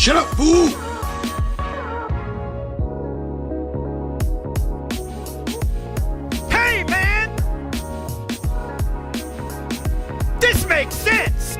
Shut up, fool! Hey, man! This makes sense!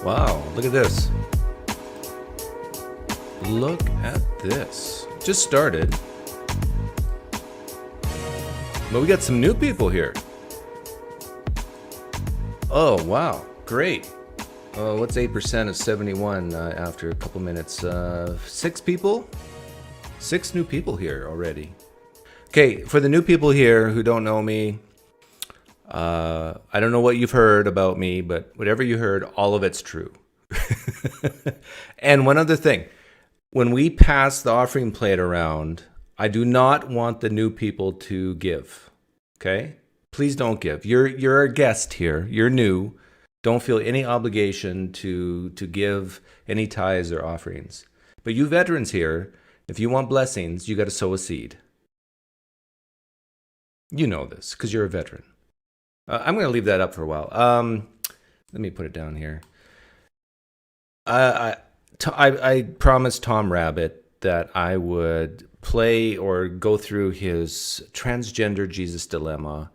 Wow, look at this. Look at this. Just started. But we got some new people here. Oh, wow. Great. What's 8% of 71 after a couple minutes? 6 people? 6 new people here already. Okay, for the new people here who don't know me, I don't know what you've heard about me, but whatever you heard, all of it's true. And one other thing, when we pass the offering plate around, I do not want the new people to give. Okay? Please don't give. You're a guest here. You're new. Don't feel any obligation to give any tithes or offerings. But you veterans here, if you want blessings, you got to sow a seed. You know this because you're a veteran. I'm going to leave that up for a while. Let me put it down here. I promised Tom Rabbit that I would play or go through his transgender Jesus dilemma.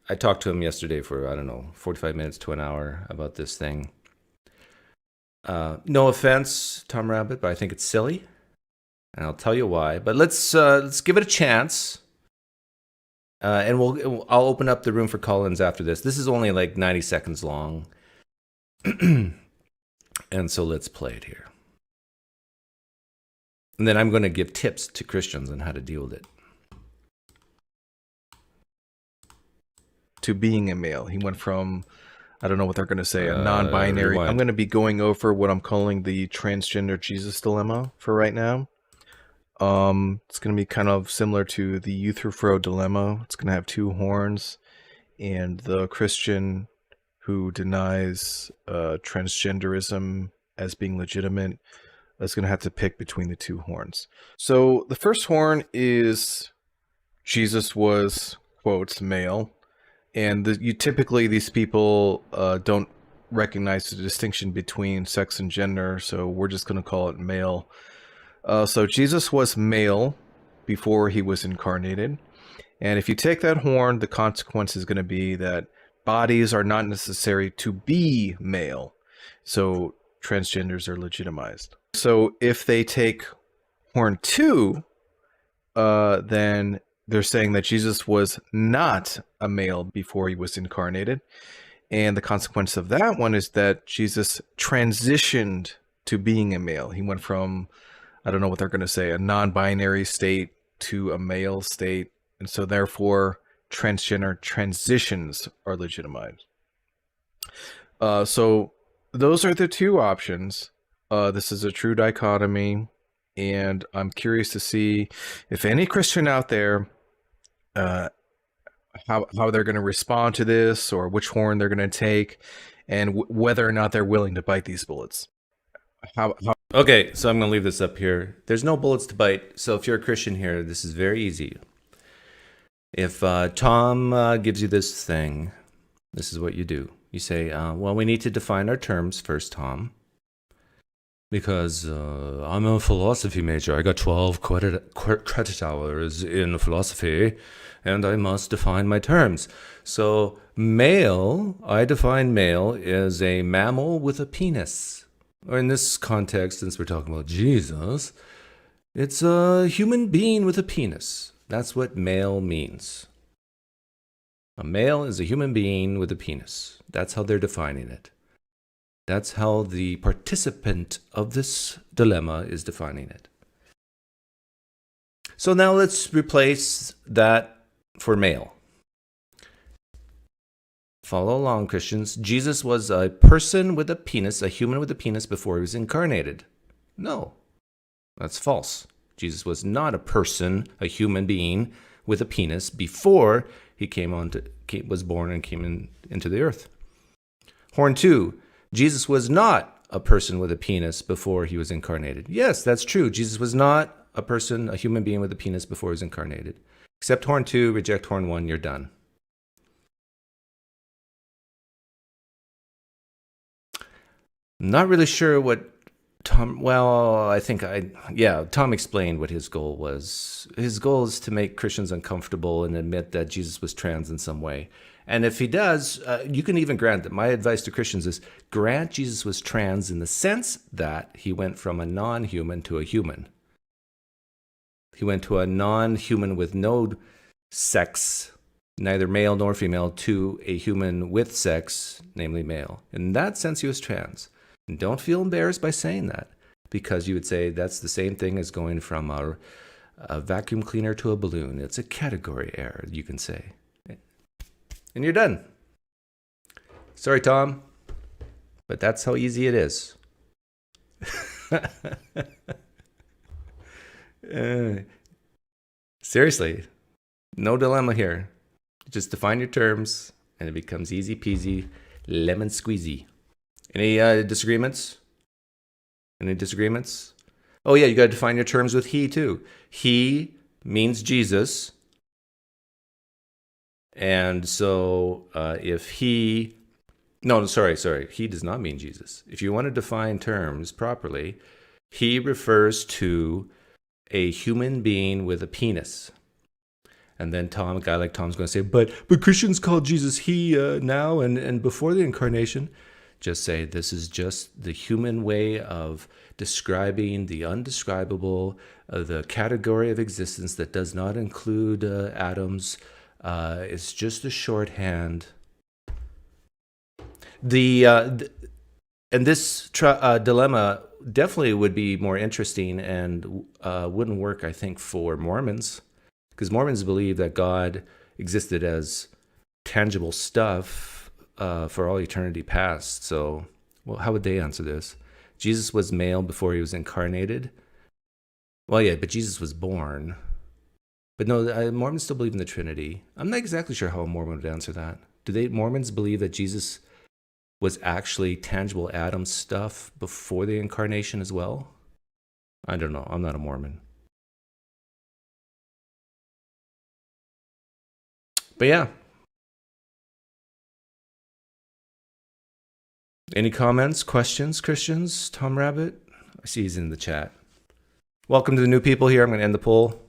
I talked to him yesterday for, I don't know, 45 minutes to an hour about this thing. No offense, Tom Rabbit, but I think it's silly. And I'll tell you why. But let's give it a chance. And I'll open up the room for call-ins after this. This is only like 90 seconds long. And so let's play it here. And then I'm going to give tips to Christians on how to deal with it. To being a male. He went from, I don't know what they're going to say, a non-binary. I'm going to be going over what I'm calling the transgender Jesus dilemma for right now. It's going to be kind of similar to the Euthyphro dilemma. It's going to have 2 horns, and the Christian who denies transgenderism as being legitimate is going to have to pick between the 2 horns. So the first horn is Jesus was, quotes, male, and typically these people don't recognize the distinction between sex and gender, so we're just going to call it male. So Jesus was male before he was incarnated. And if you take that horn, the consequence is going to be that bodies are not necessary to be male. So transgenders are legitimized. So if they take horn 2, then they're saying that Jesus was not a male before he was incarnated. And the consequence of that one is that Jesus transitioned to being a male. He went from, I don't know what they're going to say, a non-binary state to a male state. And so therefore, transgender transitions are legitimized. So those are the 2 options. This is a true dichotomy. And I'm curious to see if any Christian out there, how they're going to respond to this, or which horn they're going to take, and whether or not they're willing to bite these bullets. Okay, so I'm going to leave this up here. There's no bullets to bite, so if you're a Christian here, this is very easy. If Tom gives you this thing, this is what you do. You say, well, we need to define our terms first, Tom, because I'm a philosophy major. I got 12 credit hours in philosophy, and I must define my terms. So male, I define male as a mammal with a penis. Or in this context, since we're talking about Jesus, it's a human being with a penis. That's what male means. A male is a human being with a penis. That's how they're defining it. That's how the participant of this dilemma is defining it. So now let's replace that for male. Follow along, Christians. Jesus was a person with a penis, a human with a penis before he was incarnated. No, that's false. Jesus was not a person, a human being with a penis before he was born and came into the earth. Horn 2, Jesus was not a person with a penis before he was incarnated. Yes, that's true. Jesus was not a person, a human being with a penis before he was incarnated. Accept Horn 2, reject Horn 1, you're done. Not really sure what Tom, Tom explained what his goal was. His goal is to make Christians uncomfortable and admit that Jesus was trans in some way. And if he does, you can even grant that. My advice to Christians is grant Jesus was trans in the sense that he went from a non-human to a human. He went to a non-human with no sex, neither male nor female, to a human with sex, namely male. In that sense, he was trans. And don't feel embarrassed by saying that, because you would say that's the same thing as going from a vacuum cleaner to a balloon. It's a category error, you can say. And you're done. Sorry, Tom, but that's how easy it is. Seriously, no dilemma here. Just define your terms, and it becomes easy peasy, lemon squeezy. Any disagreements? Any disagreements? Oh yeah, you got to define your terms with he too. He means Jesus. And so if he... No, sorry. He does not mean Jesus. If you want to define terms properly, he refers to a human being with a penis. And then a guy like Tom's going to say, but Christians call Jesus he now and before the incarnation. Just say this is just the human way of describing the undescribable, the category of existence that does not include atoms. It's just a shorthand. And this dilemma definitely would be more interesting and wouldn't work, I think, for Mormons, because Mormons believe that God existed as tangible stuff for all eternity past. So, well, how would they answer this? Jesus was male before he was incarnated. Well, yeah, but Jesus was born. But no, Mormons still believe in the Trinity. I'm not exactly sure how a Mormon would answer that. Do Mormons believe that Jesus was actually tangible atom stuff before the incarnation as well? I don't know. I'm not a Mormon. But yeah. Any comments, questions, Christians? Tom Rabbit? I see he's in the chat. Welcome to the new people here. I'm going to end the poll.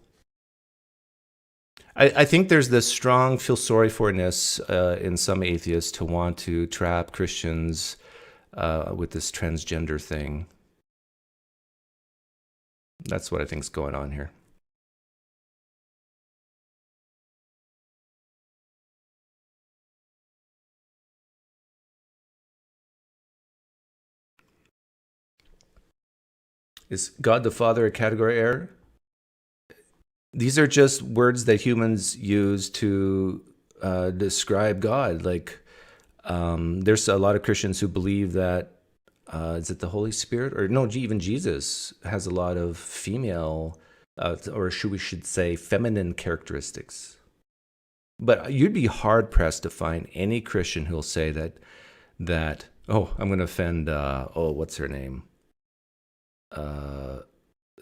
I think there's this strong feel sorry forness in some atheists to want to trap Christians with this transgender thing. That's what I think is going on here. Is God the Father a category error? These are just words that humans use to describe God. Like, there's a lot of Christians who believe that, is it the Holy Spirit? Or no, even Jesus has a lot of female, or we should say feminine characteristics. But you'd be hard-pressed to find any Christian who'll say that oh, I'm going to offend, what's her name?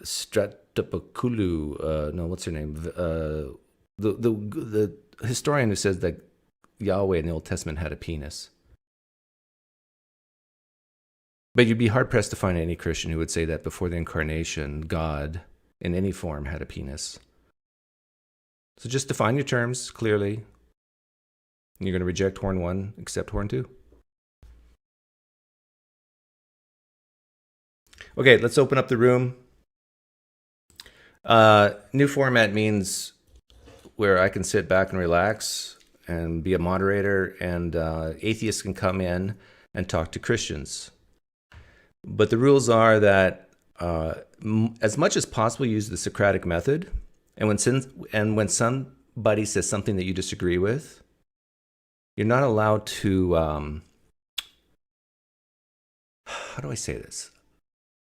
Stratapakulu, no, what's her name? The historian who says that Yahweh in the Old Testament had a penis. But you'd be hard-pressed to find any Christian who would say that before the incarnation, God, in any form, had a penis. So just define your terms clearly. You're going to reject Horn 1, accept Horn 2. Okay, let's open up the room. New format means where I can sit back and relax and be a moderator, and atheists can come in and talk to Christians. But the rules are that as much as possible, use the Socratic method. And when somebody says something that you disagree with, you're not allowed to. How do I say this?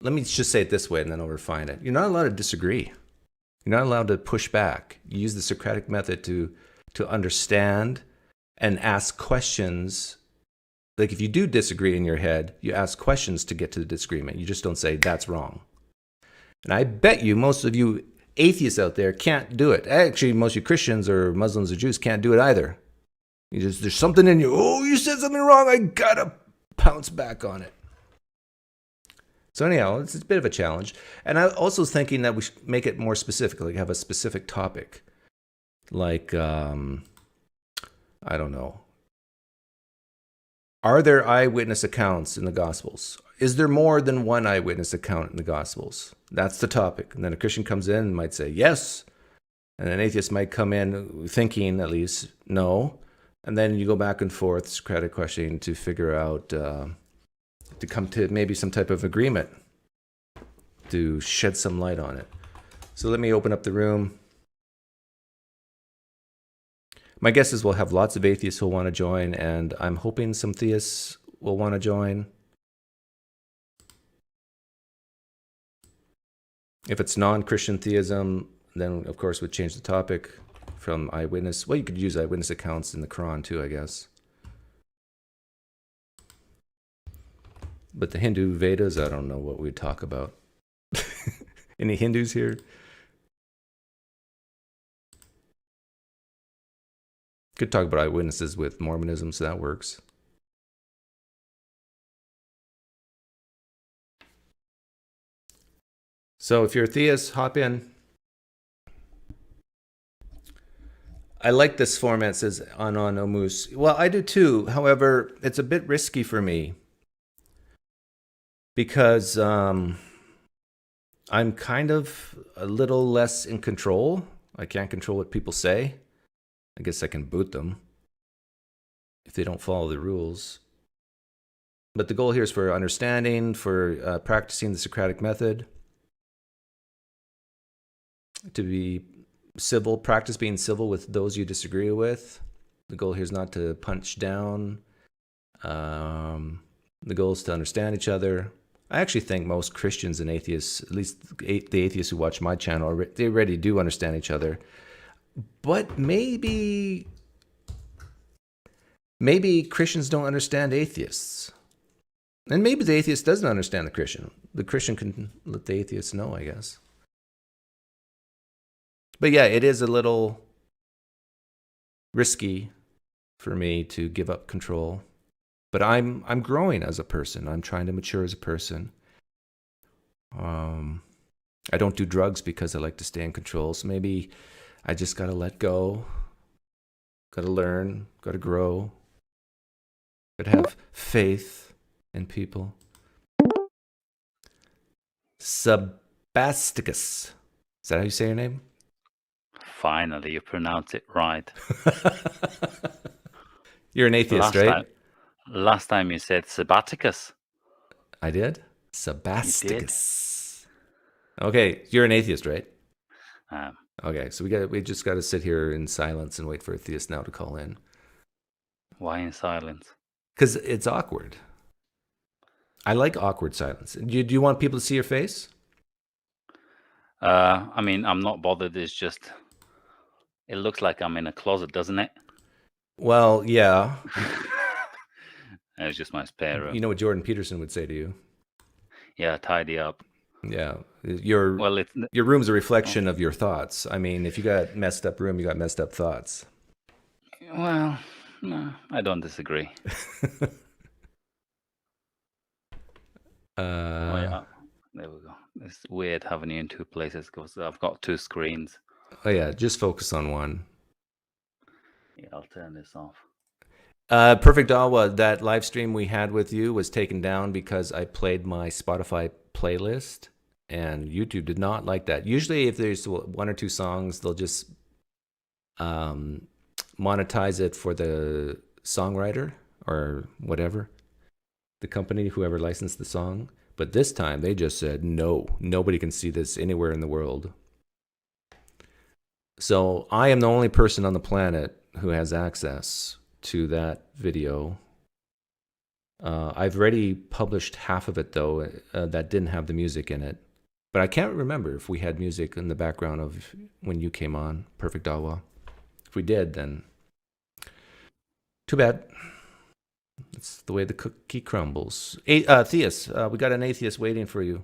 Let me just say it this way, and then I'll refine it. You're not allowed to disagree. You're not allowed to push back. You use the Socratic method to understand and ask questions. Like if you do disagree in your head, you ask questions to get to the disagreement. You just don't say, that's wrong. And I bet you most of you atheists out there can't do it. Actually, most of you Christians or Muslims or Jews can't do it either. There's something in you. Oh, you said something wrong. I gotta pounce back on it. So anyhow, it's a bit of a challenge. And I also was thinking that we should make it more specific, like have a specific topic. Like, I don't know. Are there eyewitness accounts in the Gospels? Is there more than one eyewitness account in the Gospels? That's the topic. And then a Christian comes in and might say, yes. And an atheist might come in thinking, at least, no. And then you go back and forth, Socratic questioning, to figure out, to come to maybe some type of agreement, to shed some light on it. So let me open up the room. My guess is we'll have lots of atheists who'll want to join, and I'm hoping some theists will want to join. If it's non-Christian theism, then of course we'd change the topic from eyewitness. Well, you could use eyewitness accounts in the Quran too, I guess. But the Hindu Vedas, I don't know what we'd talk about. Any Hindus here? Could talk about eyewitnesses with Mormonism, so that works. So if you're a theist, hop in. I like this format, says Anon Omus. Well, I do too. However, it's a bit risky for me because I'm kind of a little less in control. I can't control what people say. I guess I can boot them if they don't follow the rules. But the goal here is for understanding, for practicing the Socratic method, to be civil, practice being civil with those you disagree with. The goal here is not to punch down. The goal is to understand each other. I actually think most Christians and atheists, at least the atheists who watch my channel, they already do understand each other. But maybe Christians don't understand atheists. And maybe the atheist doesn't understand the Christian. The Christian can let the atheist know, I guess. But yeah, it is a little risky for me to give up control. But I'm growing as a person. I'm trying to mature as a person. I don't do drugs because I like to stay in control. So maybe I just got to let go, got to learn, got to grow, got to have faith in people. Sebasticus. Is that how you say your name? Finally, you pronounce it right. You're an atheist, right? Last time you said Sabaticus. I did? Sebasticus. Okay, you're an atheist, right? Okay, so we just got to sit here in silence and wait for a theist now to call in. Why in silence? Because it's awkward. I like awkward silence. Do you want people to see your face? I mean, I'm not bothered. It's just, it looks like I'm in a closet, doesn't it? Well, yeah. It's just my spare room. You know what Jordan Peterson would say to you? Yeah, tidy up. Yeah. Your room's a reflection of your thoughts. I mean, if you got messed up room, you got messed up thoughts. Well, no, I don't disagree. Yeah. There we go. It's weird having you in two places because I've got two screens. Oh yeah, just focus on one. Yeah, I'll turn this off. Perfect Awa, that live stream we had with you was taken down because I played my Spotify playlist, and YouTube did not like that. Usually if there's one or two songs, they'll just monetize it for the songwriter or whatever, the company, whoever licensed the song. But this time they just said, no, nobody can see this anywhere in the world. So I am the only person on the planet who has access to that video. I've already published half of it, though, that didn't have the music in it. But I can't remember if we had music in the background of when you came on, Perfect Dawa. If we did, then too bad. That's the way the cookie crumbles. Theist, we got an atheist waiting for you.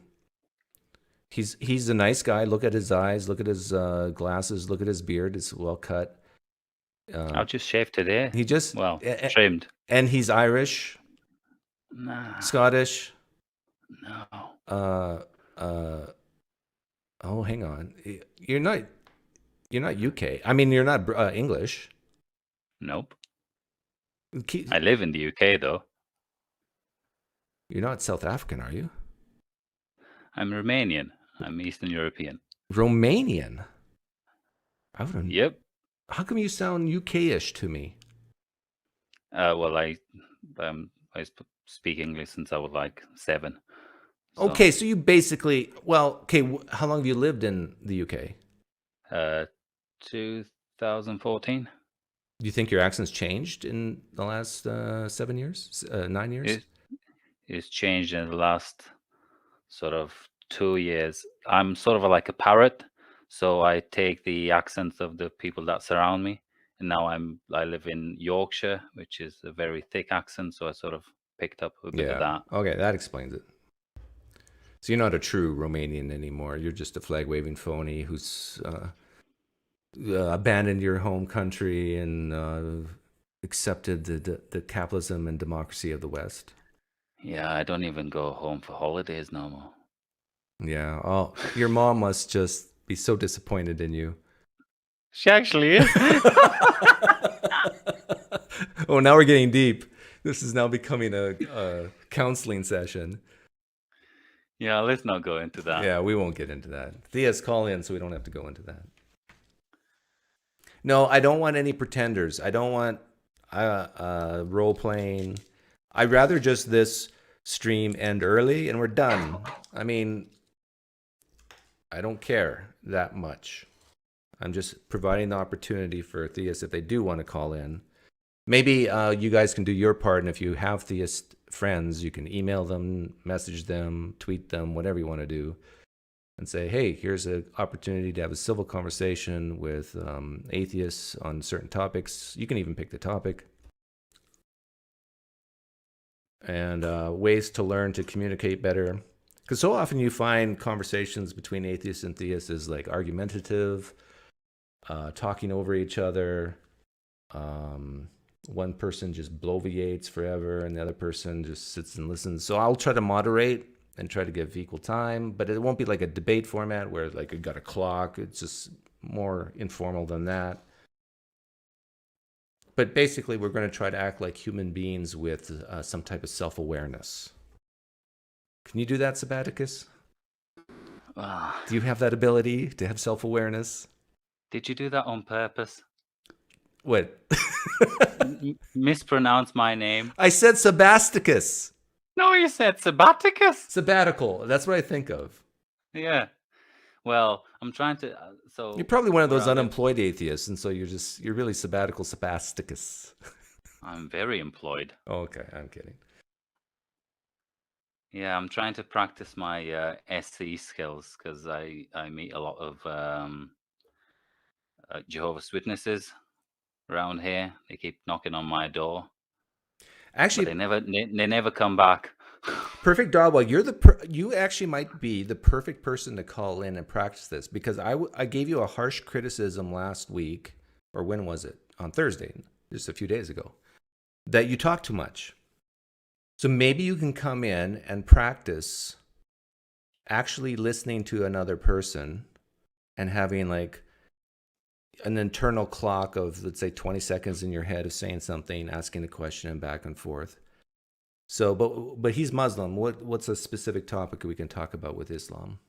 He's a nice guy. Look at his eyes. Look at his glasses. Look at his beard. It's well cut. I'll just shave today. He just trimmed. And he's Irish. Nah. Scottish. No. Oh, hang on. You're not UK. I mean, you're not English. Nope. I live in the UK, though. You're not South African, are you? I'm Romanian. I'm Eastern European. Romanian? I wouldn't. Yep. How come you sound UK-ish to me? Well, I speak English since I was like 7. So, okay, so you basically, how long have you lived in the UK? 2014. Do you think your accent's changed in the last 7 years, 9 years? It's changed in the last sort of 2 years. I'm sort of like a parrot, so I take the accents of the people that surround me. And now I live in Yorkshire, which is a very thick accent, so I sort of picked up a bit of that. Okay, that explains it. So you're not a true Romanian anymore. You're just a flag-waving phony who's abandoned your home country and accepted the capitalism and democracy of the West. Yeah, I don't even go home for holidays no more. Yeah. Oh, your mom must just be so disappointed in you. She actually is. Oh, now we're getting deep. This is now becoming a counseling session. Yeah, let's not go into that. Yeah, we won't get into that. Thea's call in, so we don't have to go into that. No, I don't want any pretenders. I don't want role playing. I'd rather just this stream end early and we're done. I mean, I don't care that much. I'm just providing the opportunity for theists if they do want to call in. Maybe you guys can do your part, and if you have theist friends, you can email them, message them, tweet them, whatever you want to do, and say, hey, here's an opportunity to have a civil conversation with atheists on certain topics. You can even pick the topic. And ways to learn to communicate better. Because so often you find conversations between atheists and theists is like argumentative, talking over each other. One person just bloviates forever and the other person just sits and listens. So I'll try to moderate and try to give equal time, but it won't be like a debate format where like you got a clock. It's just more informal than that. But basically, we're going to try to act like human beings with some type of self-awareness. Can you do that, Sabbaticus? Do you have that ability to have self-awareness? Did you do that on purpose? What? Mispronounce my name. I said Sabasticus. No, you said Sabbaticus. Sabbatical. That's what I think of. Yeah. Well, I'm trying to. So you're probably one of those unemployed atheists, and so you're really sabbatical Sabasticus. I'm very employed. Oh, okay, I'm kidding. Yeah, I'm trying to practice my SE skills because I meet a lot of Jehovah's Witnesses around here. They keep knocking on my door. Actually, they never come back. Perfect Dawa, you actually might be the perfect person to call in and practice this, because I gave you a harsh criticism last week, or when was it? On Thursday, just a few days ago, that you talk too much. So maybe you can come in and practice actually listening to another person and having like an internal clock of, let's say, 20 seconds in your head of saying something, asking a question, and back and forth. So, but he's Muslim. What's a specific topic we can talk about with Islam?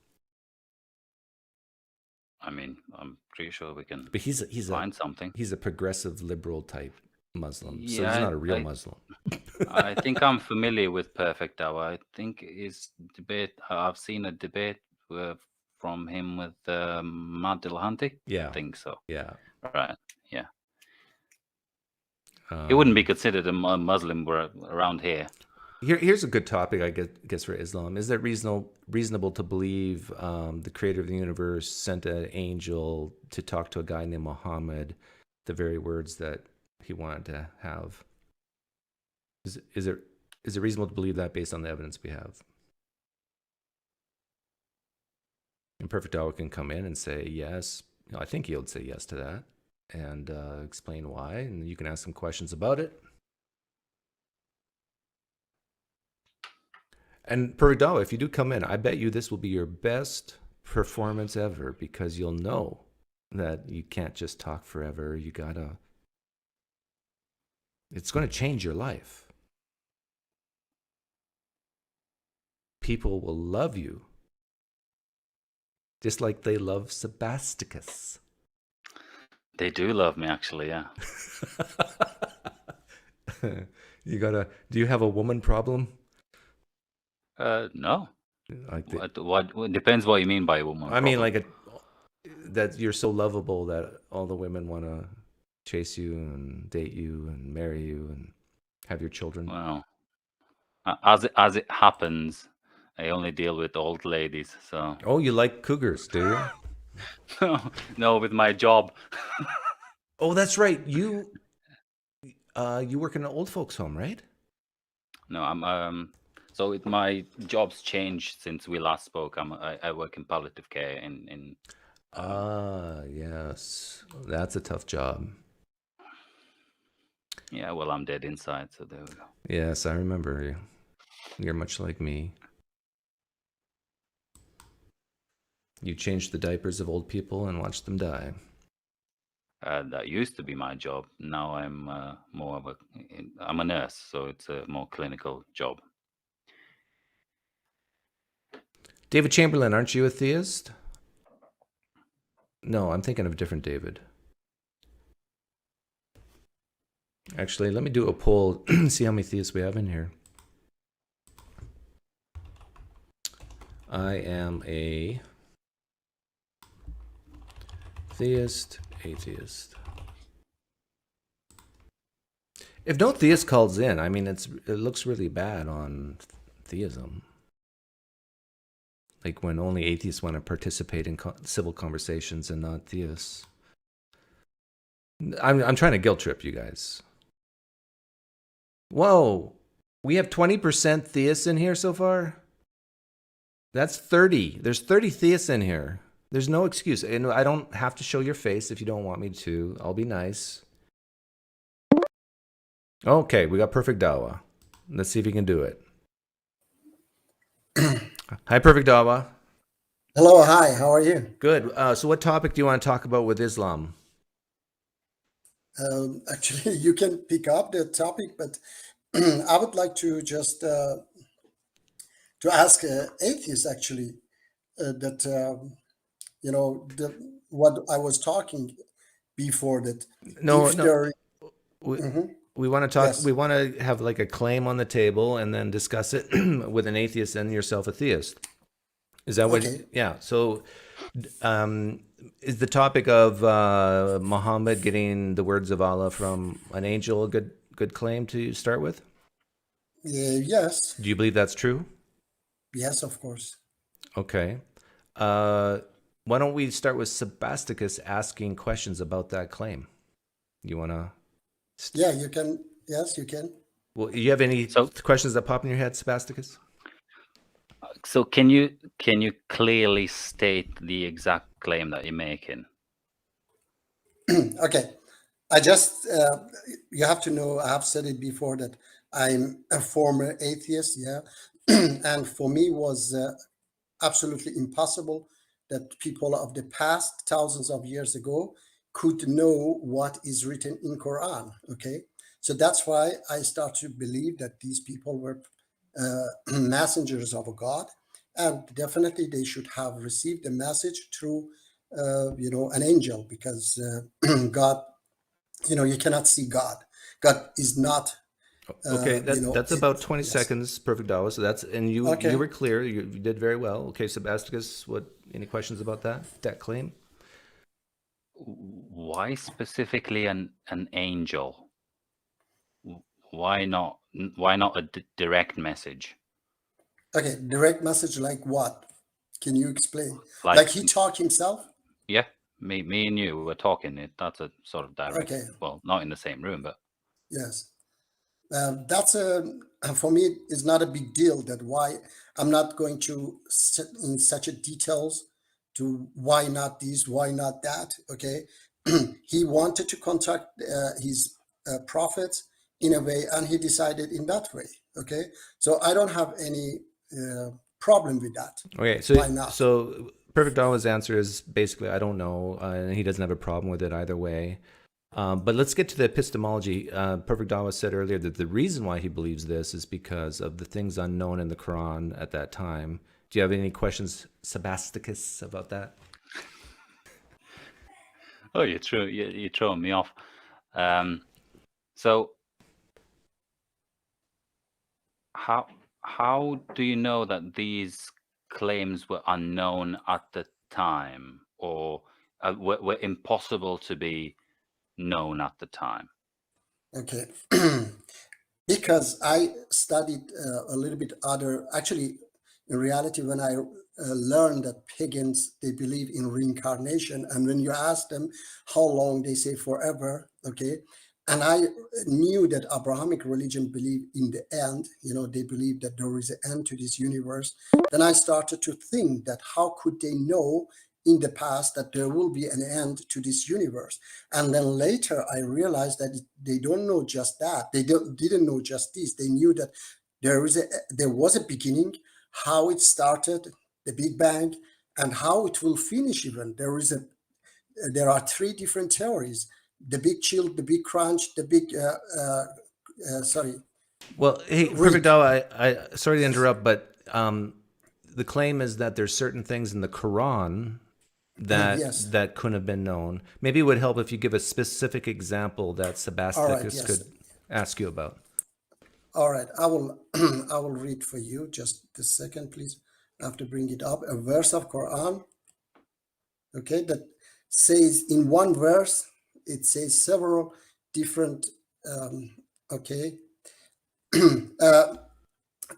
I mean, I'm pretty sure we can. But he's find something. He's a progressive liberal type Muslim. So Yeah, he's not a real Muslim. I think I'm familiar with Perfect Hour. I think his debate. I've seen a debate from him with Matt Dillahunty. Yeah. I think so. Yeah. Right. Yeah. He wouldn't be considered a Muslim around here. Here's a good topic, I guess, for Islam. Is it reasonable to believe the creator of the universe sent an angel to talk to a guy named Muhammad, the very words that he wanted to have? Is it reasonable to believe that based on the evidence we have? And Perfect Hour can come in and say yes. I think he would say yes to that and explain why, and you can ask some questions about it. And Perfect Hour, if you do come in, I bet you this will be your best performance ever, because you'll know that you can't just talk forever. You gotta. It's going to change your life. People will love you, just like they love Sebasticus. They do love me, actually. Yeah. Do you have a woman problem? No. Like What depends what you mean by a woman. I mean, like that you're so lovable that all the women want to chase you and date you and marry you and have your children. Well, as it happens, I only deal with old ladies. So. Oh, you like cougars, do you? No, with my job. Oh, that's right. You work in an old folks' home, right? No, I'm so my job's changed since we last spoke. I work in palliative care in yes. That's a tough job. Yeah, well, I'm dead inside, so there we go. Yes, I remember you. You're much like me. You change the diapers of old people and watch them die. That used to be my job. Now I'm I'm a nurse, so it's a more clinical job. David Chamberlain, aren't you a theist? No, I'm thinking of a different David. Actually, let me do a poll, see how many theists we have in here. I am a theist, atheist. If no theist calls in, I mean, it looks really bad on theism. Like when only atheists want to participate in civil conversations and not theists. I'm trying to guilt trip you guys. Whoa, we have 20% theists in here so far? That's 30. There's 30 theists in here. There's no excuse. And I don't have to show your face if you don't want me to. I'll be nice. Okay, we got Perfect Dawa. Let's see if he can do it. Hi, Perfect Dawa. Hello, hi, how are you? Good. So what topic do you want to talk about with Islam? Actually, you can pick up the topic, but I would like to just to ask atheists actually that what I was talking before that. No. Mm-hmm. We want to talk. Yes. We want to have like a claim on the table and then discuss it with an atheist and yourself a theist. Is that what? Okay. Yeah. So, is the topic of Muhammad getting the words of Allah from an angel a good claim to start with? Yes. Do you believe that's true? Yes, of course. Okay. Why don't we start with Sebasticus asking questions about that claim? You want to? Yeah, you can. Yes, you can. Well, you have any questions that pop in your head, Sebasticus? So can you clearly state the exact claim that you're making? Okay. I just, you have to know, I have said it before that I'm a former atheist, yeah. And for me was absolutely impossible that people of the past thousands of years ago could know what is written in Quran, okay? So that's why I start to believe that these people were messengers of God, and definitely they should have received the message through, an angel, because God, you cannot see God. God is not. Okay, that's about 20 yes. seconds, perfect Dawa. So that's, and you Okay. you were clear. You did very well. Okay, Sebasticus, any questions about that claim? Why specifically an angel? Why not a direct message? Okay, direct message like what? Can you explain? Like Like he talked himself? Yeah, me and you were talking. That's a sort of direct. Okay. Well, not in the same room, but Yes. That's for me, it's not a big deal. That why I'm not going to sit in such a details to why not this, why not that. Okay, he wanted to contact his prophets in a way, and he decided in that way. Okay, so I don't have any problem with that. Okay, so Why not? so perfect Dawa's answer is basically I don't know, and he doesn't have a problem with it either way. But let's get to the epistemology. Perfect Dawa said earlier that the reason why he believes this is because of the things unknown in the Quran at that time. Do you have any questions, Sebasticus, about that? oh, you're true. You're throwing me off. So how do you know that these claims were unknown at the time, or were impossible to be known at the time? Okay. Because I studied a little bit actually, in reality, when I learned that pagans, they believe in reincarnation, and when you ask them how long, they say forever, okay? And I knew that Abrahamic religion believed in the end, they believe that there is an end to this universe. Then I started to think that how could they know in the past that there will be an end to this universe? And then later I realized that they don't know just that. They didn't know just this. They knew that there was a beginning, how it started, the Big Bang, and how it will finish. Even there are three different theories: the Big Chill, the Big Crunch, the Big Well, hey, perfect Dawa, I sorry to interrupt, but the claim is that there's certain things in the Quran that yes. that couldn't have been known. Maybe it would help if you give a specific example that Sebasticus yes. could ask you about. All right, I will I will read for you. Just a second, please. I have to bring it up. A verse of Quran, okay, that says in one verse, it says several different, okay.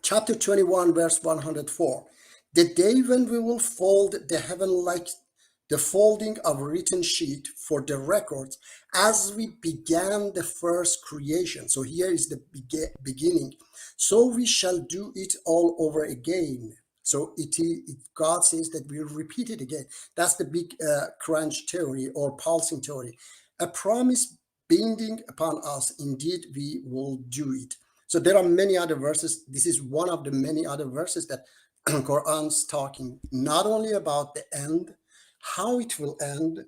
Chapter 21, verse 104. The day when we will fold the heaven like the folding of a written sheet for the records, as we began the first creation. So here is the beginning. So we shall do it all over again. So God says that we repeat it again. That's the big crunch theory or pulsing theory. A promise binding upon us. Indeed, we will do it. So there are many other verses. This is one of the many other verses that Quran's talking not only about the end, how it will end,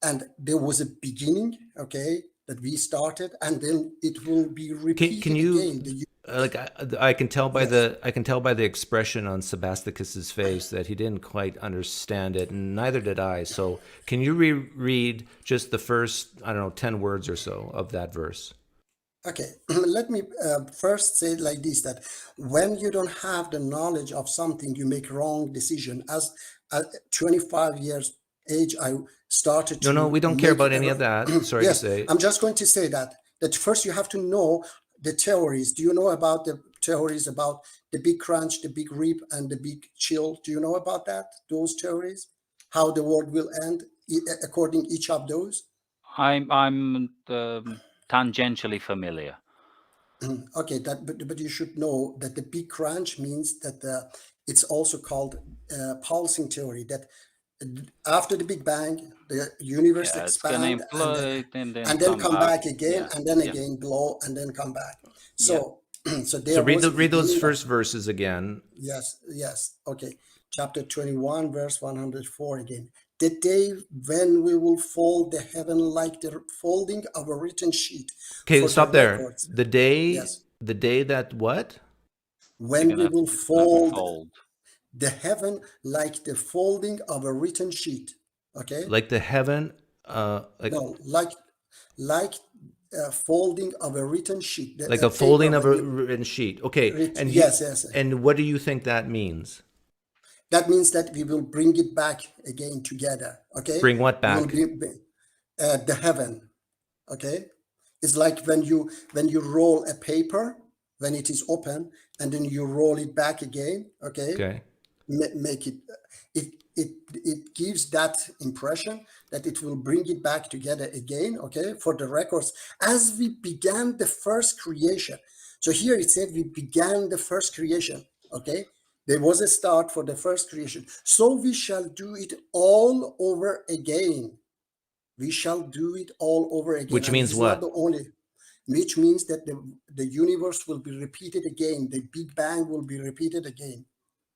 and there was a beginning, okay, that we started, and then it will be repeated Can you, again. like I can tell by Yes. the expression on Sebasticus's face that he didn't quite understand it, and neither did I. So can you reread just the first, I don't know, 10 words or so of that verse? Okay, let me first say it like this, that when you don't have the knowledge of something, you make wrong decision. As at 25 years age, I started to No, we don't care make about any of that. Sorry to yes, say. I'm just going to say that first you have to know the theories. Do you know about the theories about the big crunch, the big rip, and the big chill? Do you know about that? Those theories, how the world will end according each of those? I'm tangentially familiar. Okay, but you should know that the big crunch means that it's also called pulsing theory. That after the Big Bang, the universe Yeah, it's gonna expand implode and then come back again, Yeah, and then yeah. again blow and then come back. Yeah. So so So there read was a read those beginning first verses again. yes. Okay, chapter 21, verse 104 again. The day when we will fold the heaven like the folding of a written sheet Okay, for the stop there. records. The day Yes, that what? You're when we gonna will it's gonna fold unfold. the heaven like the folding of a written sheet. Okay, Like the heaven, like no, like folding of a written sheet, Like a folding of a written sheet. Okay. And yes, yes. And what do you think that means? That means that we will bring it back again together. Okay. Bring what back? The heaven. Okay. It's like when you roll a paper, when it is open, and then you roll it back again. Okay. Okay. Make it gives that impression that it will bring it back together again. Okay. For the records, as we began the first creation. So here it said we began the first creation. Okay. There was a start for the first creation. So we shall do it all over again. We shall do it all over again. Which means what? Which means that the universe will be repeated again. The Big Bang will be repeated again.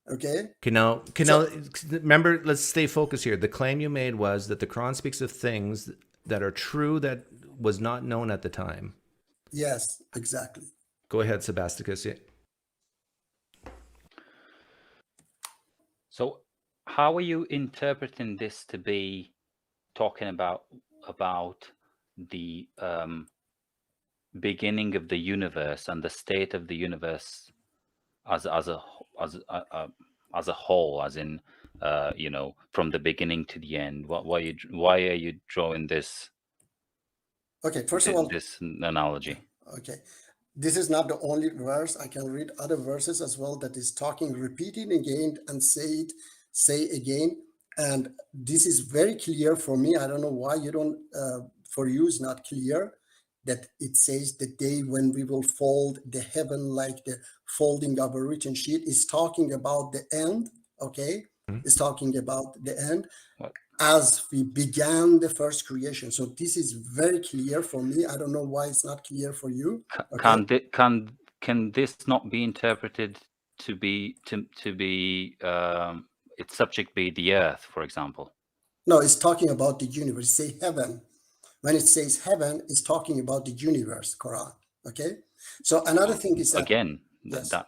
Okay. Now, remember, let's stay focused here. The claim you made was that the Quran speaks of things that are true that was not known at the time. Yes, exactly. Go ahead, Sebasticus. Yeah. So how are you interpreting this to be talking about the beginning of the universe and the state of the universe as a whole, as in from the beginning to the end? Why are you drawing this? Okay, first of all, this analogy. Okay, this is not the only verse. I can read other verses as well that is talking, repeating again and say again. And this is very clear for me. I don't know why you don't, for you it's not clear that it says the day when we will fold the heaven like the folding of a written sheet is talking about the end. Okay. It's talking about the end. What? As we began the first creation. So this is very clear for me. I don't know why it's not clear for you. Okay? Can this not be interpreted to be its subject be the earth, for example? No, it's talking about the universe. Say heaven. When it says heaven, it's talking about the universe, Quran. Okay. So another thing is that again, yes. that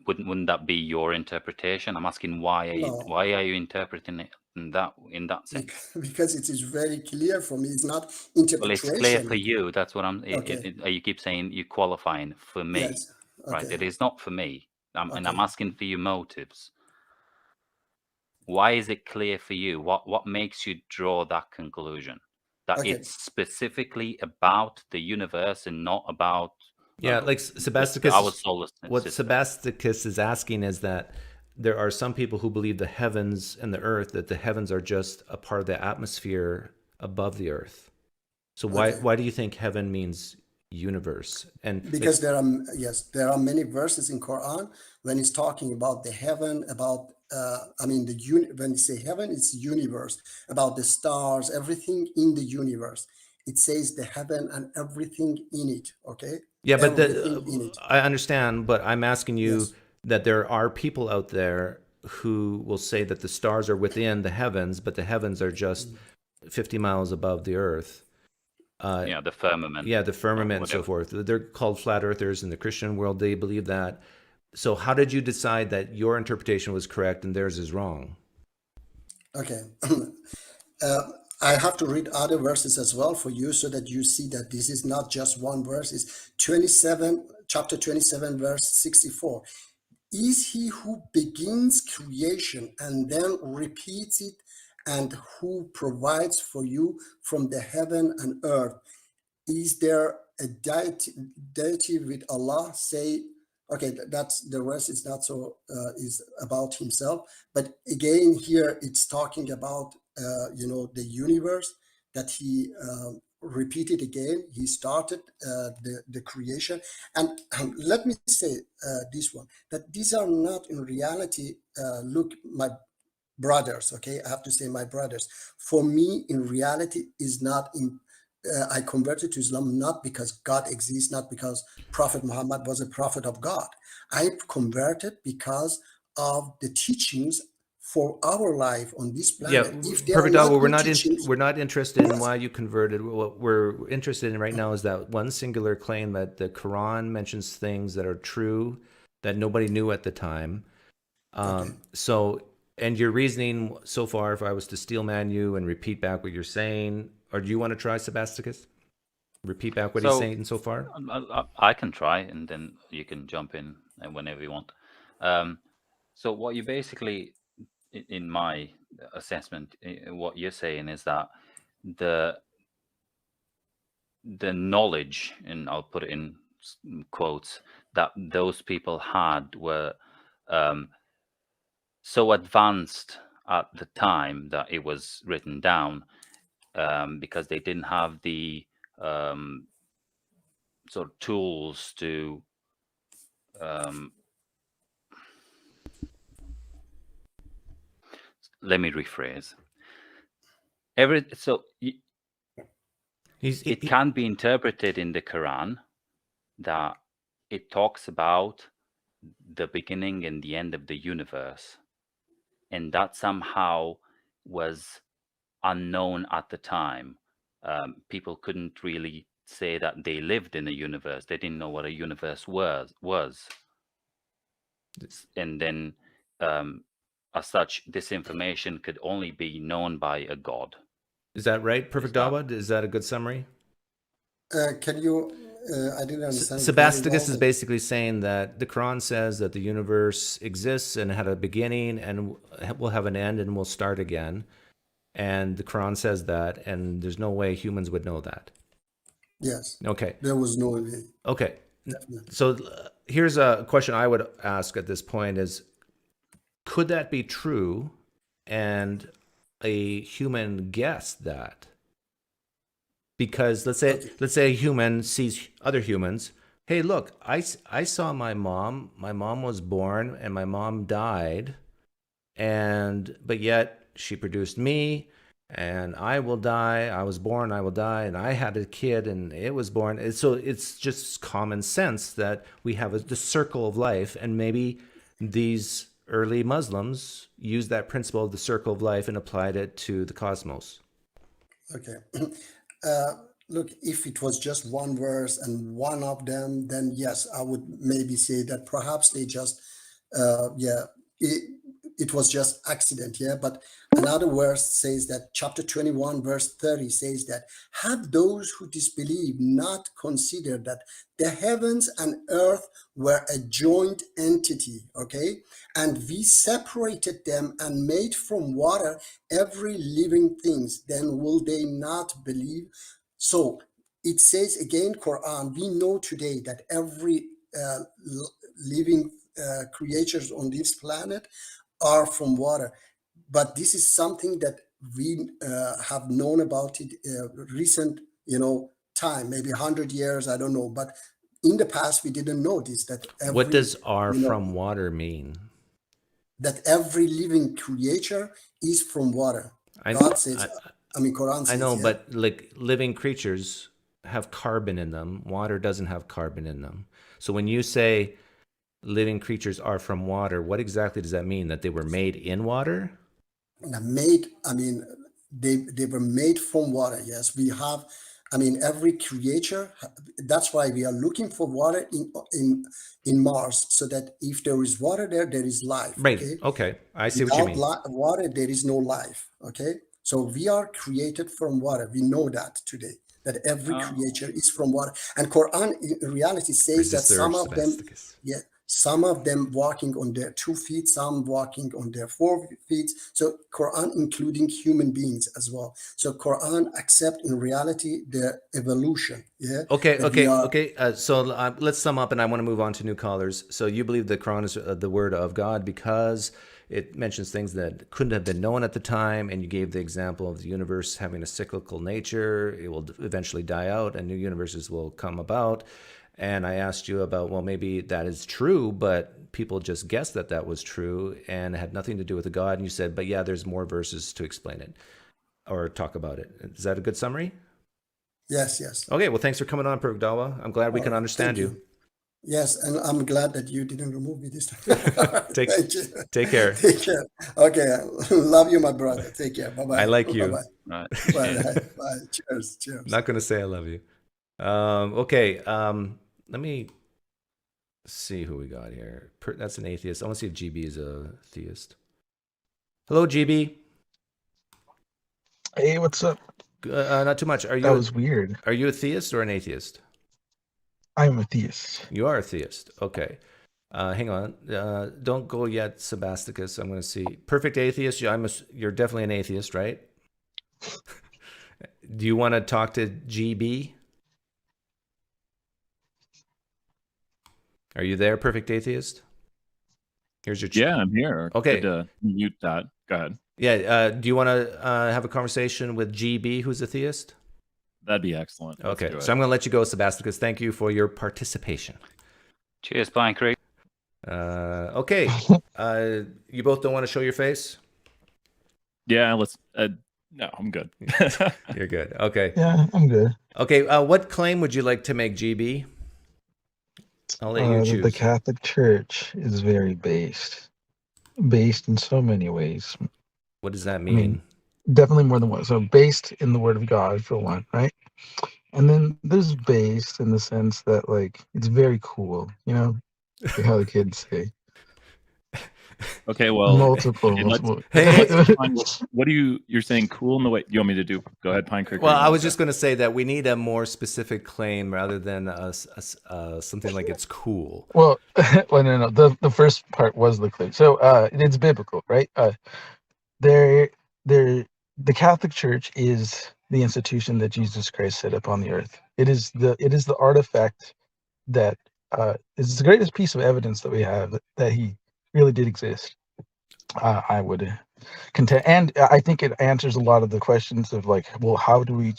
wouldn't that be your interpretation? I'm asking why are you interpreting it in that sense? Because it is very clear for me. It's not interpretation. Well, it's clear for you. That's what I'm. Okay. You keep saying you're qualifying for me, yes. Okay. right? It is not for me. And I'm asking for your motives. Why is it clear for you? What makes you draw that conclusion that it's specifically about the universe and not about? Yeah, like Sebasticus, what Sebasticus is asking is that there are some people who believe the heavens and the earth, that the heavens are just a part of the atmosphere above the earth. So why do you think heaven means universe? And because there are many verses in Quran when it's talking about the heaven, about when you say heaven, it's universe, about the stars, everything in the universe. It says the heaven and everything in it. Okay. Yeah, but I understand, but I'm asking you that there are people out there who will say that the stars are within the heavens, but the heavens are just 50 miles above the earth. The firmament. Yeah, the firmament and so forth. They're called flat earthers in the Christian world. They believe that. So how did you decide that your interpretation was correct and theirs is wrong? Okay. I have to read other verses as well for you so that you see that this is not just one verse. It's chapter 27, verse 64. Is he who begins creation and then repeats it, and who provides for you from the heaven and earth? Is there a deity with Allah? Say, okay, that's the rest is not so, is about himself. But again, here it's talking about, the universe that he repeated again. He started the creation. And let me say this one, that these are not in reality, look, my brothers, okay, I have to say my brothers, for me in reality is not in, I converted to Islam not because God exists, not because Prophet Muhammad was a prophet of God. I converted because of the teachings for our life on this planet. Yeah, perfect. Well, we're not interested in why you converted. What we're interested in right now is that one singular claim that the Quran mentions things that are true that nobody knew at the time. So, and your reasoning so far, if I was to steelman you and repeat back what you're saying, or do you want to try, Sebasticus? repeat back what he's So saying so far? I can try, and then you can jump in whenever you want. So what you basically, in my assessment, what you're saying is that the knowledge, and I'll put it in quotes, that those people had were so advanced at the time that it was written down, because they didn't have the sort of tools to let me rephrase. It can be interpreted in the Quran that it talks about the beginning and the end of the universe, and that somehow was unknown at the time. People couldn't really say that they lived in a universe. They didn't know what a universe was. And then, as such, this information could only be known by a god. Is that right, Perfect Dawa? Is that a good summary? Can you? I didn't understand. Sebasticus is basically saying that the Quran says that the universe exists and had a beginning and will have an end and will start again. And the Quran says that, and there's no way humans would know that. Yes. Okay. There was no way. Okay. Definitely. So here's a question I would ask at this point is, could that be true and a human guessed that? Because let's say a human sees other humans. Hey, look, I saw my mom. My mom was born and my mom died, but yet she produced me, and I will die. I was born, I will die, and I had a kid, and it was born. So it's just common sense that we have the circle of life, and maybe these early Muslims used that principle of the circle of life and applied it to the cosmos. Okay. Look, if it was just one verse and one of them, then yes, I would maybe say that perhaps they just, it was just accident, yeah. But another verse says that chapter 21, verse 30 says that, have those who disbelieve not considered that the heavens and earth were a joint entity, okay? And we separated them and made from water every living things, then will they not believe? So it says again, Quran, we know today that every living creatures on this planet are from water. But this is something that we have known about it recent, time, maybe 100 years, I don't know. But in the past, we didn't know this. What does "are from water" mean? That every living creature is from water. God says, Quran says. I know, but like living creatures have carbon in them. Water doesn't have carbon in them. So when you say living creatures are from water, what exactly does that mean? That they were made in water? They were made from water. Yes, we have. Every creature. That's why we are looking for water in Mars, so that if there is water there, there is life. Right. Okay. I see what you mean. Without water, there is no life. Okay. So we are created from water. We know that today, that every creature is from water. And Quran in reality says that some of them walking on their 2 feet, some walking on their 4 feet. So Quran including human beings as well. So Quran accept in reality the evolution. Yeah. Okay. So let's sum up, and I want to move on to new callers. So you believe the Quran is the word of God because it mentions things that couldn't have been known at the time, and you gave the example of the universe having a cyclical nature. It will eventually die out, and new universes will come about. And I asked you about, well, maybe that is true, but people just guessed that that was true and it had nothing to do with the God. And you said, but yeah, there's more verses to explain it or talk about it. Is that a good summary? Yes, yes. Okay, well, thanks for coming on, Peruk Dawa. I'm glad we can understand you. Yes, and I'm glad that you didn't remove me this time. Take care. Take care. Okay, love you, my brother. Take care. Bye-bye. I like you. Bye-bye. Bye. Bye. Cheers. Not going to say I love you. Okay, let me see who we got here. That's an atheist. I want to see if GB is a theist. Hello, GB. Hey, what's up? Not too much. That was weird. Are you a theist or an atheist? I'm a theist. You are a theist. Okay. Hang on. Don't go yet, Sebasticus. I'm going to see. Perfect atheist. You're definitely an atheist, right? Do you want to talk to GB? Are you there, perfect atheist? Here's your. Yeah, I'm here. Okay. Mute that. Go ahead. Yeah. Do you want to have a conversation with GB, who's a theist? That'd be excellent. Okay. So I'm going to let you go, Sebasticus. Thank you for your participation. Cheers, PineCreek. Okay. You both don't want to show your face? Yeah, let's. No, I'm good. You're good. Okay. Yeah, I'm good. Okay. What claim would you like to make, GB? I'll let you choose. The Catholic Church is very based in so many ways. What does that mean? I mean, definitely more than one. So based in the Word of God, for one, right? And then there's based in the sense that, like, it's very cool, you know, like how the kids say. Okay, well, multiple. Hey, what are you're saying cool in the way you want me to do? Go ahead, PineCreek. Well, I was just going to say that we need a more specific claim rather than something like it's cool. Well, no. The first part was the claim. So it's biblical, right? The Catholic Church is the institution that Jesus Christ set up on the earth. It is the artifact that is the greatest piece of evidence that we have that he really did exist. I would contend, and I think it answers a lot of the questions of, like, well, how do we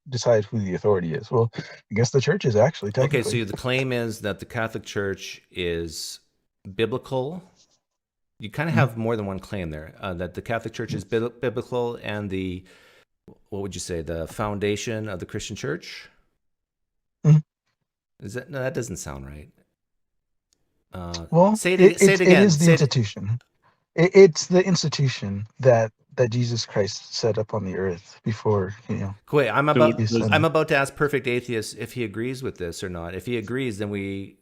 decide who the authority is? Well, I guess the church is actually technically. Okay, so the claim is that the Catholic Church is biblical. You kind of have more than one claim there. That the Catholic Church is biblical, and what would you say, the foundation of the Christian Church? Is that no? That doesn't sound right. Well, say it again. It is the institution. It's the institution that Jesus Christ set up on the earth before, you know. Wait, I'm about to ask Perfect Atheist if he agrees with this or not. If he agrees, then we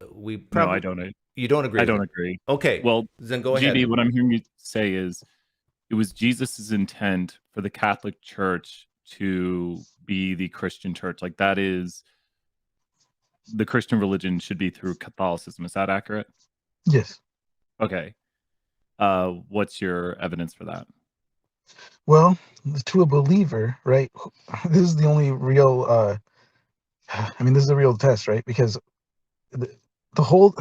probably. No, I don't. You don't agree? I don't agree. Okay. Well, then go ahead. GB, what I'm hearing you say is, it was Jesus's intent for the Catholic Church to be the Christian church. Like, that is, the Christian religion should be through Catholicism. Is that accurate? Yes. Okay. What's your evidence for that? Well, to a believer, right? This is the only real. This is a real test, right? Because the whole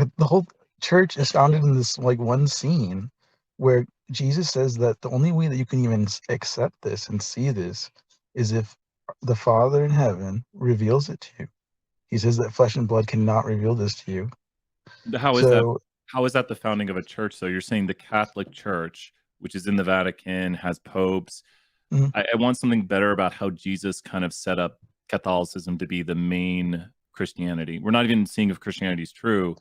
church is founded in this, like, one scene where Jesus says that the only way that you can even accept this and see this is if the Father in heaven reveals it to you. He says that flesh and blood cannot reveal this to you. How is that the founding of a church? So you're saying the Catholic Church, which is in the Vatican, has popes. Mm-hmm. I want something better about how Jesus kind of set up Catholicism to be the main Christianity. We're not even seeing if Christianity is true.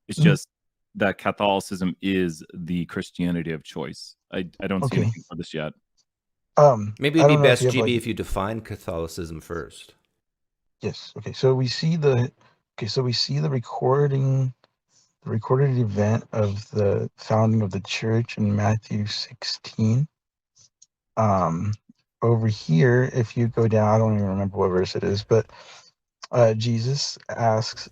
It's just that Catholicism is the Christianity of choice. I don't see anything for this yet. Maybe it'd be best, GB, if you define Catholicism first. Yes. Okay. So we see the recorded event of the founding of the church in Matthew 16. Over here, if you go down, I don't even remember what verse it is, but Jesus asks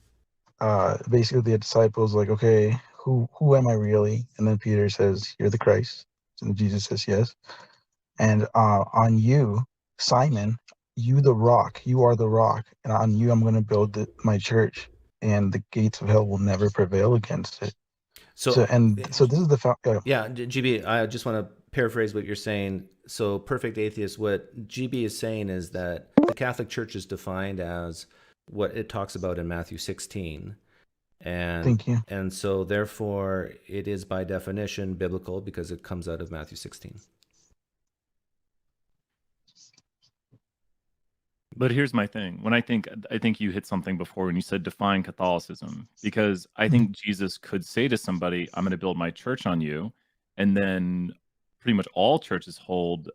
basically the disciples, like, okay, who am I really? And then Peter says, you're the Christ. And Jesus says, yes. And on you, Simon, you are the rock, and on you I'm going to build my church, and the gates of hell will never prevail against it. So this is the yeah, GB, I just want to paraphrase what you're saying. So, Perfect Atheist, what GB is saying is that the Catholic Church is defined as what it talks about in Matthew 16. And thank you. And so therefore it is by definition biblical because it comes out of Matthew 16. But here's my thing. I think you hit something before when you said define Catholicism, because I think Jesus could say to somebody, I'm going to build my church on you. And then pretty much all churches hold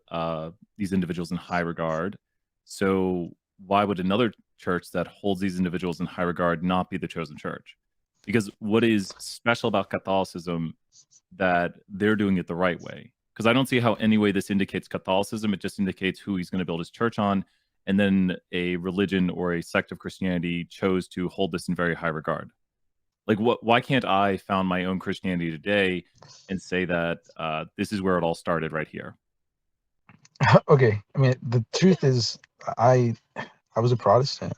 these individuals in high regard. So why would another church that holds these individuals in high regard not be the chosen church? Because what is special about Catholicism that they're doing it the right way? Because I don't see how any way this indicates Catholicism. It just indicates who he's going to build his church on. And then a religion or a sect of Christianity chose to hold this in very high regard. Like, why can't I found my own Christianity today and say that this is where it all started right here? Okay. I mean, the truth is, I was a Protestant.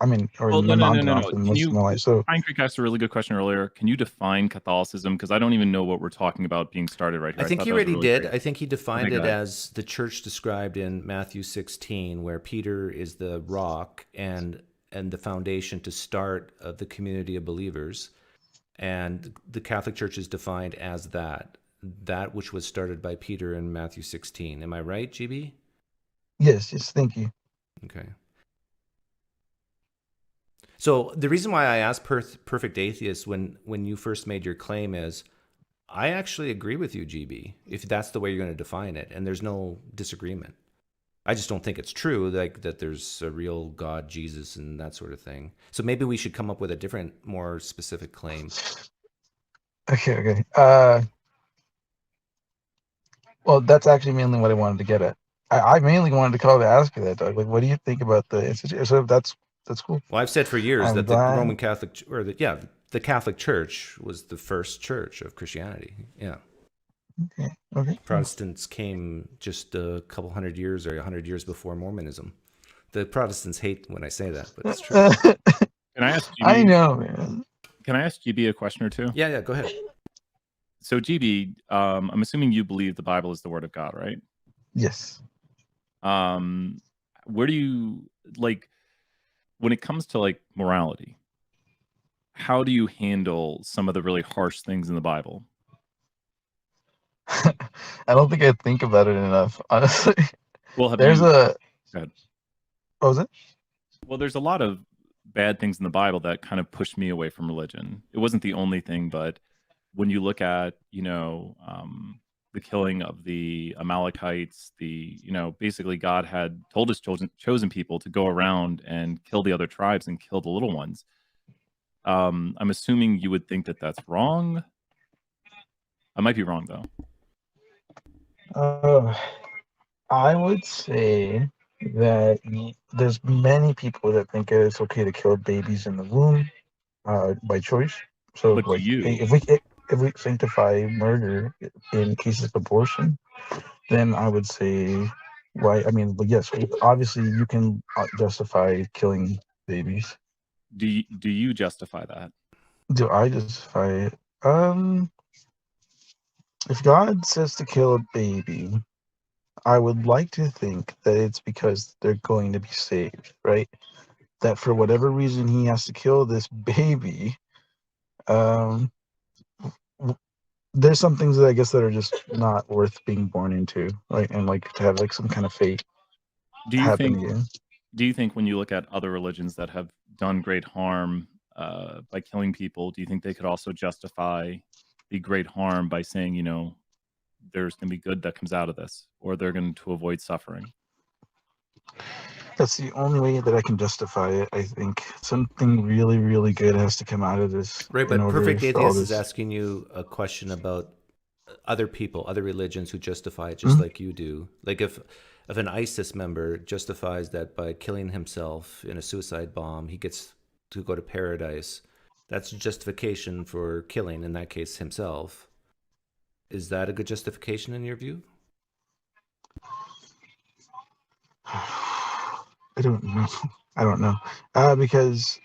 I mean, or Well, no. non-denominational most of my life. So PineCreek asked a really good question earlier. Can you define Catholicism? Because I don't even know what we're talking about being started right here. I think he already really did. great. I think he defined it as the church described in Matthew 16, where Peter is the rock and the foundation to start the community of believers. And the Catholic Church is defined as that which was started by Peter in Matthew 16. Am I right, GB? yes, thank you. Okay. So the reason why I asked Perfect Atheist when you first made your claim is, I actually agree with you, GB, if that's the way you're going to define it, and there's no disagreement. I just don't think it's true, like that there's a real God, Jesus, and that sort of thing. So maybe we should come up with a different, more specific claim. Okay. Well, that's actually mainly what I wanted to get at. I mainly wanted to call to ask you that, Doug. Like, what do you think about the institute? So that's cool. Well, I've said for years I'm that glad. the Roman Catholic, or the Catholic Church was the first church of Christianity. Yeah. Okay. Protestants came just a couple 100 years or 100 years before Mormonism. The Protestants hate when I say that, but it's true. Can I ask GB? I know, man. Can I ask GB a question or two? Yeah, go ahead. So GB, I'm assuming you believe the Bible is the Word of God, right? Yes. Where do you, like, when it comes to like morality, how do you handle some of the really harsh things in the Bible? I don't think I think about it enough, honestly. Well, Go ahead. What was it? Well, there's a lot of bad things in the Bible that kind of pushed me away from religion. It wasn't the only thing, but when you look at, the killing of the Amalekites, basically God had told his chosen people to go around and kill the other tribes and kill the little ones. I'm assuming you would think that that's wrong. I might be wrong, though. I would say that there's many people that think it's okay to kill babies in the womb by choice. So, But like, you, if we sanctify murder in cases of abortion, then I would say, why? I mean, but yes, obviously you can justify killing babies. do you justify that? Do I justify it? If God says to kill a baby, I would like to think that it's because they're going to be saved, right? That for whatever reason he has to kill this baby. There's some things that I guess that are just not worth being born into, right? And like to have like some kind of fate happen again. Do you think when you look at other religions that have done great harm by killing people, do you think they could also justify the great harm by saying, there's going to be good that comes out of this, or they're going to avoid suffering? That's the only way that I can justify it. I think something really, really good has to come out of this. Right, but Perfect Atheist is asking you a question about other people, other religions who justify it just like you do. Like if an ISIS member justifies that by killing himself in a suicide bomb, he gets to go to paradise, that's justification for killing, in that case, himself. Is that a good justification in your view? I don't know. Because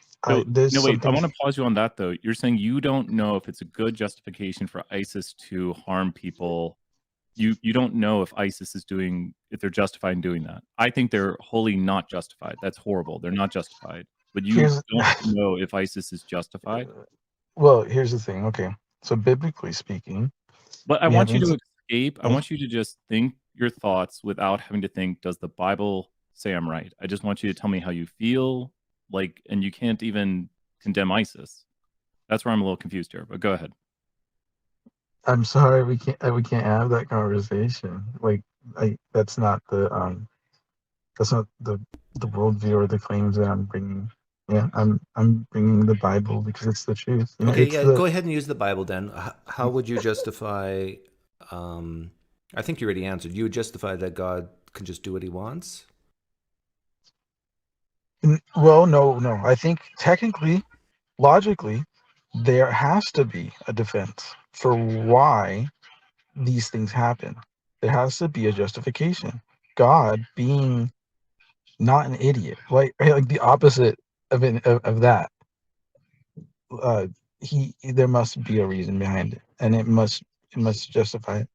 there's wait. I want to pause you on that, though. You're saying you don't know if it's a good justification for ISIS to harm people. You don't know if ISIS is if they're justified in doing that. I think they're wholly not justified. That's horrible. They're not justified. But you don't know if ISIS is justified. Well, here's the thing. Okay, so biblically speaking. But I want you to escape. I want you to just think your thoughts without having to think, does the Bible say I'm right? I just want you to tell me how you feel, and you can't even condemn ISIS. That's where I'm a little confused here, but go ahead. I'm sorry, we can't have that conversation. That's not the worldview or the claims that I'm bringing. Yeah, I'm bringing the Bible because it's the truth. Okay, go ahead and use the Bible then. How would you justify I think you already answered. You would justify that God can just do what he wants? Well, no. I think technically, logically, there has to be a defense for why these things happen. There has to be a justification. God being not an idiot, like the opposite of that. There must be a reason behind it, and it must justify it.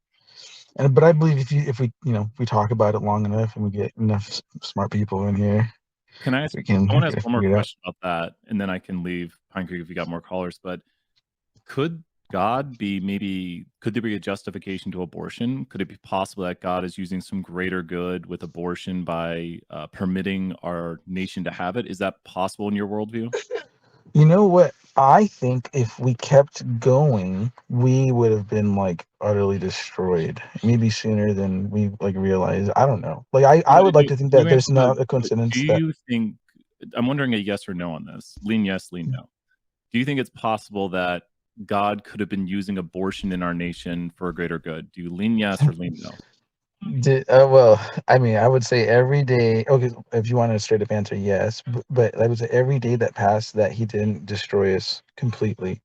But I believe if we we talk about it long enough and we get enough smart people in here, Can I ask? we can I want to ask one more figure it out. question about that, and then I can leave PineCreek if you got more callers. But could God be could there be a justification to abortion? Could it be possible that God is using some greater good with abortion by permitting our nation to have it? Is that possible in your worldview? You know what? I think if we kept going, we would have been like utterly destroyed. Maybe sooner than we like realize. I don't know. Like I would like to think that there's not a coincidence. Do you think? I'm wondering a yes or no on this. Lean yes, lean no. Do you think it's possible that God could have been using abortion in our nation for a greater good? Do you lean yes or lean no? Well, I mean, I would say every day. Okay, if you want a straight up answer, yes. But I would say every day that passed that he didn't destroy us completely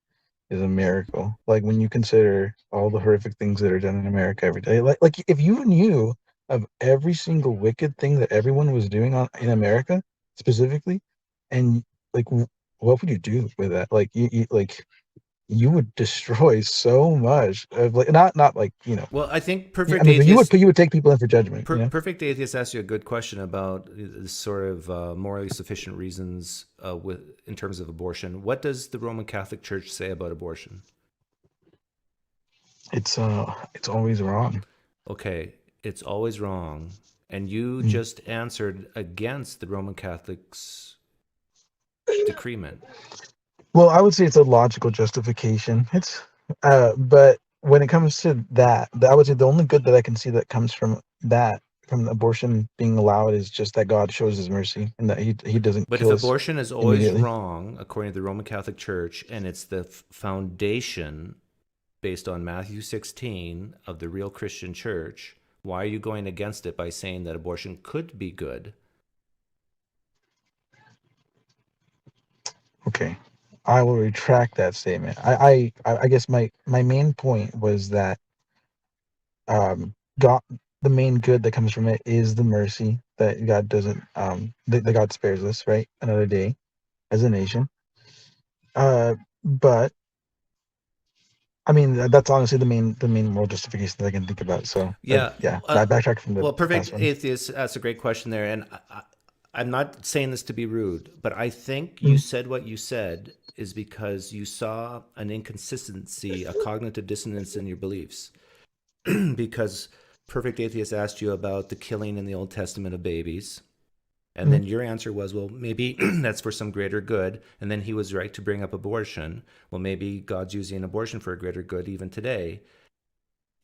is a miracle. Like when you consider all the horrific things that are done in America every day. Like if you knew of every single wicked thing that everyone was doing in America specifically, and like what would you do with that? Like you would destroy so much of like not like Well, I think you would take people in for judgment. Perfect Atheist asked you a good question about sort of morally sufficient reasons in terms of abortion. What does the Roman Catholic Church say about abortion? It's always wrong. Okay, it's always wrong, and you just answered against the Roman Catholics' decrement. Well, I would say it's a logical justification. But when it comes to that, I would say the only good that I can see that comes from abortion being allowed, is just that God shows His mercy and that He doesn't. But kill if us abortion is always wrong, according to the Roman Catholic Church, and it's the foundation based on Matthew 16 of the real Christian Church, why are you going against it by saying that abortion could be good? Okay. I will retract that statement. I guess my main point was that God, the main good that comes from it is the mercy that God doesn't that God spares us, right, another day as a nation. But I mean that's honestly the main moral justification that I can think about. So I backtrack from the Perfect Atheist. That's a great question there, and I'm not saying this to be rude, but I think you said what you said is because you saw an inconsistency, a cognitive dissonance in your beliefs. Because Perfect Atheist asked you about the killing in the Old Testament of babies. And then your answer was, well, maybe that's for some greater good. And then he was right to bring up abortion. Well, maybe God's using abortion for a greater good even today.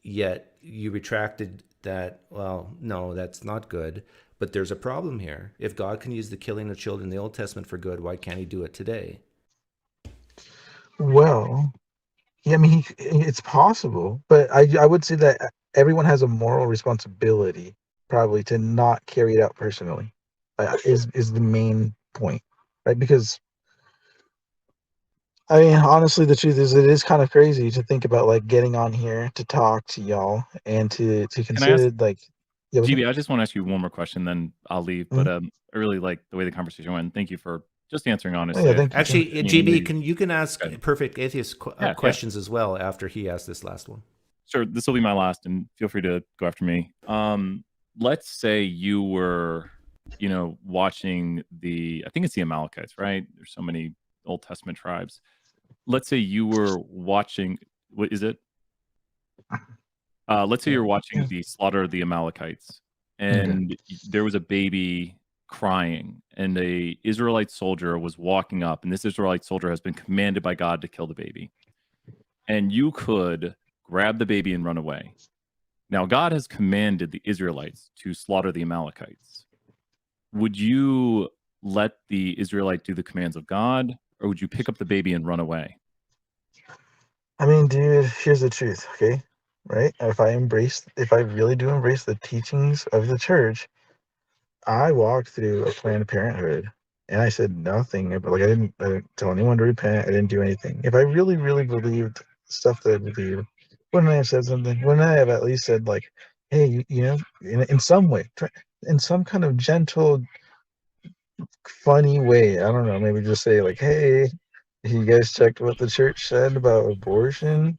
Yet you retracted that, well, no, that's not good. But there's a problem here. If God can use the killing of children in the Old Testament for good, why can't he do it today? Well, yeah, I mean, it's possible, but I would say that everyone has a moral responsibility probably to not carry it out personally, is the main point, right? Because I mean, honestly, the truth is, it is kind of crazy to think about like getting on here to talk to y'all and to consider like. Yeah, GB, I just want to ask you one more question, then I'll leave. But I really like the way the conversation went. Thank you for just answering honestly. Yeah, actually, GB, you can ask Perfect Atheist questions as well after he asks this last one. Sure, this will be my last, and feel free to go after me. Let's say you were, watching I think it's the Amalekites, right? There's so many Old Testament tribes. Let's say you were watching. What is it? Let's say you're watching the slaughter of the Amalekites, and there was a baby crying, and a Israelite soldier was walking up, and this Israelite soldier has been commanded by God to kill the baby. And you could grab the baby and run away. Now, God has commanded the Israelites to slaughter the Amalekites. Would you let the Israelite do the commands of God, or would you pick up the baby and run away? I mean, dude, here's the truth, okay? right? If I really do embrace the teachings of the church, I walked through a Planned Parenthood and I said nothing about, like, I didn't tell anyone to repent. I didn't do anything. If I really, really believed stuff that I believed, wouldn't I have said something? Wouldn't I have at least said, like, hey, you know, in some way, in some kind of gentle, funny way, I don't know, maybe just say, like, hey, you guys checked what the church said about abortion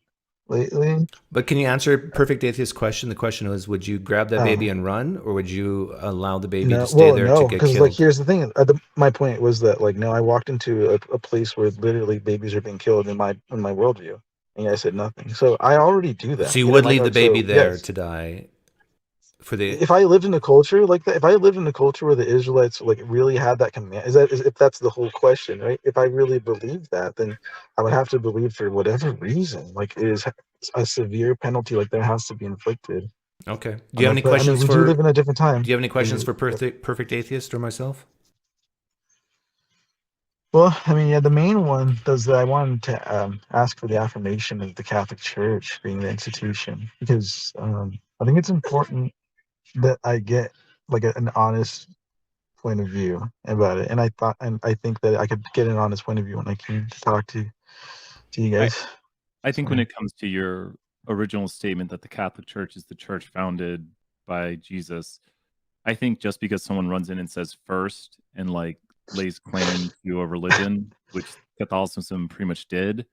lately? But can you answer Perfect Atheist question? The question was, would you grab that baby Um, and run, or would you allow the baby No, to stay well, there to no, get because, like, killed? here's the thing. My point was that, like, no, I walked into a place where literally babies are being killed in my worldview, and I said nothing. So I already do So that. you You know, would leave the baby so there yes, to die for the. if I lived in a culture like that, if I lived in a culture where the Israelites, like, really had that command, if that's the whole question, right? If I really believed that, then I would have to believe, for whatever reason, like, it is a severe penalty, like, that has to be inflicted Okay. Do on you have that. any But I mean, questions we do live for? in a different time. Do you have any questions We, for Perfect Atheist or myself? Well, I mean, yeah, the main one does that I wanted to ask for the affirmation of the Catholic Church being the institution, because I think it's important that I get, like, an honest point of view about it, and I think that I could get an honest point of view when I came to talk to you I guys. I think when So, it comes to your original statement that the Catholic Church is the church founded by Jesus, I think just because someone runs in and says first and, like, lays claim to a religion, which Catholicism pretty much did,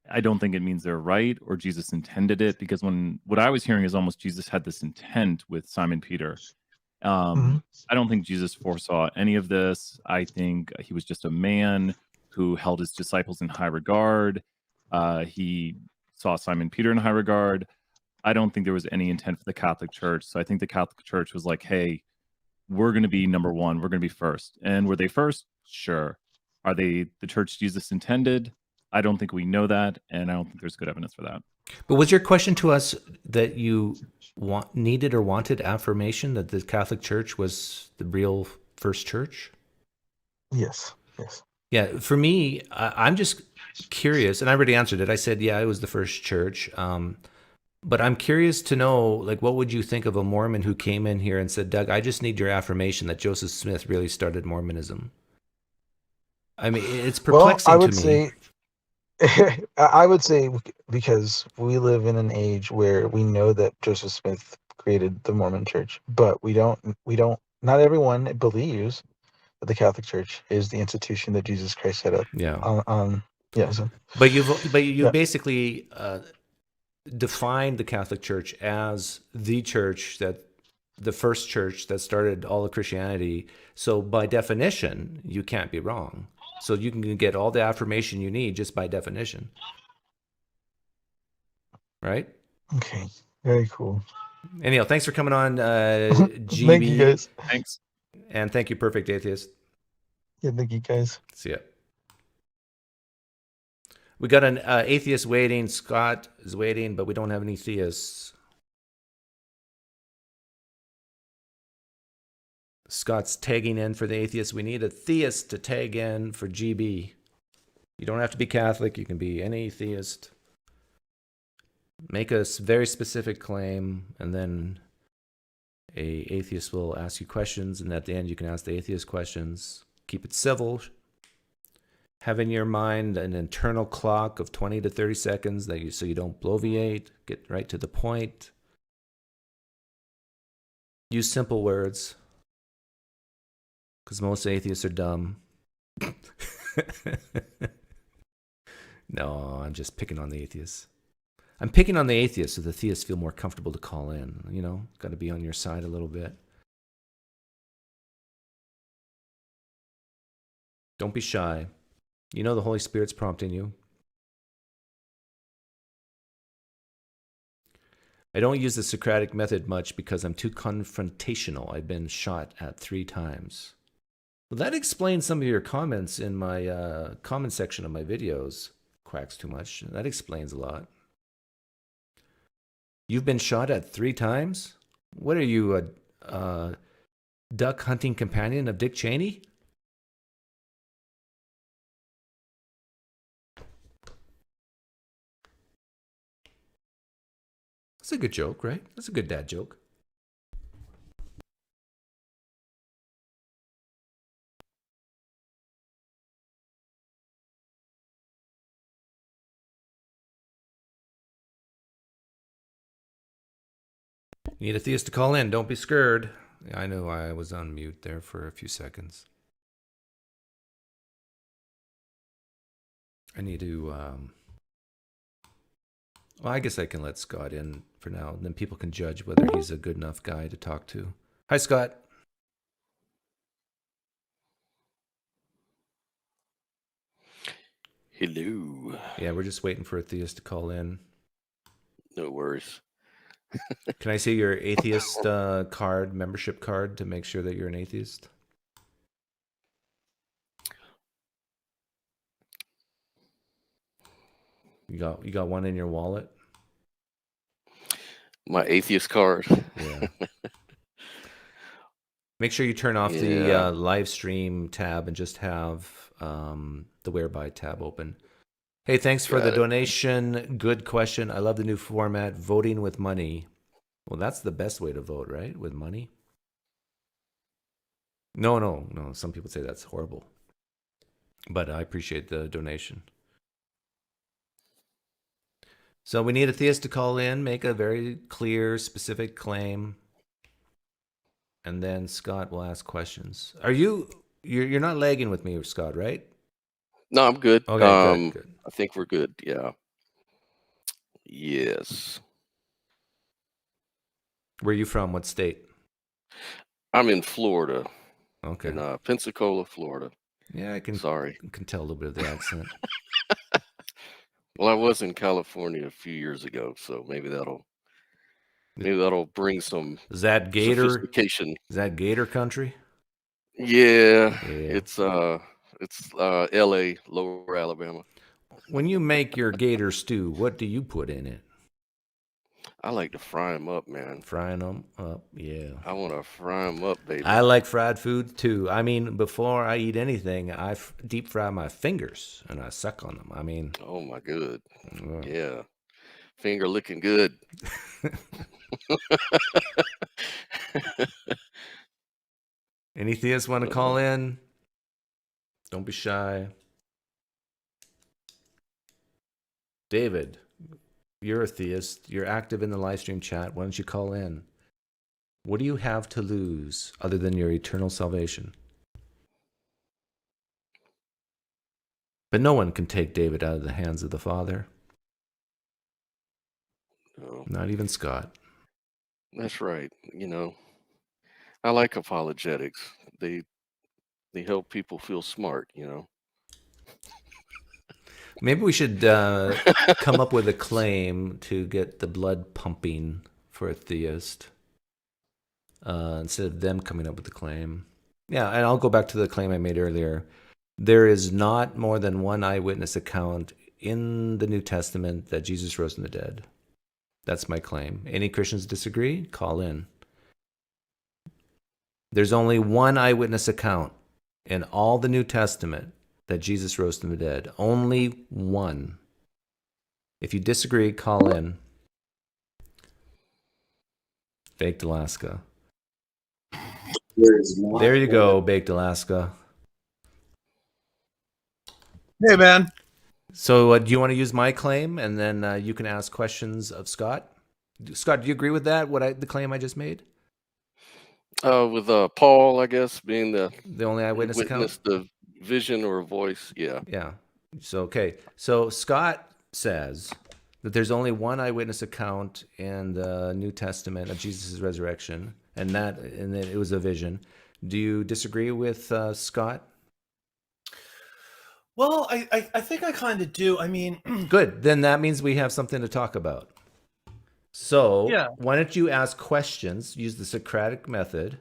I don't think it means they're right or Jesus intended it, because what I was hearing is almost Jesus had this intent with Simon Peter. mhm. I don't think Jesus foresaw any of this. I think he was just a man who held his disciples in high regard. He saw Simon Peter in high regard. I don't think there was any intent for the Catholic Church. So I think the Catholic Church was like, hey, we're going to be number one. We're going to be first. And were they first? Sure. Are they the church Jesus intended? I don't think we know that. And I don't think there's good evidence for that. But was your question to us that you needed or wanted affirmation that the Catholic Church was the real first church? Yes, yes. Yeah, for me, I'm just curious, and I already answered it. I said, yeah, it was the first church. But I'm curious to know, like, what would you think of a Mormon who came in here and said, Doug, I just need your affirmation that Joseph Smith really started Mormonism? I mean, it's Well, I perplexing to would me. say, I would say, because we live in an age where we know that Joseph Smith created the Mormon Church, but not everyone believes that the Catholic Church is the institution that Jesus Christ set up. Yeah. Yeah. So, But you yeah. basically defined the Catholic Church as the church the first church that started all of Christianity. So by definition, you can't be wrong. So you can get all the affirmation you need just by definition. Right? Okay. Very cool. Anyhow, thanks for coming on, Thank you, GB. guys. Thanks. And thank you, Perfect Atheist. Yeah, thank you, guys. See ya. We got an atheist waiting. Scott is waiting, but we don't have any theists. Scott's tagging in for the atheist. We need a theist to tag in for GB. You don't have to be Catholic. You can be any theist. Make a very specific claim, and then a atheist will ask you questions, and at the end you can ask the atheist questions. Keep it civil. Have in your mind an internal clock of 20 to 30 seconds so you don't bloviate. Get right to the point. Use simple words, because most atheists are dumb. No, I'm just picking on the atheists. I'm picking on the atheists so the theists feel more comfortable to call in. You know, got to be on your side a little bit. Don't be shy. You know the Holy Spirit's prompting you. I don't use the Socratic method much because I'm too confrontational. I've been shot at 3 times. Well, that explains some of your comments in my comment section of my videos. Quacks too much. That explains a lot. You've been shot at 3 times? What are you, a duck hunting companion of Dick Cheney? a good joke, right? That's a good dad joke. You need a theist to call in. Don't be scared. I know I was on mute there for a few seconds. I need to... well, I guess I can let Scott in for now, and then people can judge whether he's a good enough guy to talk to. Hi, Scott. Hello. Yeah, we're just waiting for a theist to call in. No worries. Can I see your atheist card, membership card, to make sure that you're an atheist? You got one in your wallet? My atheist card. Yeah. Make sure you turn off the live stream tab and just have the Whereby tab open. Hey, thanks for the donation. Good question. I love the new format, voting with money. Well, that's the best way to vote, right? With money? No. Some people say that's horrible. But I appreciate the donation. So we need a theist to call in, make a very clear, specific claim. And then Scott will ask questions. You're not lagging with me, Scott, right? No, I'm good. Okay, good. I think we're good. Yeah. Yes. Where are you from? What state? I'm in Florida. Okay. In Pensacola, Florida. Yeah, I can tell a little bit of the accent. Well, I was in California a few years ago, so maybe that'll bring some sophistication. Is that Gator country? Yeah. It's L.A., Lower Alabama. When you make your gator stew, what do you put in it? I like to fry them up, man. Frying them up, yeah. I want to fry them up, baby. I like fried food too. I mean, before I eat anything, I deep fry my fingers and I suck on them. I mean, oh my good, yeah, finger licking good. Any theists want to call in? Don't be shy. David, you're a theist. You're active in the live stream chat. Why don't you call in? What do you have to lose other than your eternal salvation? But no one can take David out of the hands of the Father. No. Not even Scott. That's right. I like apologetics. They help people feel smart, Maybe we should come up with a claim to get the blood pumping for a theist instead of them coming up with the claim. Yeah, and I'll go back to the claim I made earlier. There is not more than one eyewitness account in the New Testament that Jesus rose from the dead. That's my claim. Any Christians disagree? Call in. There's only one eyewitness account in all the New Testament that Jesus rose from the dead. Only one. If you disagree, call in. Baked Alaska. There you go, Baked Alaska. Hey, man. So do you want to use my claim, and then you can ask questions of Scott? Scott, do you agree with that, the claim I just made? With Paul, I guess, being the only eyewitness account? the vision or voice, yeah. Yeah. So, okay. So Scott says that there's only one eyewitness account in the New Testament of Jesus' resurrection, and that it was a vision. Do you disagree with Scott? Well, I think I kind of do. I mean... Good. Then that means we have something to talk about. So why don't you ask questions, use the Socratic method.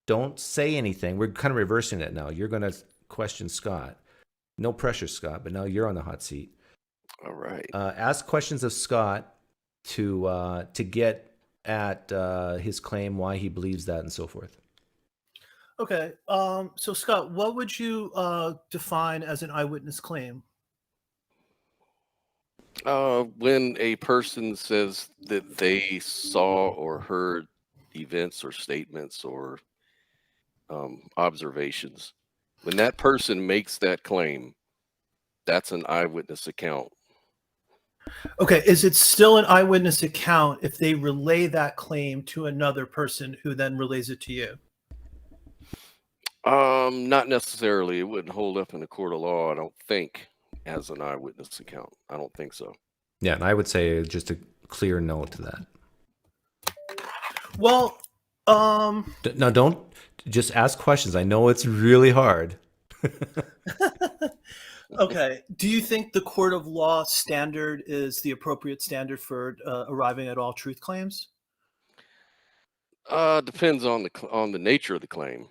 Don't say anything. We're kind of reversing it now. You're going to question Scott. No pressure, Scott, but now you're on the hot seat. All right. Ask questions of Scott to get at his claim, why he believes that, and so forth. Okay. So, Scott, what would you define as an eyewitness claim? When a person says that they saw or heard events or statements or observations, when that person makes that claim, that's an eyewitness account. Okay, is it still an eyewitness account if they relay that claim to another person who then relays it to you? Not necessarily. It wouldn't hold up in a court of law, I don't think, as an eyewitness account. I don't think so. Yeah, and I would say just a clear no to that. Well, No, don't just ask questions. I know it's really hard. okay. Do you think the court of law standard is the appropriate standard for arriving at all truth claims? Depends on the nature of the claim.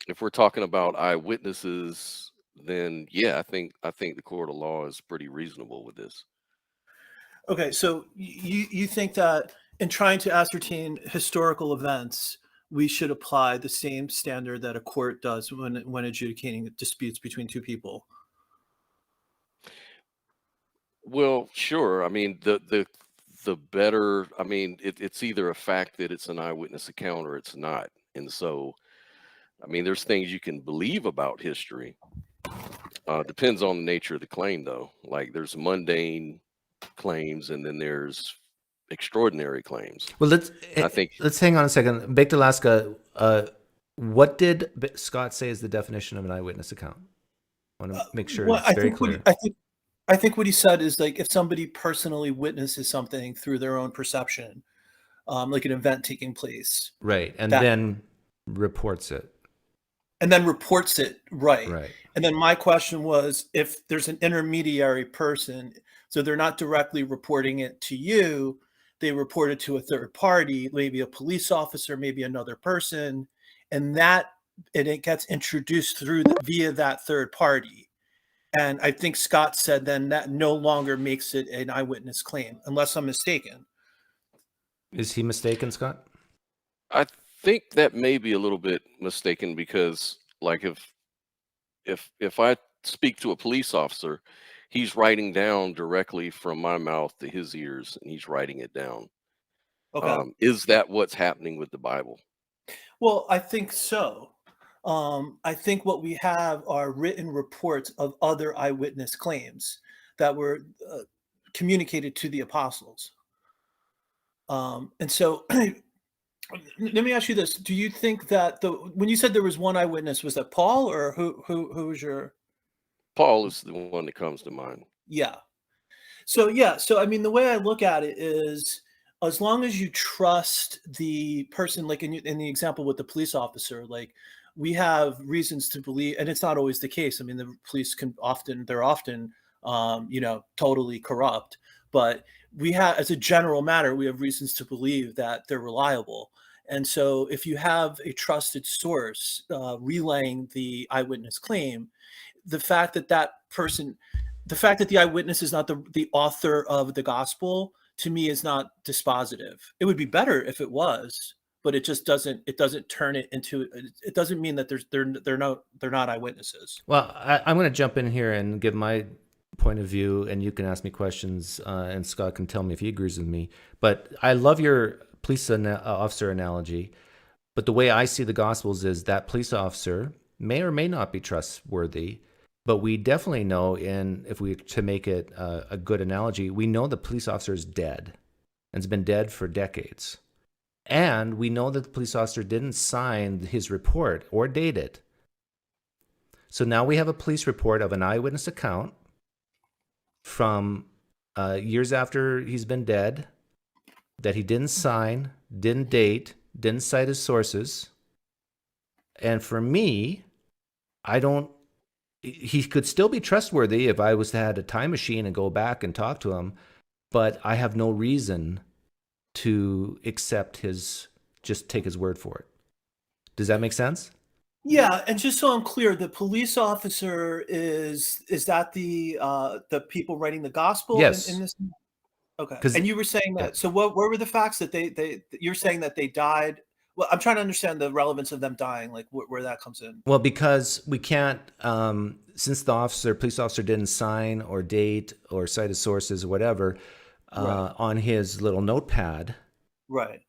If we're talking about eyewitnesses, then yeah, I think the court of law is pretty reasonable with this. Okay, so you think that in trying to ascertain historical events, we should apply the same standard that a court does when adjudicating disputes between two people? Well, sure. I mean, the better. I mean, it's either a fact that it's an eyewitness account or it's not, and so, I mean, there's things you can believe about history. Depends on the nature of the claim, though. Like there's mundane claims, and then there's extraordinary claims. Well, let's hang on a second. Baked Alaska, what did Scott say is the definition of an eyewitness account? I want to make sure it's very clear. I think what he said is like if somebody personally witnesses something through their own perception, like an event taking place, right, and then reports it. And then reports it, right. Right. And then my question was, if there's an intermediary person, so they're not directly reporting it to you, they report it to a third party, maybe a police officer, maybe another person, and it gets introduced via that third party. And I think Scott said then that no longer makes it an eyewitness claim, unless I'm mistaken. Is he mistaken, Scott? I think that may be a little bit mistaken because, like, if I speak to a police officer, he's writing down directly from my mouth to his ears, and he's writing it down. Okay. Is that what's happening with the Bible? Well, I think so. I think what we have are written reports of other eyewitness claims that were communicated to the apostles. And so let me ask you this. Do you think that when you said there was one eyewitness, was that Paul or who was your? Paul is the one that comes to mind. Yeah. So I mean, the way I look at it is, as long as you trust the person, like in the example with the police officer, like we have reasons to believe, and it's not always the case. I mean, the police they're often totally corrupt, but we have, as a general matter, we have reasons to believe that they're reliable. And so if you have a trusted source relaying the eyewitness claim, the fact that the eyewitness is not the author of the gospel, to me, is not dispositive. It would be better if it was, but it just doesn't. It doesn't turn it into. It doesn't mean that they're not eyewitnesses. Well, I'm going to jump in here and give my point of view, and you can ask me questions, and Scott can tell me if he agrees with me. But I love your police officer analogy. But the way I see the Gospels is that police officer may or may not be trustworthy. But we definitely know, if we to make it a good analogy, we know the police officer is dead and has been dead for decades. And we know that the police officer didn't sign his report or date it. So now we have a police report of an eyewitness account from years after he's been dead that he didn't sign, didn't date, didn't cite his sources. And for me, he could still be trustworthy if I was to have a time machine and go back and talk to him, but I have no reason to just take his word for it. Does that make sense? Yeah, and just so I'm clear, the police officer is that the people writing the gospel? Yes. In this? Okay. And you were saying that. So what were the facts that you're saying that they died Well, I'm trying to understand the relevance of them dying, like where that comes in. Well, because we can't, since the police officer didn't sign or date or cite his sources or whatever Right. on his little notepad, Right.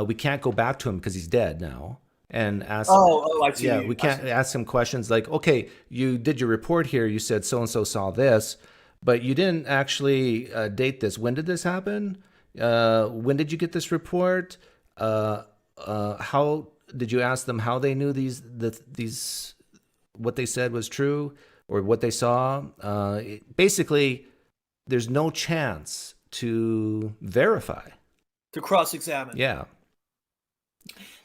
we can't go back to him because he's dead now and ask. Oh, I see. Yeah, we can't ask him questions like, okay, you did your report here. You said so and so saw this, but you didn't actually date this. When did this happen? When did you get this report? How did you ask them how they knew these what they said was true or what they saw? Basically, there's no chance to verify, to cross-examine. Yeah.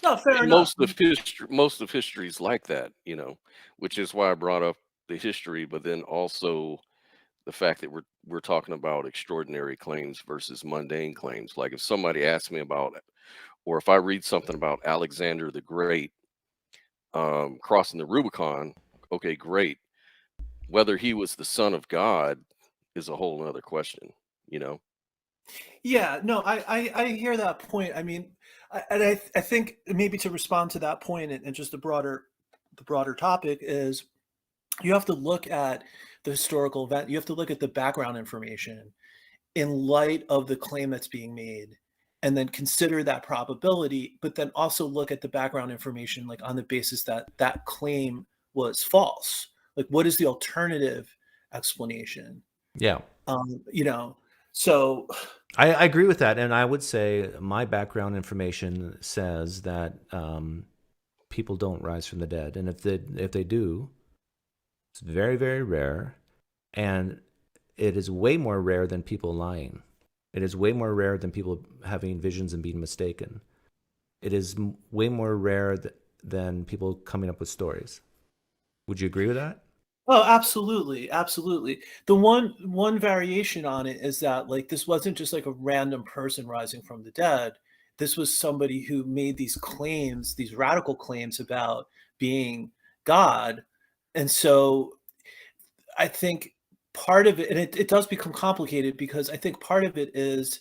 No, fair enough. Most of history is like that, you know, which is why I brought up the history, but then also the fact that we're talking about extraordinary claims versus mundane claims. Like if somebody asks me about it, or if I read something about Alexander the Great crossing the Rubicon, okay, great. Whether he was the son of God is a whole other question, you know? Yeah, no, I hear that point. I mean, I think maybe to respond to that point and just the broader topic is you have to look at the historical event. You have to look at the background information in light of the claim that's being made, and then consider that probability, but then also look at the background information, like on the basis that that claim was false. Like, what is the alternative explanation? Yeah. You know, so I agree with that. And I would say my background information says that people don't rise from the dead. And if they do, it's very, very rare. And it is way more rare than people lying. It is way more rare than people having visions and being mistaken. It is way more rare than people coming up with stories. Would you agree with that? Oh, absolutely, absolutely. The one variation on it is that, like, this wasn't just like a random person rising from the dead. This was somebody who made these claims, these radical claims about being God. And so I think part of it, and it does become complicated because I think part of it is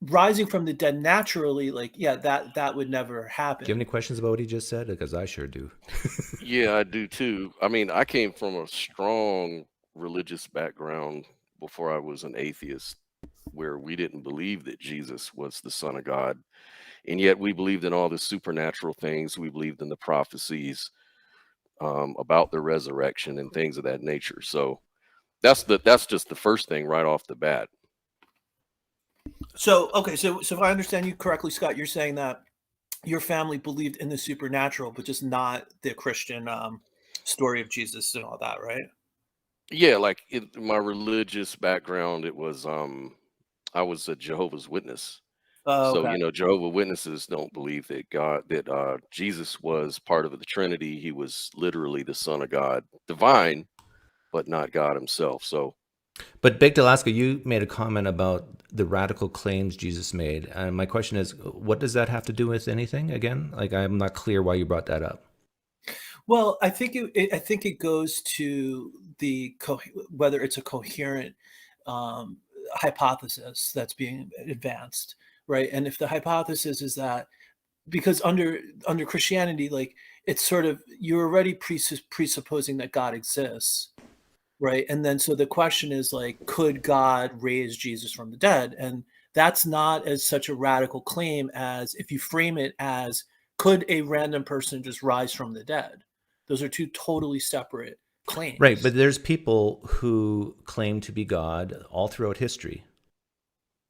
rising from the dead naturally, like, yeah, that would never happen. Do you have any questions about what he just said? Because I sure do. Yeah, I do too. I mean, I came from a strong religious background before I was an atheist, where we didn't believe that Jesus was the Son of God. And yet we believed in all the supernatural things. We believed in the prophecies about the resurrection and things of that nature. So that's just the first thing right off the bat. So, okay, so if I understand you correctly, Scott, you're saying that your family believed in the supernatural, but just not the Christian story of Jesus and all that, right? Yeah, like in my religious background, it was I was a Jehovah's Witness. Oh, So, okay. you know, Jehovah Witnesses don't believe that Jesus was part of the Trinity. He was literally the Son of God, divine, but not God himself. So, but Baked Alaska, you made a comment about the radical claims Jesus made. And my question is, what does that have to do with anything again? Like, I'm not clear why you brought that up. Well, I think it goes to whether it's a coherent hypothesis that's being advanced, right? And if the hypothesis is that because under Christianity, like, it's sort of, you're already presupposing that God exists, right? And then so the question is, like, could God raise Jesus from the dead? And that's not as such a radical claim as if you frame it as, could a random person just rise from the dead? Those are two totally separate claims. Right, but there's people who claim to be God all throughout history,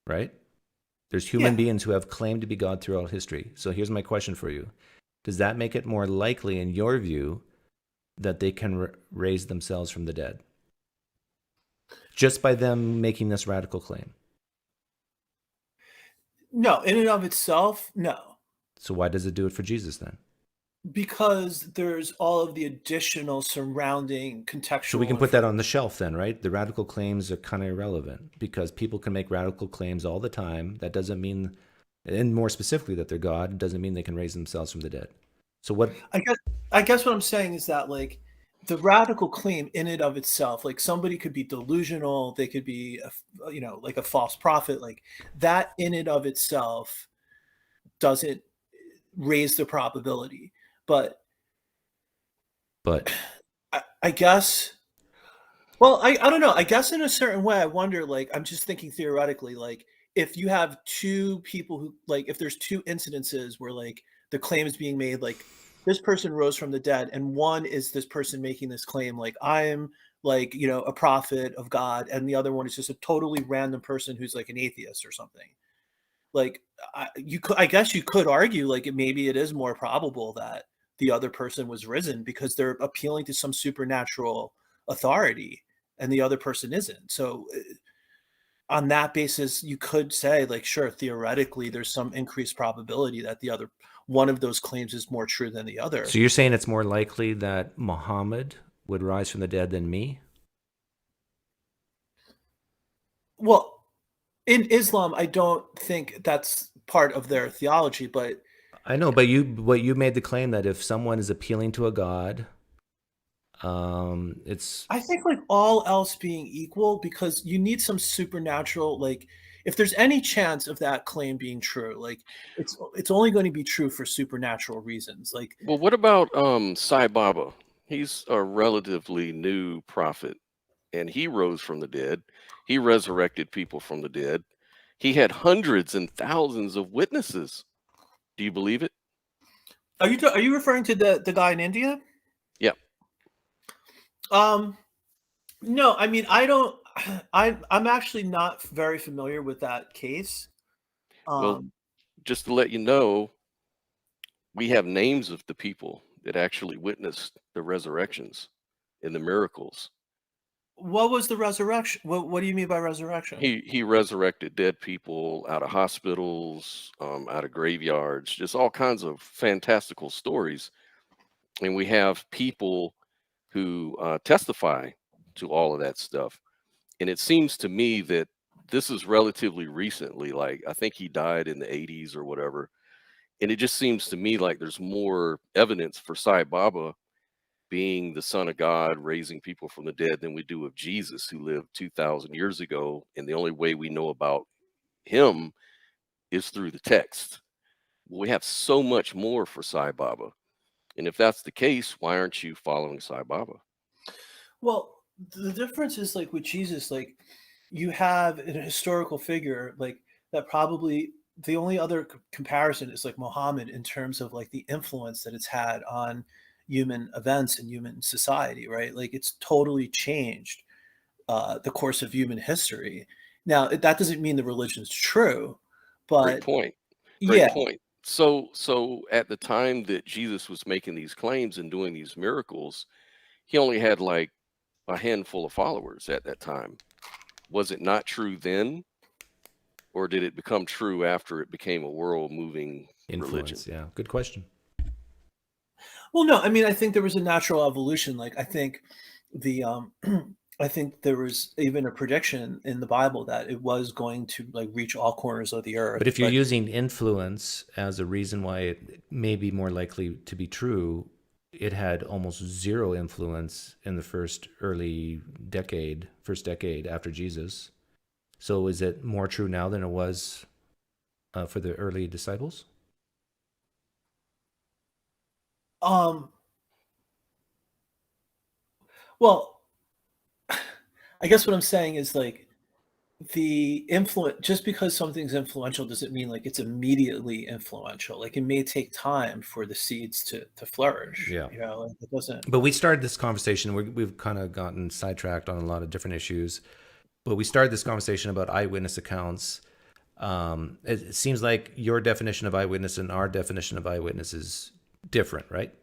right? There's human beings who have claimed to be God throughout history. So here's my question for you. Does that make it more likely, in your view, that they can raise themselves from the dead? Just by them making this radical claim? No, in and of itself, no. So why does it do it for Jesus then? Because there's all of the additional surrounding contextual. So we can put that on the shelf then, right? The radical claims are kind of irrelevant because people can make radical claims all the time. That doesn't mean, and more specifically that they're God, it doesn't mean they can raise themselves from the dead. So what? I guess what I'm saying is that, like, the radical claim in and of itself, like, somebody could be delusional, they could be, like a false prophet, like that in and of itself doesn't raise the probability. But But I guess, well, I don't know. I guess in a certain way, I wonder, like, I'm just thinking theoretically, like, if you have two people who, like, if there's two incidences where, like, the claim is being made, like, this person rose from the dead, and one is this person making this claim, like, I'm, like, you know, a prophet of God, and the other one is just a totally random person who's, like, an atheist or something. Like, I guess you could argue, like, maybe it is more probable that the other person was risen because they're appealing to some supernatural authority and the other person isn't. So on that basis, you could say, like, sure, theoretically, there's some increased probability that the other one of those claims is more true than the other. so you're saying it's more likely that Muhammad would rise from the dead than me? Well, in Islam, I don't think that's part of their theology, but I know, but you made the claim that if someone is appealing to a god, it's I think, like, all else being equal, because you need some supernatural, like, if there's any chance of that claim being true, like, it's only going to be true for supernatural reasons. Like, Well, what about Sai Baba? He's a relatively new prophet, and he rose from the dead. He resurrected people from the dead. He had hundreds and thousands of witnesses. Do you believe it? are you referring to the guy in India? Yeah. No, I mean, I don't. I'm actually not very familiar with that case. Well, just to let you know, we have names of the people that actually witnessed the resurrections and the miracles. What was the resurrection? What do you mean by resurrection? He resurrected dead people out of hospitals, out of graveyards, just all kinds of fantastical stories. And we have people who testify to all of that stuff. And it seems to me that this is relatively recently, like I think he died in the 80s or whatever. And it just seems to me like there's more evidence for Sai Baba being the son of God, raising people from the dead than we do of Jesus, who lived 2,000 years ago. And the only way we know about him is through the text. We have so much more for Sai Baba. And if that's the case, why aren't you following Sai Baba? Well, the difference is, like, with Jesus, like, you have a historical figure, like, that probably the only other comparison is, like, Muhammad, in terms of, like, the influence that it's had on human events and human society, right? Like, it's totally changed the course of human history. Now, that doesn't mean the religion's true, Great but point. Great yeah, point. So at the time that Jesus was making these claims and doing these miracles, he only had like a handful of followers at that time. Was it not true then? Or did it become true after it became a world moving religion? influence. Yeah, good question. well, no, I mean, I think there was a natural evolution. Like, I think the I think there was even a prediction in the Bible that it was going to, like, reach all corners of the earth. But if you're using influence as a reason why it may be more likely to be true, it had almost zero influence in the first decade after Jesus. So is it more true now than it was for the early disciples? Well, I guess what I'm saying is, like, the influence, just because something's influential doesn't mean, like, it's immediately influential. Like, it may take time for the seeds to flourish. Yeah. You know, like, it doesn't. But we started this conversation, we've kind of gotten sidetracked on a lot of different issues, but we started this conversation about eyewitness accounts. It seems like your definition of eyewitness and our definition of eyewitness is different, right?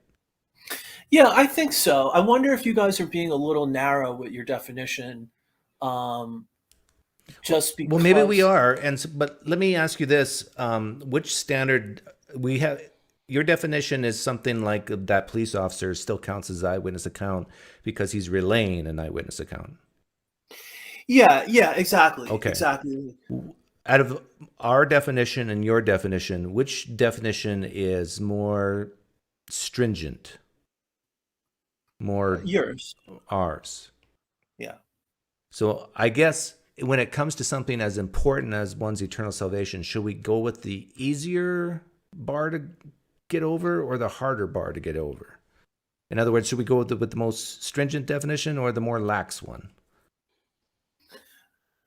Yeah, I think so. I wonder if you guys are being a little narrow with your definition. Just because. Well, maybe we are, but let me ask you this: which standard we have? Your definition is something like that police officer still counts as eyewitness account because he's relaying an eyewitness account. Yeah, exactly. Okay. Exactly. Out of our definition and your definition, which definition is more stringent? More Yours. Ours. Yeah. So I guess when it comes to something as important as one's eternal salvation, should we go with the easier bar get over or the harder bar to get over? In other words, should we go with the most stringent definition or the more lax one?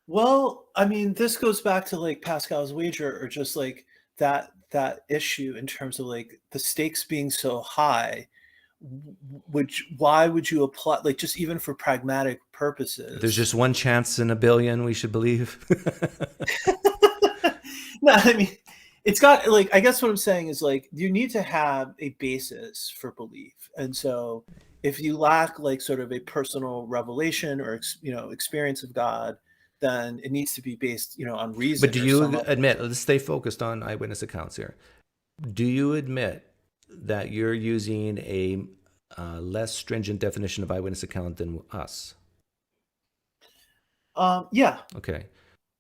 Well, I mean, this goes back to like Pascal's wager, or just like that issue in terms of like the stakes being so high. Why would you apply, like, just even for pragmatic purposes? There's just one chance in a billion, we should believe. No, I mean, it's got, like, I guess what I'm saying is, like, you need to have a basis for belief. And so if you lack like sort of a personal revelation or experience of God, then it needs to be based on reason. But do you admit, let's stay focused on eyewitness accounts here, do you admit that you're using a less stringent definition of eyewitness account than us? Yeah. Okay.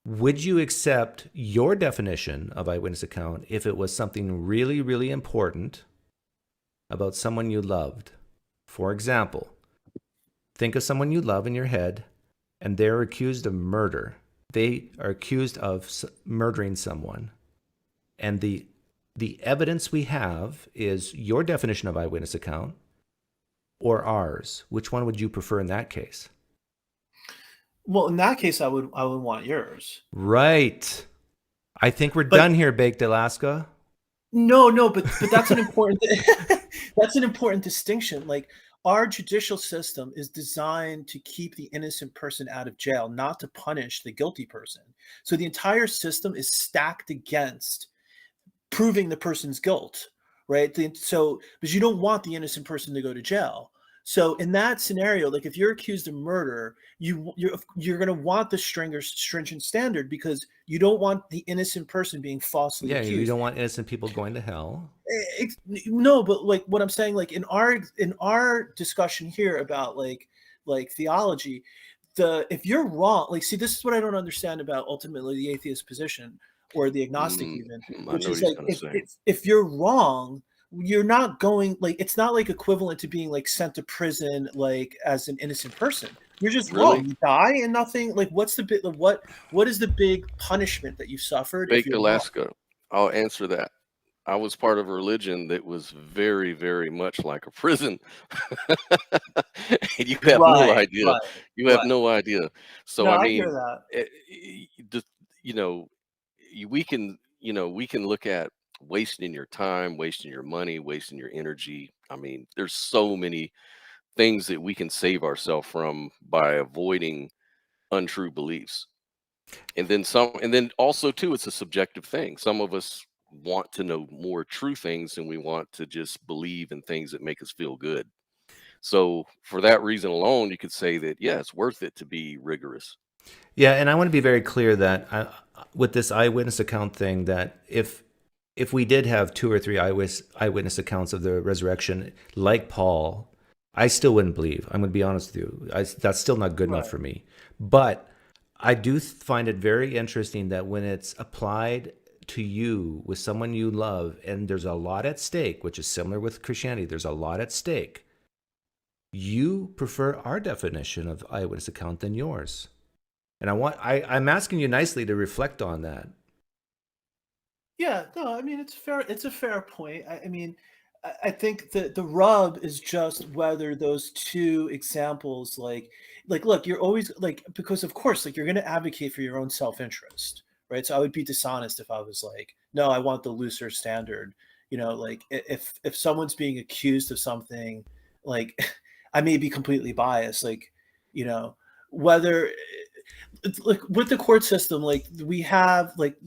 Would you accept your definition of eyewitness account if it was something really, really important about someone you loved? For example, think of someone you love in your head, and they're accused of murder. They are accused of murdering someone. And the evidence we have is your definition of eyewitness account or ours. Which one would you prefer in that case? Well, in that case, I would want yours. Right. I think we're done here, Baked Alaska. No, but that's an important that's an important distinction. Like, our judicial system is designed to keep the innocent person out of jail, not to punish the guilty person. So the entire system is stacked against proving the person's guilt, right? So, because you don't want the innocent person to go to jail. So in that scenario, like if you're accused of murder, you're going to want the stringent standard because you don't want the innocent person being falsely accused. Yeah, you don't want innocent people going to hell. No, but like what I'm saying, like in our discussion here about like theology, if you're wrong, like, see, this is what I don't understand about ultimately the atheist position or the agnostic even, which is like if you're wrong, you're not going, like, it's not like equivalent to being like sent to prison like as an innocent person. You're just wrong. You die and nothing. Like, what's the bit of what is the big punishment that you suffered? Baked Alaska. I'll answer that. I was part of a religion that was very, very much like a prison. And you have no idea. Right, you have no idea. So no, I mean, hear that. we can look at wasting your time, wasting your money, wasting your energy. I mean, there's so many things that we can save ourselves from by avoiding untrue beliefs. And then also too, it's a subjective thing. Some of us want to know more true things and we want to just believe in things that make us feel good. So for that reason alone, you could say that, yeah, it's worth it to be rigorous. Yeah. And I want to be very clear that with this eyewitness account thing, that if we did have 2 or 3 eyewitness accounts of the resurrection, like Paul, I still wouldn't believe. I'm going to be honest with you. That's still not good enough for me. But I do find it very interesting that when it's applied to you with someone you love, and there's a lot at stake, which is similar with Christianity, there's a lot at stake, you prefer our definition of eyewitness account than yours. And I'm asking you nicely to reflect on that. Yeah, no, I mean, it's a fair point. I mean, I think that the rub is just whether those two examples, like look, you're always like, because of course, like, you're going to advocate for your own self-interest, right? So I would be dishonest if I was like, no, I want the looser standard. Like if someone's being accused of something, like, I may be completely biased, like, whether like with the court system, like we have like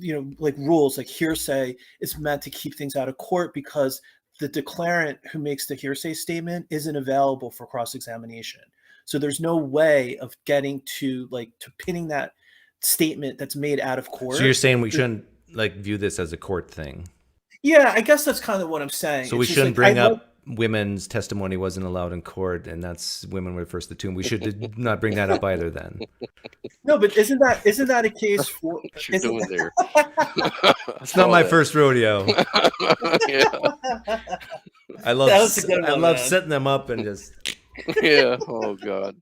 rules, like hearsay is meant to keep things out of court because the declarant who makes the hearsay statement isn't available for cross-examination. So there's no way of getting to pinning that statement that's made out of court. So you're saying we shouldn't view this as a court thing? Yeah, I guess that's kind of what I'm saying. So we shouldn't bring up women's testimony wasn't allowed in court, and that's women were first to the tomb. We should not bring that up either then. No, but isn't that a case for what you're doing there? It's not my first rodeo. Yeah. I love setting them up and just yeah. Oh God.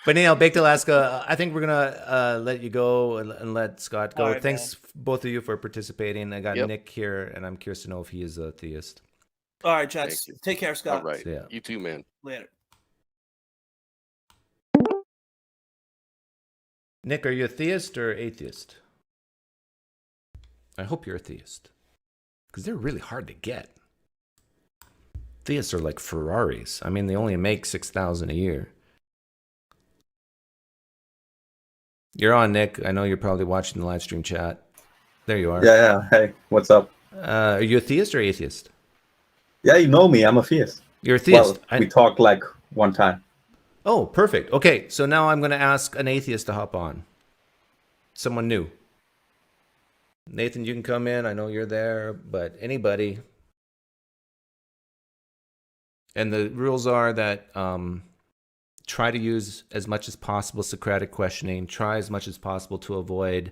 But anyhow, Baked Alaska, I think we're gonna let you go and let Scott go. Right, thanks both of you for participating. I got Nick here, and I'm curious to know if he is a theist. All right, Thank gents. you. Take care, All Scott. right. Yeah. You too, man. Later. Nick, are you a theist or atheist? I hope you're a theist, because they're really hard to get. Theists are like Ferraris. I mean, they only make 6,000 a year. You're on, Nick. I know you're probably watching the live stream chat. There you are. Yeah. Hey, what's up? Are you a theist or atheist? Yeah, you know me. I'm a theist. You're a theist. Well, we talked like one time. Oh, perfect. Okay, so now I'm going to ask an atheist to hop on. Someone new. Nathan, you can come in. I know you're there, but anybody. And the rules are that try to use as much as possible Socratic questioning. Try as much as possible to avoid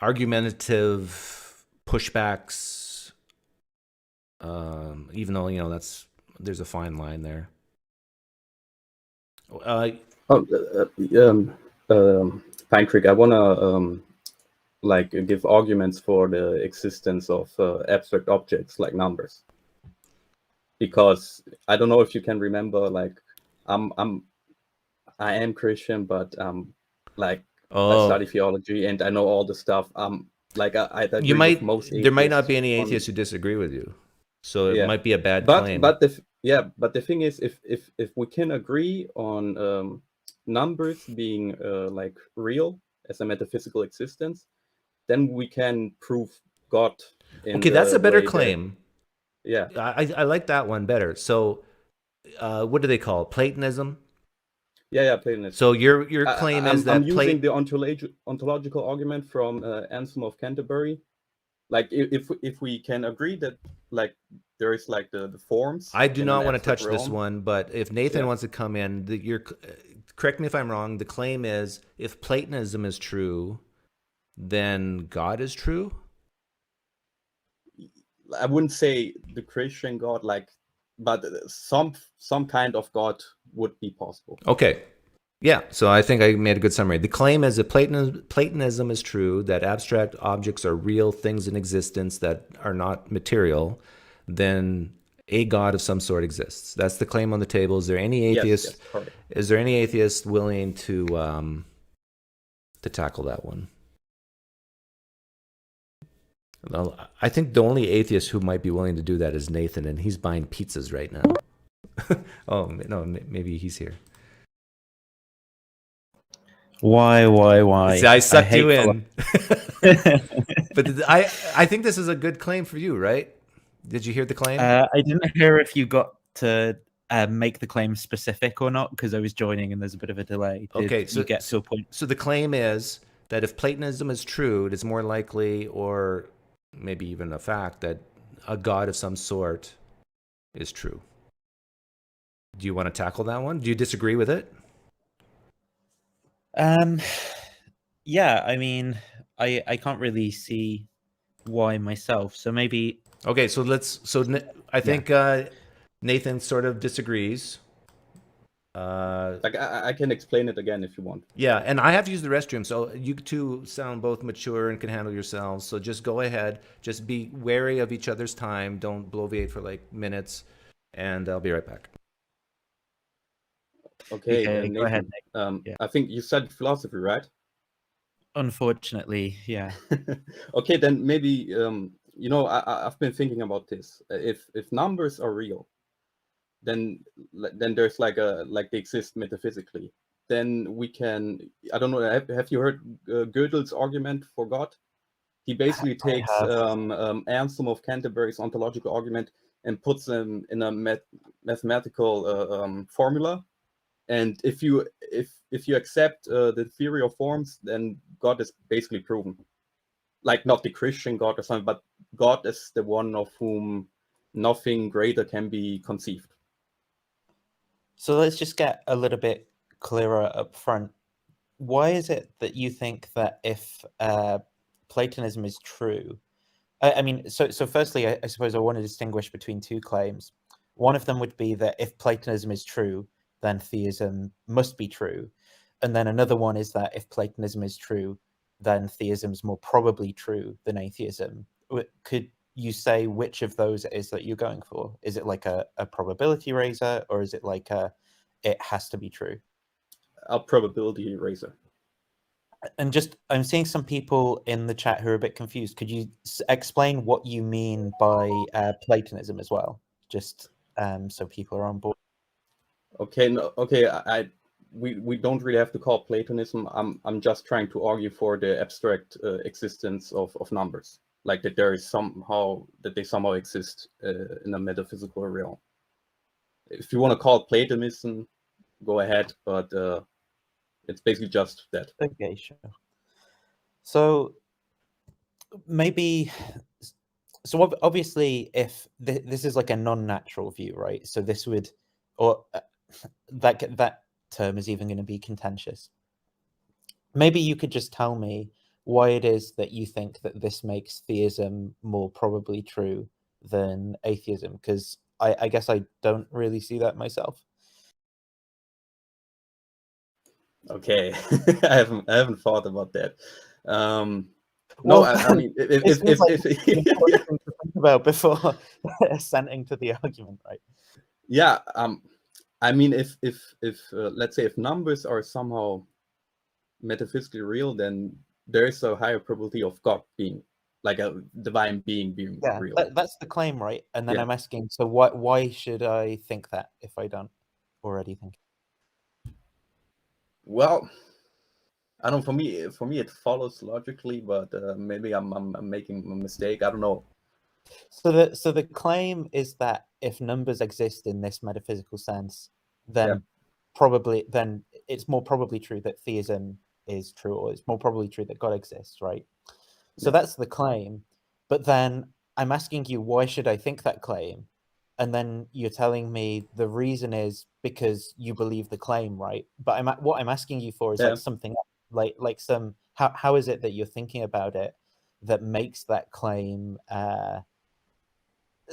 argumentative pushbacks, even though, you know, there's a fine line there. PineCreek, I want to like give arguments for the existence of abstract objects like numbers, because I don't know if you can remember, like I am Christian, but like I study theology and I know all the stuff. Like I agree with most there might not atheists be any on- atheists who disagree with you, so it Yeah. might be a bad but claim. but the thing is, if we can agree on numbers being like real as a metaphysical existence, then we can prove God. Okay, that's a better way that- claim. Yeah. I like that one better. So what do they call it? Platonism? Yeah, Platonism. So your claim is that I'm using the ontological argument from Anselm of Canterbury. Like if we can agree that like there is like the forms. I do in not an want to abstract touch this realm. one, but if Nathan wants to come in, correct me if I'm wrong. The claim is if Platonism is true, then God is true. I wouldn't say the Christian God, like, but some kind of God would be possible. Okay. Yeah, so I think I made a good summary. The claim is that Platonism is true, that abstract objects are real things in existence that are not material, then a God of some sort exists. That's the claim on the table. Is there any atheist? Yes, correct. Is there any atheist willing to tackle that one? Well, I think the only atheist who might be willing to do that is Nathan, and he's buying pizzas right now. Oh no, maybe he's here. Why? See, I sucked you in. But I think this is a good claim for you, right? Did you hear the claim? I didn't hear if you got to make the claim specific or not, because I was joining and there's a bit of a delay. Did you get to a point? So the claim is that if Platonism is true, it is more likely, or maybe even a fact, that a God of some sort is true. Do you want to tackle that one? Do you disagree with it? Yeah, I mean, I can't really see why myself. So maybe. Okay, so I think Nathan sort of disagrees. Like I can explain it again if you want. Yeah, and I have to use the restroom, so you two sound both mature and can handle yourselves. So just go ahead. Just be wary of each other's time. Don't bloviate for like minutes, and I'll be right back. Okay, go Nathan, ahead, Nick. Yeah. I think you studied philosophy, right? Unfortunately, yeah. Okay, then maybe you know, I've been thinking about this. If numbers are real, then there's like they exist metaphysically. Then we can, I don't know. Have you heard Gödel's argument for God? He basically takes Anselm of Canterbury's ontological argument and puts them in a mathematical formula. And if you accept the theory of forms, then God is basically proven. Like not the Christian God or something, but God is the one of whom nothing greater can be conceived. So let's just get a little bit clearer up front. Why is it that you think that if Platonism is true, I mean, so firstly, I suppose I want to distinguish between two claims. One of them would be that if Platonism is true, then theism must be true. And then another one is that if Platonism is true, then theism is more probably true than atheism. Could you say which of those it is that you're going for? Is it like a probability raiser, or is it like it has to be true? A probability raiser. And just, I'm seeing some people in the chat who are a bit confused. Could you explain what you mean by Platonism as well? Just so people are on board. Okay, no, okay, we don't really have to call Platonism. I'm just trying to argue for the abstract existence of numbers, like that there is somehow that they somehow exist in a metaphysical realm. If you want to call it Platonism, go ahead, but it's basically just that. Okay, sure. So maybe, so obviously, if this is like a non-natural view, right? So this would, or that term is even going to be contentious. Maybe you could just tell me why it is that you think that this makes theism more probably true than atheism, because I guess I don't really see that myself. Okay, I haven't thought about that. No, I mean, if important thing to think about before assenting to the argument, right? Yeah, I mean, if let's say if numbers are somehow metaphysically real, then there is a higher probability of God being, like a divine being real. That's the claim, right? And then I'm asking, so why should I think that if I don't already think it? Well, I don't. For me, it follows logically, but maybe I'm making a mistake. I don't know. So the claim is that if numbers exist in this metaphysical sense, then then it's more probably true that theism is true, or it's more probably true that God exists, right? So that's the claim. But then I'm asking you, why should I think that claim? And then you're telling me the reason is because you believe the claim, right? But what I'm asking you for is like something like some, how is it that you're thinking about it that makes that claim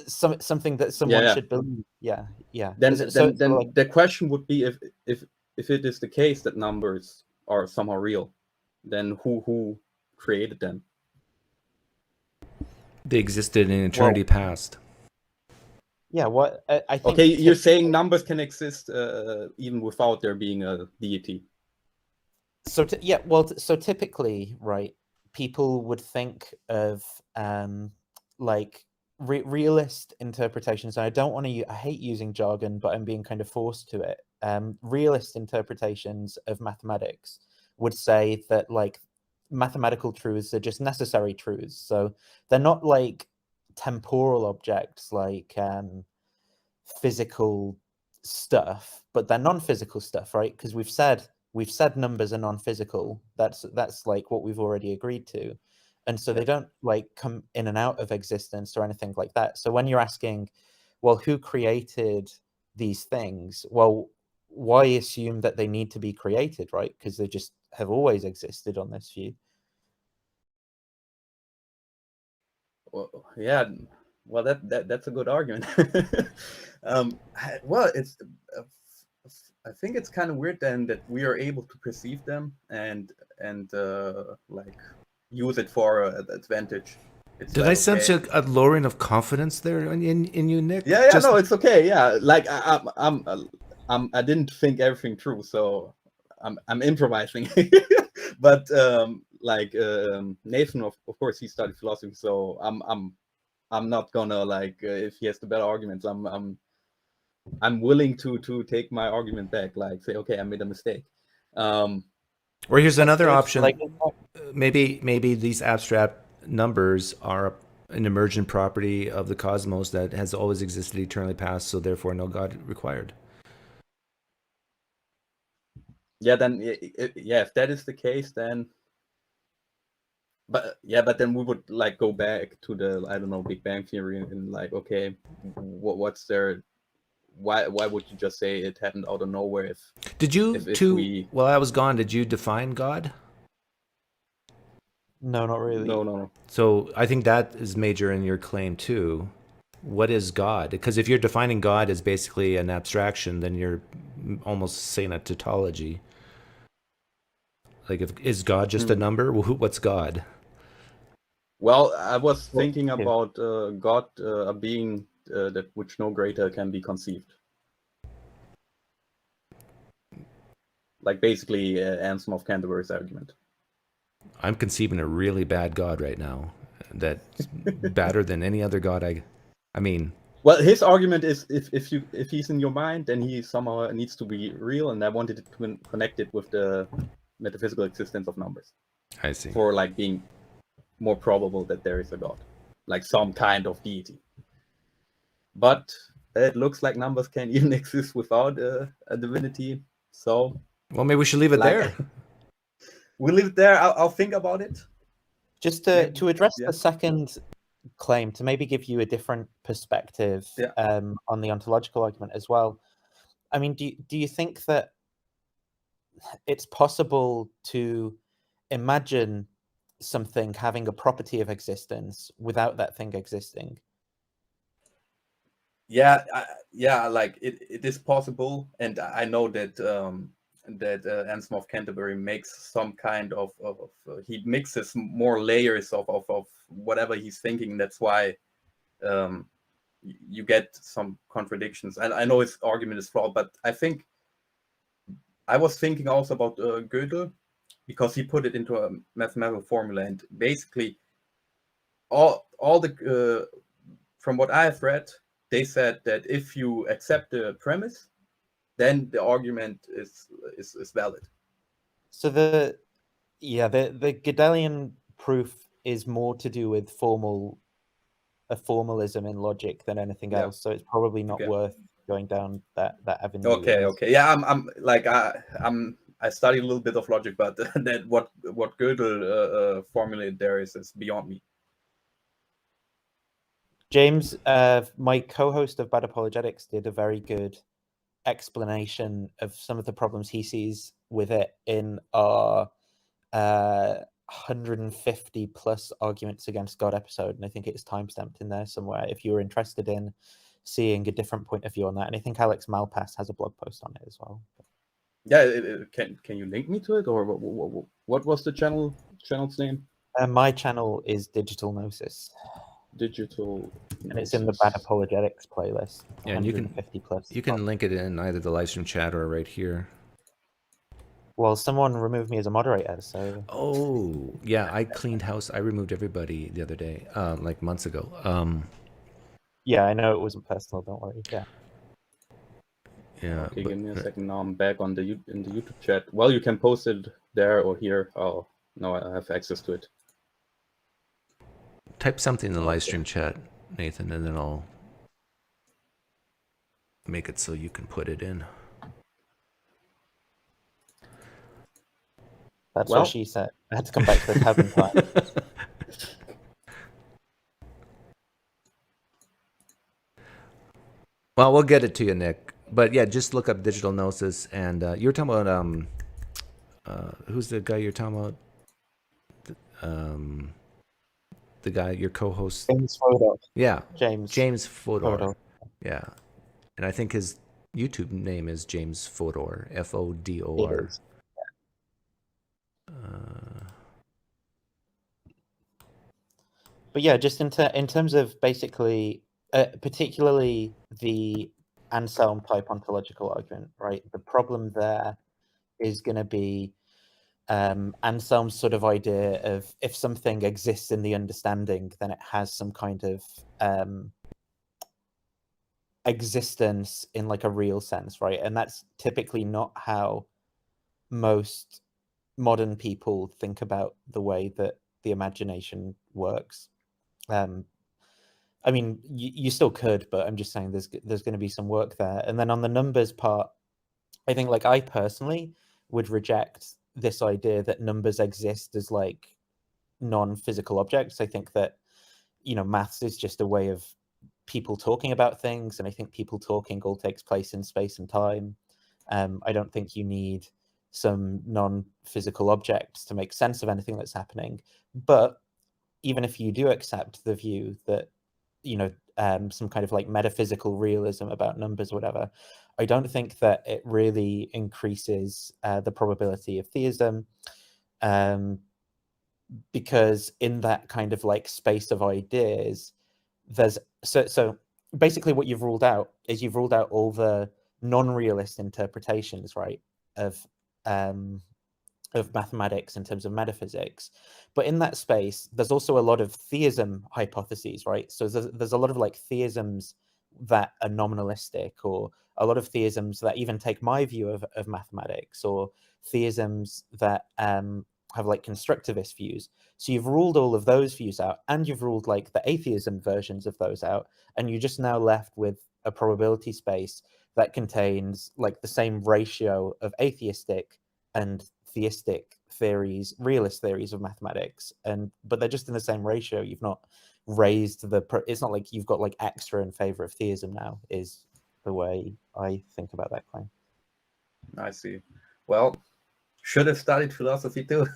something that someone should believe? Then the question would be, if it is the case that numbers are somehow real, then who created them? They existed in eternity past. Yeah, what I think. Okay, you're saying numbers can exist even without there being a deity. So so typically, right, people would think of like realist interpretations. And I don't want to. I hate using jargon, but I'm being kind of forced to it. Realist interpretations of mathematics would say that like mathematical truths are just necessary truths. So they're not like temporal objects like physical stuff, but they're non-physical stuff, right? Because we've said numbers are non-physical. That's like what we've already agreed to. And so they don't like come in and out of existence or anything like that. So when you're asking, well, who created these things? Well, why assume that they need to be created, right? Because they just have always existed on this view. Well, yeah, well, that's a good argument. Well, it's I think it's kind of weird then that we are able to perceive them and like use it for an advantage. Did I sense a lowering of confidence there in you, Nick? Yeah, no, it's okay. Yeah, like I didn't think everything through, so I'm improvising. But like Nathan, of course, he studied philosophy, so I'm not gonna like if he has the better arguments, I'm willing to take my argument back, like say, okay, I made a mistake. Or here's another option. Like, maybe these abstract numbers are an emergent property of the cosmos that has always existed eternally past, so therefore no God required. Yeah, then if that is the case, then but then we would like go back to the, I don't know, Big Bang Theory and like, okay, what's there? Why would you just say it happened out of nowhere? While I was gone, did you define God? No, not really. No. So I think that is major in your claim too. What is God? Because if you're defining God as basically an abstraction, then you're almost saying a tautology. Like, is God just a number? What's God? Well, I was thinking about God, a being that which no greater can be conceived. Like basically Anselm of Canterbury's argument. I'm conceiving a really bad God right now. That's badder than any other God. I mean. Well, his argument is if he's in your mind, then he somehow needs to be real, and I wanted to connect it with the metaphysical existence of numbers. I see. For like being more probable that there is a God, like some kind of deity. But it looks like numbers can even exist without a divinity. So, well, maybe we should leave it there. We'll leave it there. I'll think about it. Just to address the second claim, to maybe give you a different perspective on the ontological argument as well. I mean, do you think that it's possible to imagine something having a property of existence without that thing existing? Yeah, like it is possible, and I know that Anselm of Canterbury makes some kind of he mixes more layers of whatever he's thinking. That's why you get some contradictions. I know his argument is flawed, but I think I was thinking also about Gödel, because he put it into a mathematical formula, and basically all the from what I have read, they said that if you accept the premise, then the argument is valid. So the Gödelian proof is more to do with formalism in logic than anything else. So it's probably not worth going down that avenue. Okay. Yeah, I studied a little bit of logic, but that what Gödel formulated there is beyond me. James, my co-host of Bad Apologetics, did a very good explanation of some of the problems he sees with it in our 150 plus arguments against God episode, and I think it's timestamped in there somewhere if you're interested in seeing a different point of view on that. And I think Alex Malpass has a blog post on it as well. Yeah, can you link me to it, or what was the channel's name? My channel is Digital Gnosis. And it's in the Bad Apologetics playlist. Yeah, and you can link it in either the live stream chat or right here. Well, someone removed me as a moderator, so. Oh, yeah, I cleaned house. I removed everybody the other day, like months ago. Yeah, I know it wasn't personal. Don't worry. Yeah. Yeah. Okay, give me a second. Now I'm back in the YouTube chat. Well, you can post it there or here. Oh no, I have access to it. Type something in the live stream chat, Nathan, and then I'll make it so you can put it in. That's what she said. I had to come back to the cabin time. Well, we'll get it to you, Nick. But yeah, just look up Digital Gnosis, and you were talking about who's the guy you're talking about? The guy, your co-host. James Fodor. Yeah. James Fodor. Yeah. And I think his YouTube name is James Fodor, Fodor. But yeah, just in terms of basically, particularly the Anselm type ontological argument, right? The problem there is going to be Anselm's sort of idea of if something exists in the understanding, then it has some kind of existence in like a real sense, right? And that's typically not how most modern people think about the way that the imagination works. I mean, you still could, but I'm just saying there's going to be some work there. And then on the numbers part, I think like I personally would reject this idea that numbers exist as like non-physical objects. I think that, you know, maths is just a way of people talking about things, and I think people talking all takes place in space and time. I don't think you need some non-physical objects to make sense of anything that's happening. But even if you do accept the view that, you know, some kind of like metaphysical realism about numbers or whatever, I don't think that it really increases the probability of theism. because in that kind of like space of ideas, there's so basically what you've ruled out is you've ruled out all the non-realist interpretations, right, of mathematics in terms of metaphysics. But in that space, there's also a lot of theism hypotheses, right? So there's a lot of like theisms that are nominalistic, or a lot of theisms that even take my view of mathematics, or theisms that have like constructivist views. So you've ruled all of those views out, and you've ruled like the atheism versions of those out, and you're just now left with a probability space that contains like the same ratio of atheistic and theistic theories, realist theories of mathematics, but they're just in the same ratio. You've not raised it's not like you've got like extra in favor of theism now, is the way I think about that claim. I see. Well, should have studied philosophy too.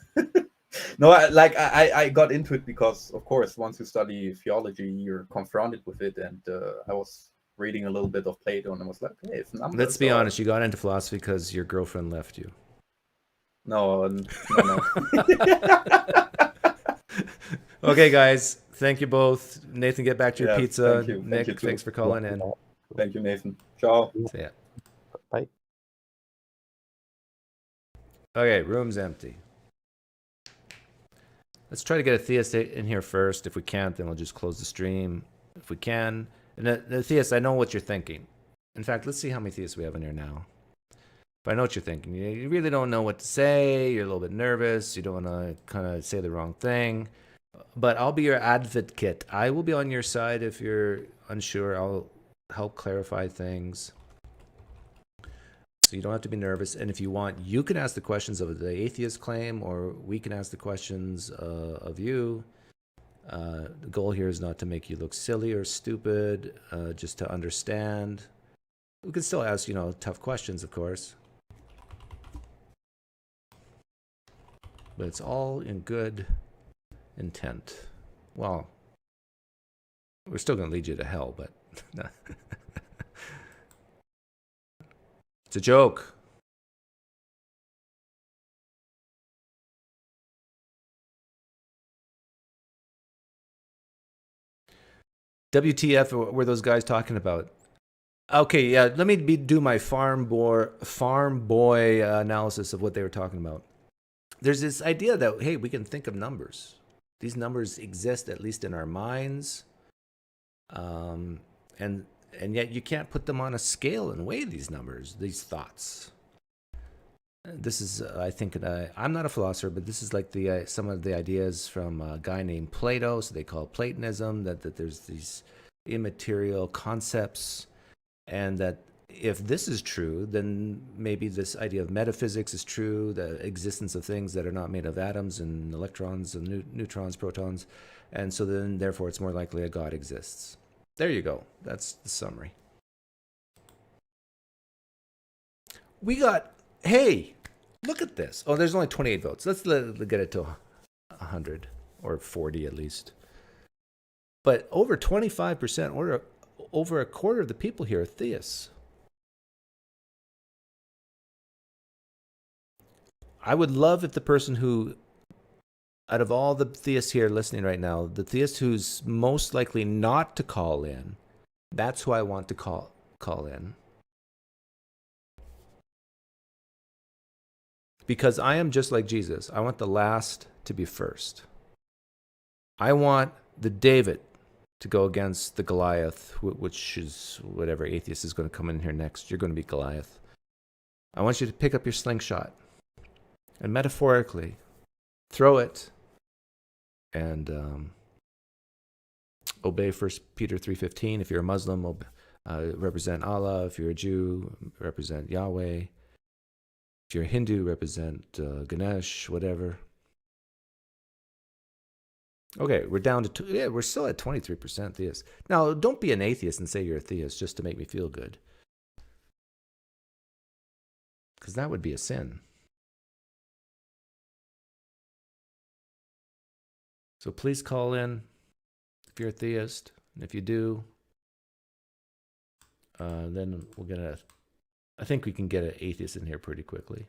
No, I got into it because, of course, once you study theology, you're confronted with it, and I was reading a little bit of Plato, and I was like, hey, it's numbers. Let's be honest, you got into philosophy because your girlfriend left you. No. Okay, guys, thank you both. Nathan, get back to your pizza. Thank you. Nick, thanks for calling in. Thank you, Nathan. Ciao. See ya. Bye. Okay, room's empty. Let's try to get a theist in here first. If we can't, then we'll just close the stream. If we can. And the theist, I know what you're thinking. In fact, let's see how many theists we have in here now. But I know what you're thinking. You really don't know what to say. You're a little bit nervous. You don't want to kind of say the wrong thing. But I'll be your advocate. I will be on your side if you're unsure. I'll help clarify things. So you don't have to be nervous. And if you want, you can ask the questions of the atheist claim, or we can ask the questions of you. The goal here is not to make you look silly or stupid, just to understand. We can still ask, tough questions, of course. But it's all in good intent. Well, we're still going to lead you to hell, but it's a joke. WTF were those guys talking about? Okay, yeah, let me do my farm boy analysis of what they were talking about. There's this idea that, hey, we can think of numbers. These numbers exist, at least in our minds. And yet you can't put them on a scale and weigh these numbers, these thoughts. This is, I think, I'm not a philosopher, but this is like some of the ideas from a guy named Plato. So they call it Platonism, that there's these immaterial concepts, and that if this is true, then maybe this idea of metaphysics is true, the existence of things that are not made of atoms and electrons and neutrons, protons, and so then therefore it's more likely a God exists. There you go. That's the summary. We got, hey, look at this. Oh, there's only 28 votes. Let's get it to 100 or 40 at least. But over 25%, or over a quarter of the people here are theists. I would love if the person who, out of all the theists here listening right now, the theist who's most likely not to call in, that's who I want to call in. Because I am just like Jesus. I want the last to be first. I want the David to go against the Goliath, which is whatever atheist is going to come in here next. You're going to be Goliath. I want you to pick up your slingshot and metaphorically throw it and obey 1 Peter 3:15. If you're a Muslim, represent Allah. If you're a Jew, represent Yahweh. If you're a Hindu, represent Ganesh, whatever. Okay, we're down to we're still at 23% theists. Now, don't be an atheist and say you're a theist just to make me feel good, because that would be a sin. So please call in if you're a theist, and if you do, then I think we can get an atheist in here pretty quickly.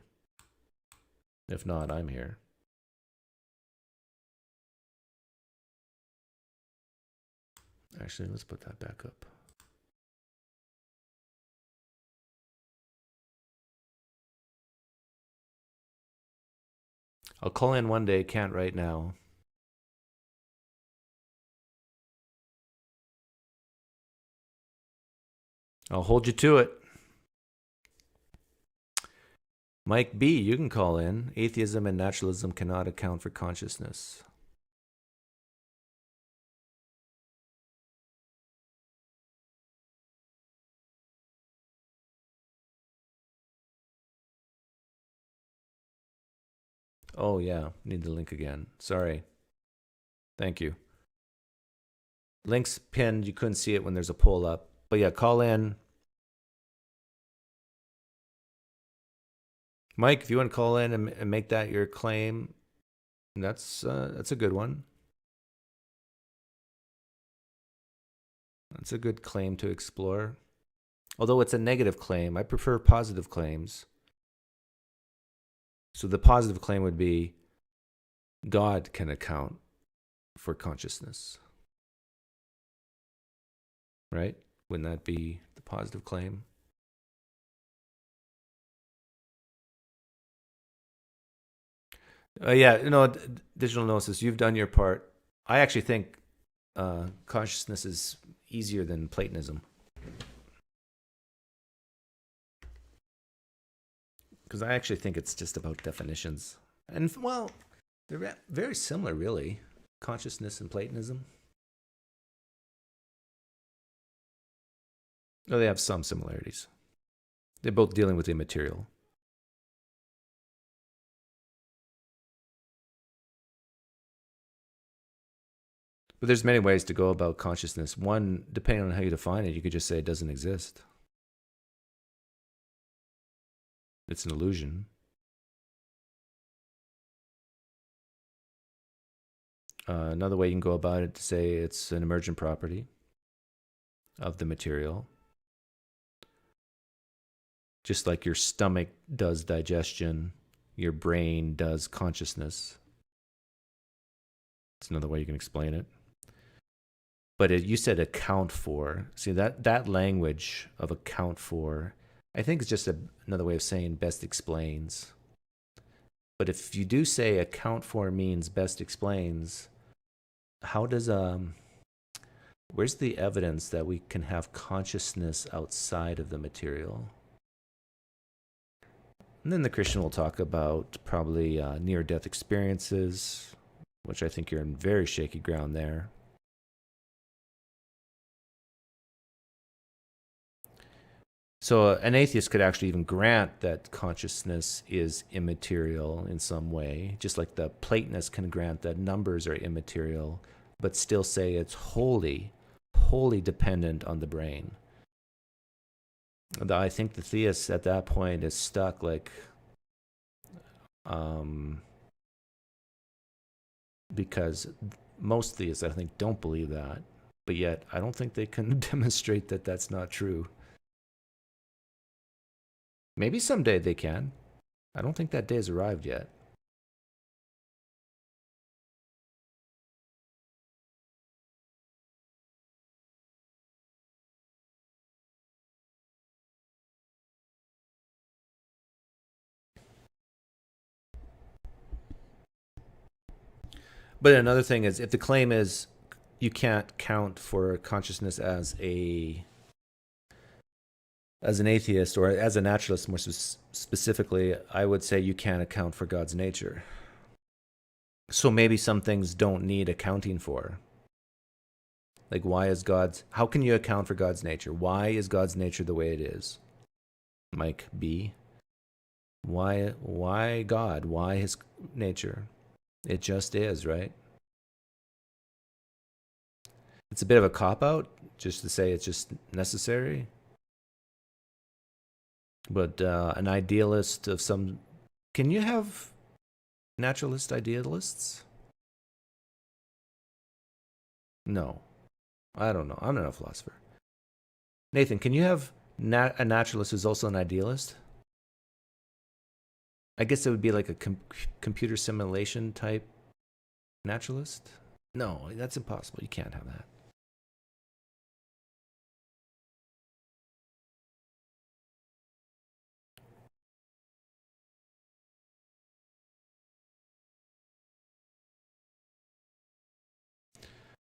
If not, I'm here. Actually, let's put that back up. I'll call in one day, can't right now. I'll hold you to it. Mike B, you can call in. Atheism and naturalism cannot account for consciousness. Oh, yeah. Need the link again. Sorry. Thank you. Link's pinned. You couldn't see it when there's a poll up. But yeah, call in. Mike, if you want to call in and make that your claim, that's a good one. That's a good claim to explore. Although it's a negative claim, I prefer positive claims. So the positive claim would be God can account for consciousness. Right? Wouldn't that be the positive claim? Yeah, digital gnosis, you've done your part. I actually think consciousness is easier than Platonism. Because I actually think it's just about definitions. And, well, they're very similar, really. Consciousness and Platonism. Oh, they have some similarities. They're both dealing with immaterial. But there's many ways to go about consciousness. One, depending on how you define it, you could just say it doesn't exist. It's an illusion. Another way you can go about it to say it's an emergent property of the material. Just like your stomach does digestion, your brain does consciousness. It's another way you can explain it. But you said account for. See, that language of account for, I think it's just another way of saying best explains. But if you do say account for means best explains, how does where's the evidence that we can have consciousness outside of the material? And then the Christian will talk about probably near-death experiences, which I think you're in very shaky ground there. So an atheist could actually even grant that consciousness is immaterial in some way, just like the Platonist can grant that numbers are immaterial, but still say it's wholly dependent on the brain. I think the theist at that point is stuck like, because most theists, I think, don't believe that, but yet I don't think they can demonstrate that that's not true. Maybe someday they can. I don't think that day has arrived yet. But another thing is, if the claim is you can't count for consciousness as an atheist or as a naturalist, more specifically, I would say you can't account for God's nature. So maybe some things don't need accounting for. Like, how can you account for God's nature? Why is God's nature the way it is? Mike B. Why God? Why his nature? It just is, right? It's a bit of a cop-out just to say it's just necessary. But an idealist of some... Can you have naturalist idealists? No. I don't know. I'm not a philosopher. Nathan, can you have a naturalist who's also an idealist? I guess it would be like a computer simulation type naturalist. No, that's impossible. You can't have that.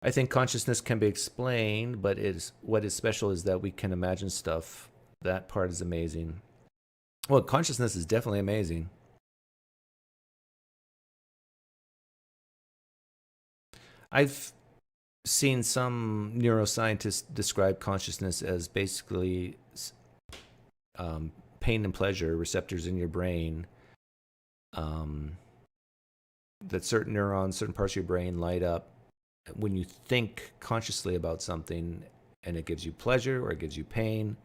I think consciousness can be explained, but what is special is that we can imagine stuff. That part is amazing. Well, consciousness is definitely amazing. I've seen some neuroscientists describe consciousness as basically pain and pleasure receptors in your brain, that certain neurons, certain parts of your brain light up when you think consciously about something, and it gives you pleasure or it gives you pain.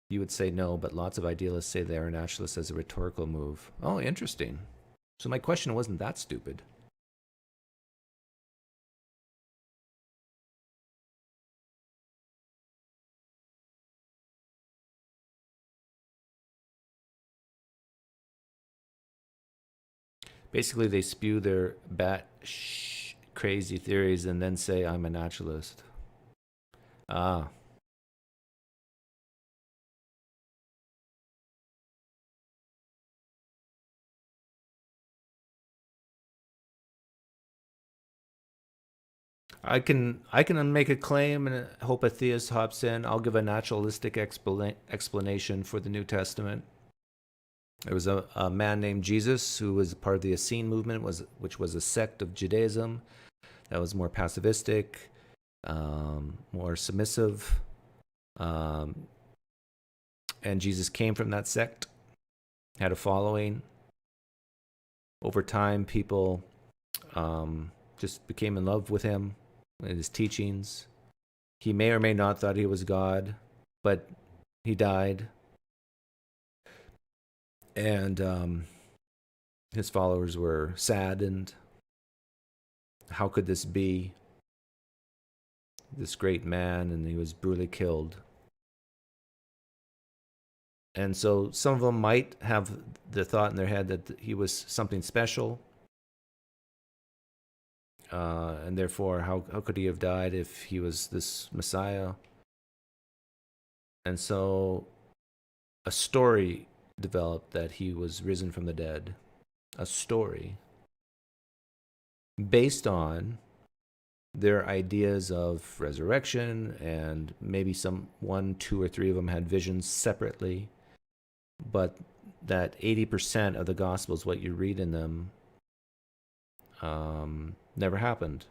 You would say no, but lots of idealists say they are naturalists as a rhetorical move. Oh, interesting. So my question wasn't that stupid. Basically, they spew their crazy theories and then say, I'm a naturalist. Ah. I can make a claim and hope a theist hops in. I'll give a naturalistic explanation for the New Testament. There was a man named Jesus who was part of the Essene movement, which was a sect of Judaism that was more pacifistic, more submissive. And Jesus came from that sect, had a following. Over time, people just became in love with him and his teachings. He may or may not thought he was God, but he died. And his followers were saddened. How could this be? This great man, and he was brutally killed. And so some of them might have the thought in their head that he was something special. And therefore, how could he have died if he was this Messiah? And so a story developed that he was risen from the dead. A story based on their ideas of resurrection, and maybe one, two, or three of them had visions separately, but that 80% of the Gospels, what you read in them, never happened.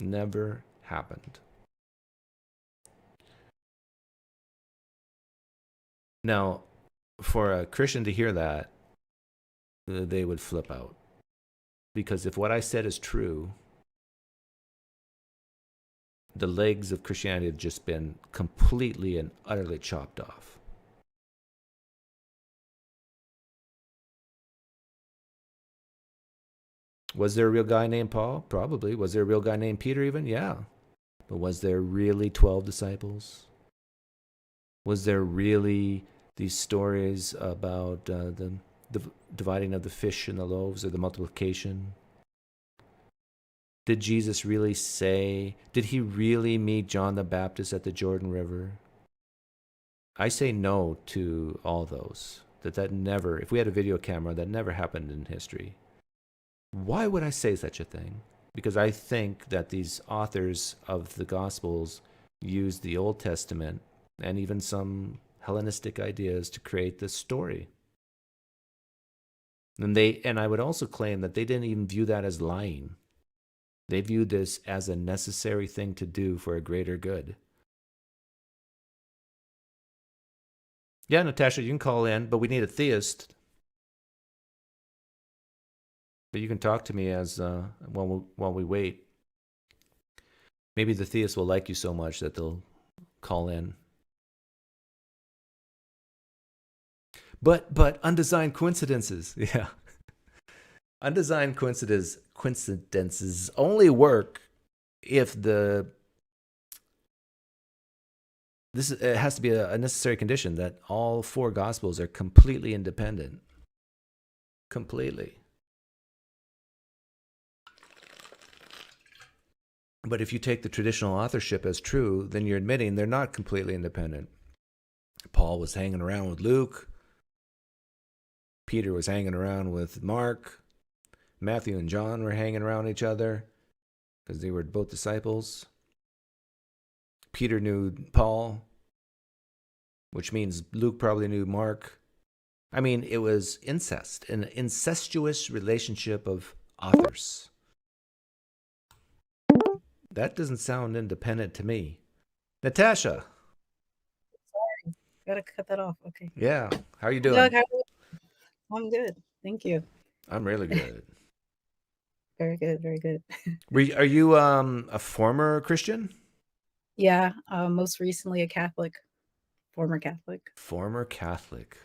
Never happened. Now, for a Christian to hear that, they would flip out. Because if what I said is true, the legs of Christianity have just been completely and utterly chopped off. Was there a real guy named Paul? Probably. Was there a real guy named Peter even? Yeah. But was there really 12 disciples? Was there really these stories about the dividing of the fish and the loaves, or the multiplication? Did Jesus really say, did he really meet John the Baptist at the Jordan River? I say no to all those. That never, if we had a video camera, that never happened in history. Why would I say such a thing? Because I think that these authors of the Gospels used the Old Testament and even some Hellenistic ideas to create this story. And I would also claim that they didn't even view that as lying. They viewed this as a necessary thing to do for a greater good. Yeah, Natasha, you can call in, but we need a theist. But you can talk to me as while we wait. Maybe the theists will like you so much that they'll call in. But undesigned coincidences, yeah. Undesigned coincidences only work if it has to be a necessary condition that all four Gospels are completely independent. Completely. But if you take the traditional authorship as true, then you're admitting they're not completely independent. Paul was hanging around with Luke. Peter was hanging around with Mark. Matthew and John were hanging around each other because they were both disciples. Peter knew Paul, which means Luke probably knew Mark. I mean, it was incest, an incestuous relationship of authors. That doesn't sound independent to me. Natasha. Sorry, gotta cut that off. Okay. Yeah. How are you doing? Doug, I'm good. Thank you. I'm really good. Very good. Very good. Are you a former Christian? Yeah. Most recently a Catholic, former Catholic. Former Catholic.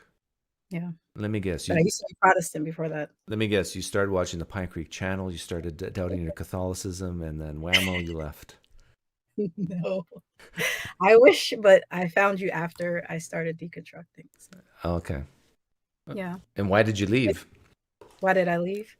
Yeah. Let me guess. But I used to be Protestant before that. Let me guess. You started watching the PineCreek channel. You started doubting your Catholicism, and then whammo, you left. No, I wish, but I found you after I started deconstructing. So. Okay. Yeah. And why did you leave? Why did I leave?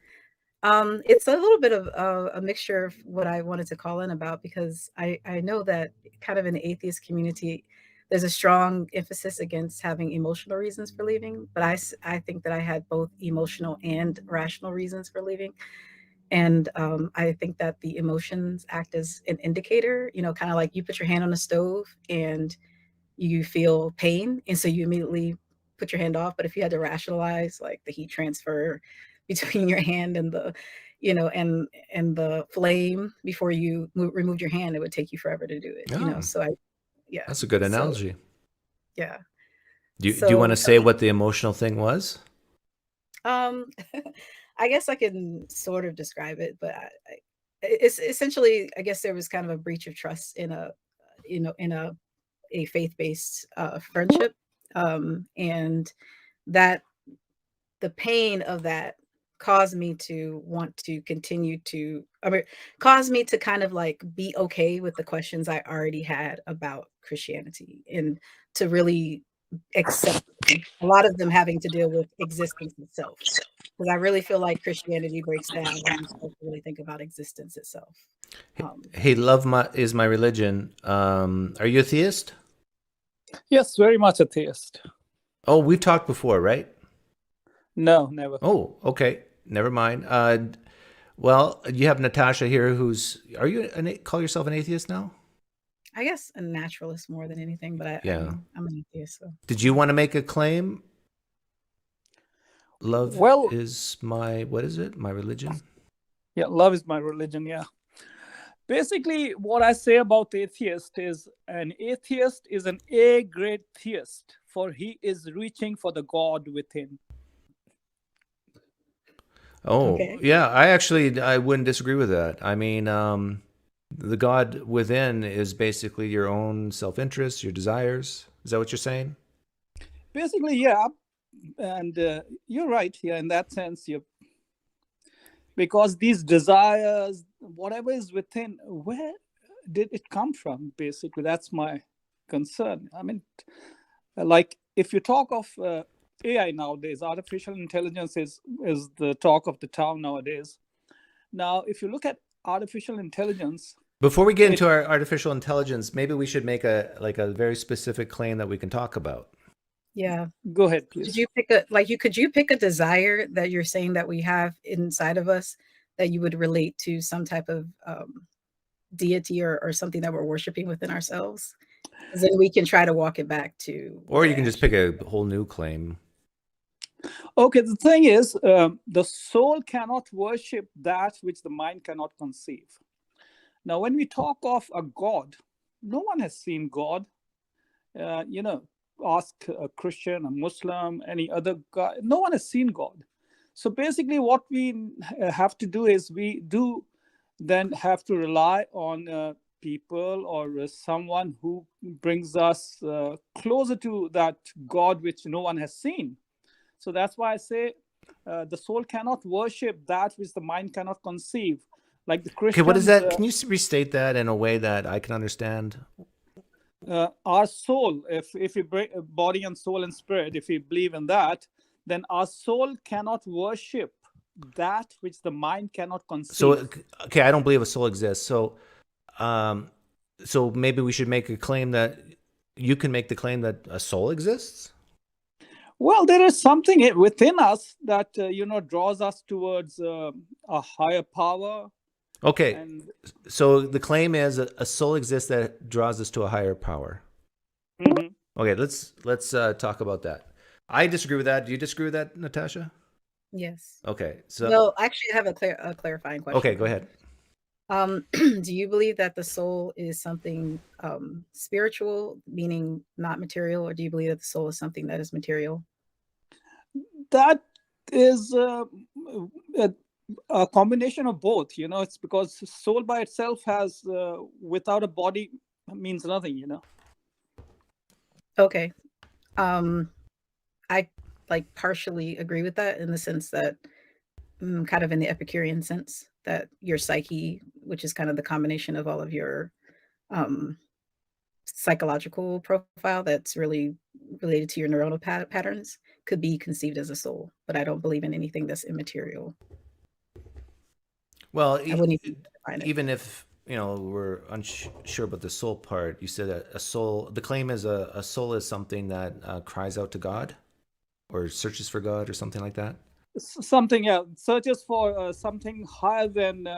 It's a little bit of a mixture of what I wanted to call in about, because I know that kind of in the atheist community, there's a strong emphasis against having emotional reasons for leaving. But I think that I had both emotional and rational reasons for leaving. And I think that the emotions act as an indicator, kind of like you put your hand on the stove and you feel pain. And so you immediately put your hand off. But if you had to rationalize like the heat transfer between your hand and the, and the flame before you removed your hand, it would take you forever to do it. Oh. So yeah. That's a good analogy. So, yeah. Do you want to say what the emotional thing was? I guess I can sort of describe it, but it's essentially, I guess there was kind of a breach of trust in a faith-based friendship, and that the pain of that caused me to want to continue to, caused me to kind of like be okay with the questions I already had about Christianity, and to really accept a lot of them having to deal with existence itself. Because I really feel like Christianity breaks down when you start to really think about existence itself. Hey, love is my religion. Are you a theist? Yes, very much a theist. Oh, we've talked before, right? No, never. Oh, okay. Never mind. Well, you have Natasha here are you call yourself an atheist now? I guess a naturalist more than anything, but I'm an atheist. So. Did you want to make a claim? Love is my, what is it? My religion? Yeah, love is my religion, yeah. Basically, what I say about atheist is an atheist is an A-grade theist, for he is reaching for the God within. Oh, okay. Yeah, I wouldn't disagree with that. I mean, the God within is basically your own self-interest, your desires. Is that what you're saying? Basically, yeah. And you're right here in that sense. Because these desires, whatever is within, where did it come from? Basically, that's my concern. I mean, like if you talk of AI nowadays, artificial intelligence is the talk of the town nowadays. Now, if you look at artificial intelligence. Before we get into our artificial intelligence, maybe we should make a very specific claim that we can talk about. Yeah. Go ahead, please. Could you pick a desire that you're saying that we have inside of us that you would relate to some type of deity or something that we're worshiping within ourselves? Because then we can try to walk it back to. Or you can just pick a whole new claim. Okay, the thing is, the soul cannot worship that which the mind cannot conceive. Now, when we talk of a God, no one has seen God. Ask a Christian, a Muslim, any other guy. No one has seen God. So basically what we have to do is we do then have to rely on people or someone who brings us closer to that God which no one has seen. So that's why I say the soul cannot worship that which the mind cannot conceive. Like the Christians. Okay, what is that? Can you restate that in a way that I can understand? Our soul, if we break body and soul and spirit, if we believe in that, then our soul cannot worship that which the mind cannot conceive. So, okay, I don't believe a soul exists. So, so maybe we should make a claim that you can make the claim that a soul exists. Well, there is something within us that draws us towards a higher power. Okay, And so the claim is that a soul exists that draws us to a higher power. Mhm. Okay, let's talk about that. I disagree with that. Do you disagree with that, Natasha? Yes. Okay, so Well, actually, I have a clarifying question. okay, go ahead. Do you believe that the soul is something spiritual, meaning not material, or do you believe that the soul is something that is material? That is a combination of both. It's because soul by itself has without a body means nothing. Okay. I partially agree with that in the sense that kind of in the Epicurean sense that your psyche, which is kind of the combination of all of your psychological profile that's really related to your neuronal patterns, could be conceived as a soul. But I don't believe in anything that's immaterial. Well, I wouldn't even define it. even if we're unsure about the soul part, you said that a soul. The claim is a soul is something that cries out to God, or searches for God, or something like that. Something searches for something higher than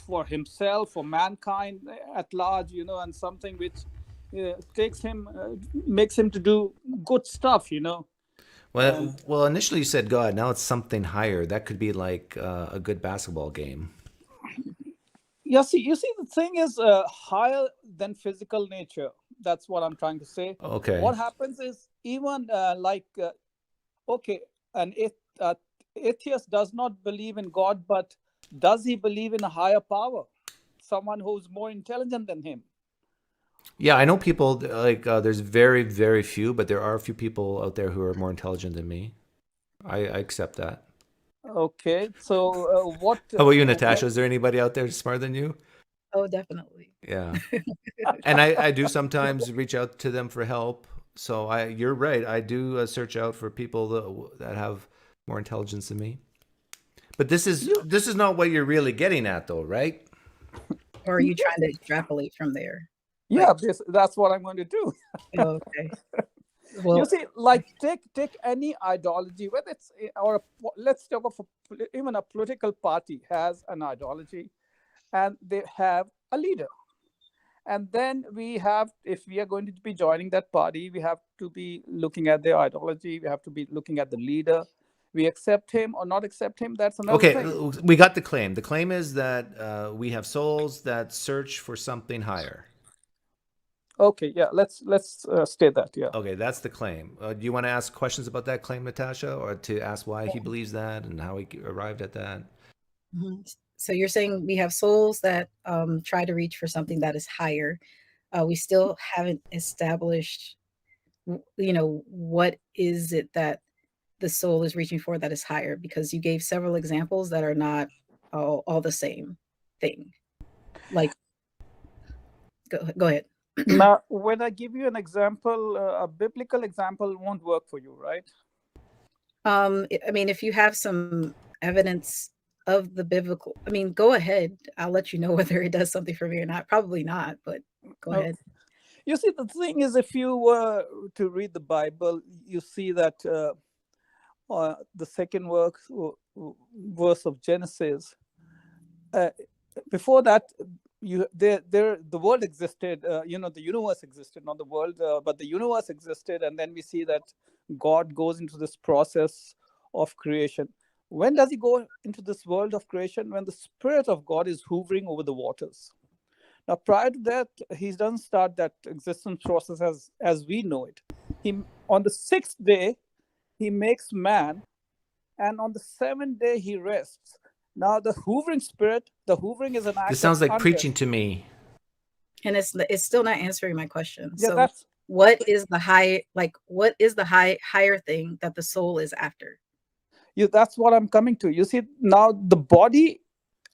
for himself, for mankind at large, and something which makes him to do good stuff. Well, initially you said God. Now it's something higher. That could be like a good basketball game. You see, the thing is higher than physical nature. That's what I'm trying to say. Okay. What happens is even an atheist does not believe in God, but does he believe in a higher power? Someone who's more intelligent than him. Yeah, I know people there's very, very few, but there are a few people out there who are more intelligent than me. I accept that. Okay, so what? How about you, Natasha? Is there anybody out there smarter than you? Oh, definitely. Yeah. And I do sometimes reach out to them for help. So you're right. I do search out for people that have more intelligence than me. But this is not what you're really getting at, though, right? Or are you trying to extrapolate from there? Yeah, that's what I'm going to do. Okay. Well, you see, take any ideology, whether it's let's talk of even a political party has an ideology, and they have a leader, and then if we are going to be joining that party, we have to be looking at their ideology. We have to be looking at the leader. We accept him or not accept him. That's another thing. Okay, we got the claim. The claim is that we have souls that search for something higher. Okay, yeah, let's state that. Yeah. Okay, that's the claim. Do you want to ask questions about that claim, Natasha, or to ask why he believes that and how he arrived at that? So you're saying we have souls that try to reach for something that is higher. We still haven't established, what is it that the soul is reaching for that is higher, because you gave several examples that are not all the same thing. Like, go ahead. Now, when I give you an example, a biblical example won't work for you, right? I mean, if you have some evidence of the biblical, go ahead. I'll let you know whether it does something for me or not. Probably not, but go ahead. You see, the thing is, if you were to read the Bible, you see that the second verse of Genesis, before that, the world existed. The universe existed, not the world, but the universe existed, and then we see that God goes into this process of creation. When does he go into this world of creation? When the Spirit of God is hovering over the waters. Now, prior to that, he doesn't start that existence process as we know it. On the sixth day, he makes man, and on the seventh day, he rests. Now, the hovering spirit, the hovering is an act. This sounds like preaching to me. And it's still not answering my question. Yeah, so what is the higher thing that the soul is after? That's what I'm coming to. You see, now the body,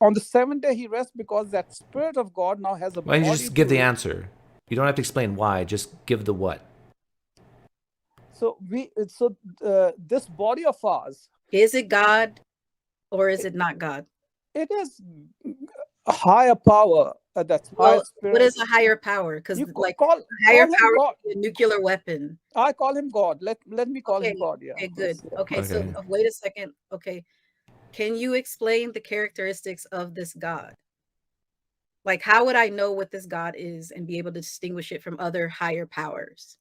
on the seventh day, he rests because that Spirit of God now has a body. Why don't you just give the answer? You don't have to explain why. Just give the what. So this body of ours. Is it God or is it not God? It is a higher power. that's Well, higher spirit. what is a higher power? Because You like call higher him power God. could be a nuclear weapon. I call him God. Let me call Okay. him God. Yeah. Okay, good. Let's- Okay, so Okay. wait a second. Okay. Can you explain the characteristics of this God? Like, how would I know what this God is and be able to distinguish it from other higher powers?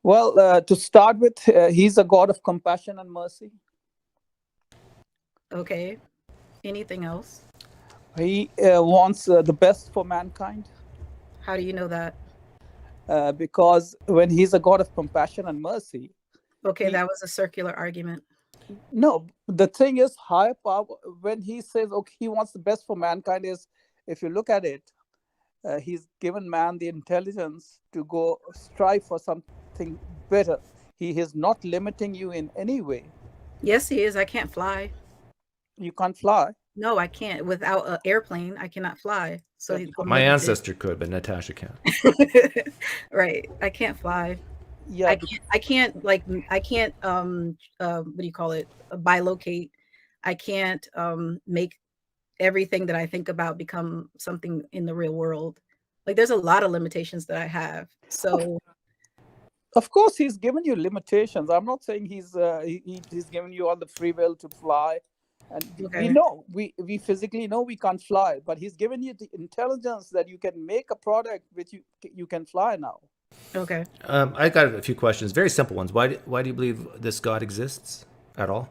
Well, to start with, he's a God of compassion and mercy. Okay. Anything else? He wants the best for mankind. How do you know that? Because when he's a God of compassion and mercy. Okay, that was a circular argument. No, the thing is, higher power, when he says, okay, he wants the best for mankind, is if you look at it, he's given man the intelligence to go strive for something better. He is not limiting you in any way. Yes, he is. I can't fly. You can't fly. No, I can't. Without an airplane, I cannot fly. So My ancestor could, but Natasha can't. Right. I can't fly. Yeah. I can't what do you call it? Bilocate. I can't make everything that I think about become something in the real world. Like there's a lot of limitations that I have. So of course he's given you limitations. I'm not saying he's given you all the free will to fly. And we know, we physically know we can't fly, but he's given you the intelligence that you can make a product which you can fly now. Okay. I got a few questions, very simple ones. Why do you believe this God exists at all?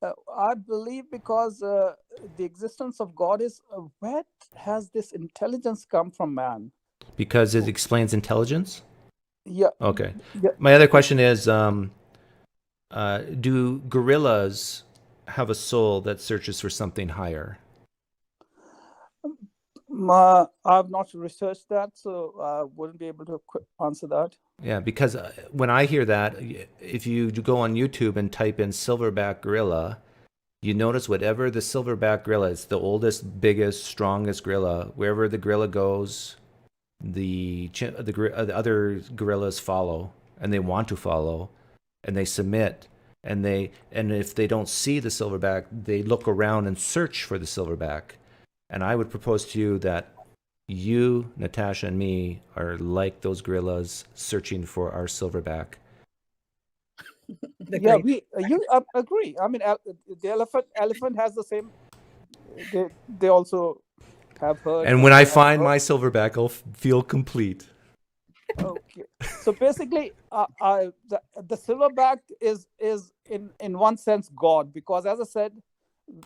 I believe because the existence of God is where has this intelligence come from, man? Because it explains intelligence? Yeah. Okay. Yeah. My other question is, do gorillas have a soul that searches for something higher? I've not researched that, so I wouldn't be able to answer that. Yeah, because when I hear that, if you go on YouTube and type in silverback gorilla, you notice whatever the silverback gorilla is, the oldest, biggest, strongest gorilla, wherever the gorilla goes, the other gorillas follow, and they want to follow, and they submit, and if they don't see the silverback, they look around and search for the silverback. And I would propose to you that you, Natasha, and me are like those gorillas searching for our silverback. Yeah, you agree. I mean, the elephant has the same. They also have heard. And when I find my silverback, I'll feel complete. Okay, so basically, the silverback is in one sense God, because as I said,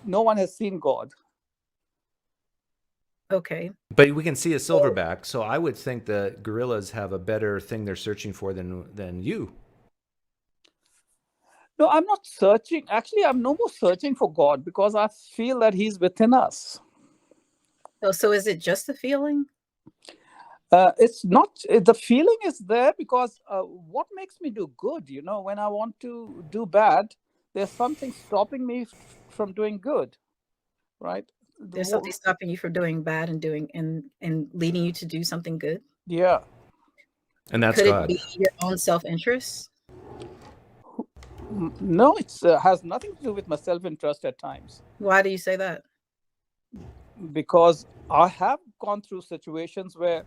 no one has seen God. Okay. But we can see a silverback, so I would think the gorillas have a better thing they're searching for than you. No, I'm not searching. Actually, I'm no more searching for God because I feel that He's within us. So is it just a feeling? It's not. The feeling is there because what makes me do good? You know, when I want to do bad, there's something stopping me from doing good, right? There's something stopping you from doing bad and leading you to do something good. Yeah. And that's Could God. it be your own self-interest? No, it has nothing to do with my self-interest at times. Why do you say that? Because I have gone through situations where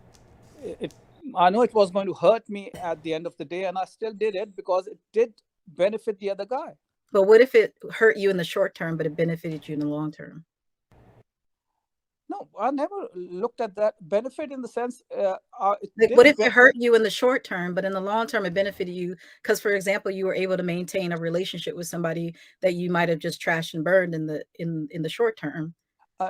I know it was going to hurt me at the end of the day, and I still did it because it did benefit the other guy. But what if it hurt you in the short term, but it benefited you in the long term? No, I never looked at that benefit in the sense. What if it hurt you in the short term, but in the long term it benefited you? Because, for example, you were able to maintain a relationship with somebody that you might have just trashed and burned in the short term.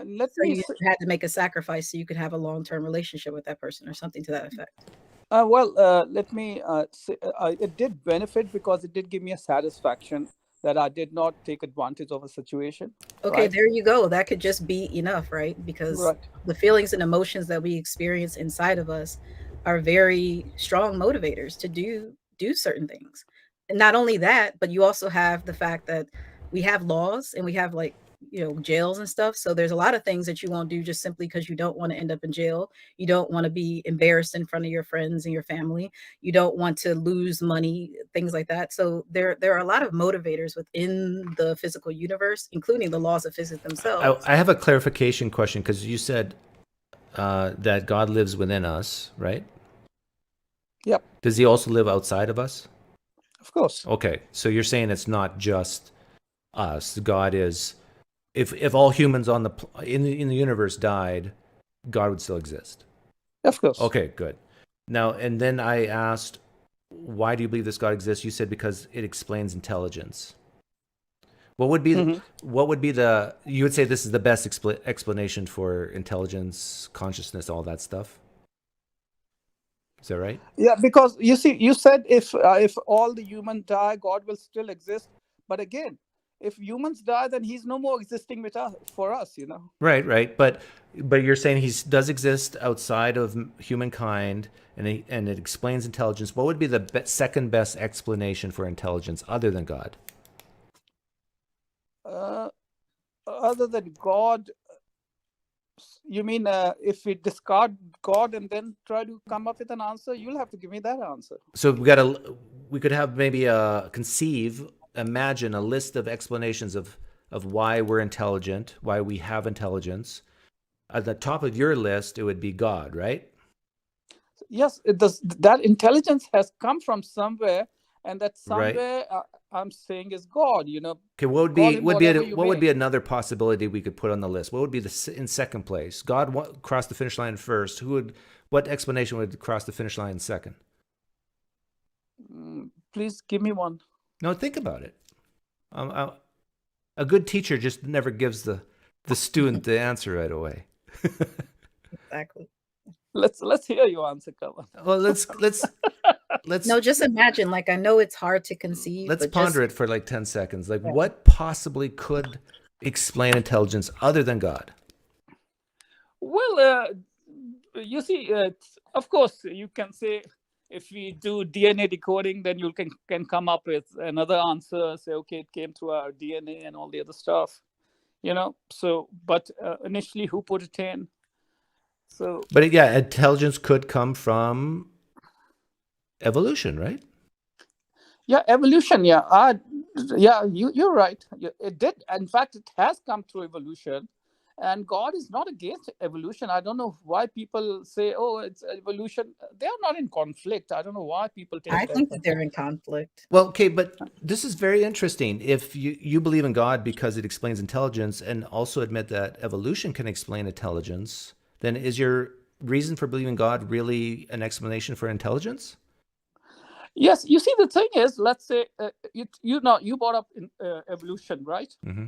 You had to make a sacrifice so you could have a long-term relationship with that person, or something to that effect. Let me say it did benefit because it did give me a satisfaction that I did not take advantage of a situation. Okay, right? There you go. That could just be enough, right? Because the feelings and emotions that we experience inside of us are very strong motivators to do certain things. And not only that, but you also have the fact that we have laws and we have jails and stuff. So there's a lot of things that you won't do just simply because you don't want to end up in jail. You don't want to be embarrassed in front of your friends and your family. You don't want to lose money, things like that. So there are a lot of motivators within the physical universe, including the laws of physics themselves. I have a clarification question, because you said that God lives within us, right? Yep. Does he also live outside of us? Of course. Okay, so you're saying it's not just us. God is, if all humans on in the universe died, God would still exist. Of course. Okay, good. Now, and then I asked, why do you believe this God exists? You said because it explains intelligence. What would be you would say this is the best explanation for intelligence, consciousness, all that stuff? Is that right? Yeah, because you see, you said if all the humans die, God will still exist. But again, if humans die, then he's no more existing with us, for us, you know. Right. But you're saying he does exist outside of humankind, and it explains intelligence. What would be the second best explanation for intelligence other than God? Other than God, you mean if we discard God and then try to come up with an answer? You'll have to give me that answer. So we could have maybe imagine a list of explanations of why we're intelligent, why we have intelligence. At the top of your list, it would be God, right? Yes, it does. That intelligence has come from somewhere, and that somewhere I'm saying is God. You know. Okay, what would be another possibility we could put on the list? What would be in second place? God crossed the finish line first. What explanation would cross the finish line second? Please give me one. No, think about it. A good teacher just never gives the student the answer right away. Exactly. Let's hear your answer, Kavan. Well, let's No, just imagine. Like, I know it's hard to conceive. Let's ponder it for like 10 seconds. Like, Yeah. what possibly could explain intelligence other than God? Well, you see, of course, you can say if we do DNA decoding, then you can come up with another answer. Say, okay, it came through our DNA and all the other stuff, you know. So, but initially, who put it in? So, but yeah, intelligence could come from evolution, right? Yeah, evolution. Yeah, you're right. It did. In fact, it has come through evolution, and God is not against evolution. I don't know why people say, "Oh, it's evolution." They are not in conflict. I don't know why people take. I think that they're in conflict. Well, okay, but this is very interesting. If you believe in God because it explains intelligence, and also admit that evolution can explain intelligence, then is your reason for believing God really an explanation for intelligence? Yes, you see, the thing is, let's say you brought up evolution, right? Mm-hmm.